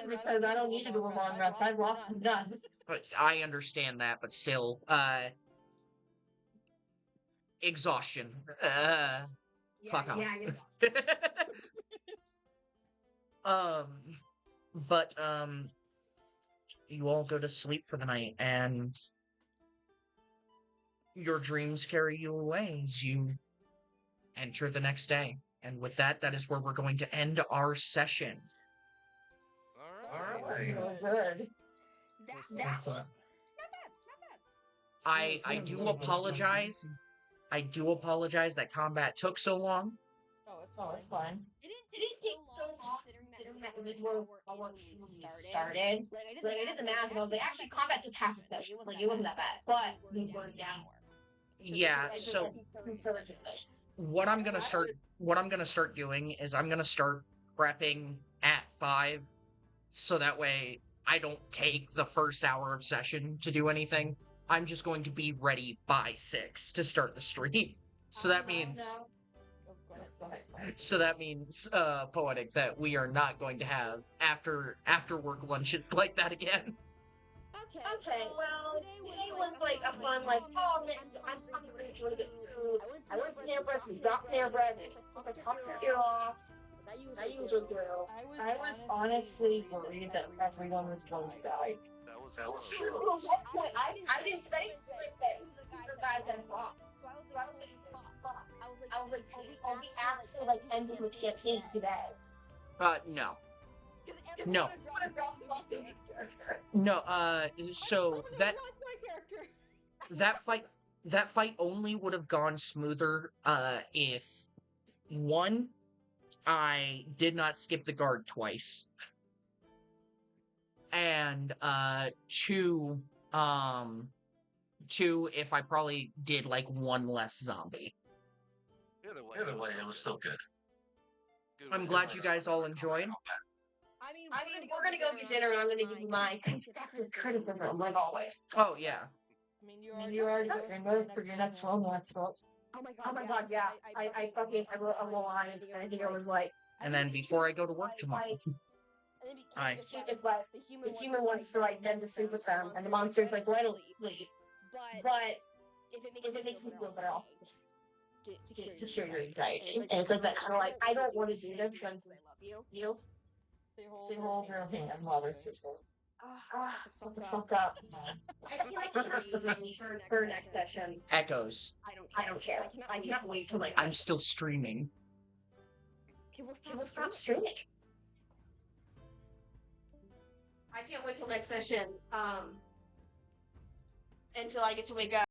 Because I don't need to do a long rest. I've lost none. but I understand that, but still, exhaustion. Fuck off. Yeah. But you all go to sleep for the night, and your dreams carry you away as you enter the next day. And with that, that is where we're going to end our session. Alright. Good. Excellent. I do apologize. I do apologize that combat took so long. Oh, it's fine. It didn't take so long considering that we were our we started. Like I did the math and I was like, actually combat took half of this. Like it wasn't that bad. But we were down. Yeah, so what I'm gonna start doing is I'm gonna start prepping at 5, so that way I don't take the first hour of session to do anything. I'm just going to be ready by 6 to start the stream. So that means Poetic, that we are not going to have after work lunches like that again. Okay, well, today was like a fun, like, oh man, I'm hungry, really good food. I went to Panera Bread, we got Panera Bread, and I took my ear off. I usually do. I was honestly worried that everyone was going to die. That was At one point, I didn't say like that. These are guys that fought. So I was like, fuck. I was like, are we actually like ending with campaign today? No. No. No, so that fight only would have gone smoother, if, 1, I did not skip the guard twice, and, 2, if I probably did, like, 1 less zombie. Either way, it was still good. I'm glad you guys all enjoyed. I mean, we're gonna go get dinner, and I'm gonna give you my constructive criticism, like always. Oh, yeah. I mean, you already got your notes for your next one, Watchbox. Oh my god, yeah. I wrote a line, and I think I was like. And then before I go to work tomorrow. Hi. But the human wants to like them to sleep with them, and the monster's like, well, I don't sleep, but if it makes me feel better, I'll to cure your anxiety. And it's like that kind of like, I don't want to do this because you. They hold your hand while they're sleeping. Shut the fuck up. I feel like for next session. Echoes. I don't care. I cannot wait till like I'm still streaming. we'll stop streaming. I can't wait till next session. Until I get to wake up.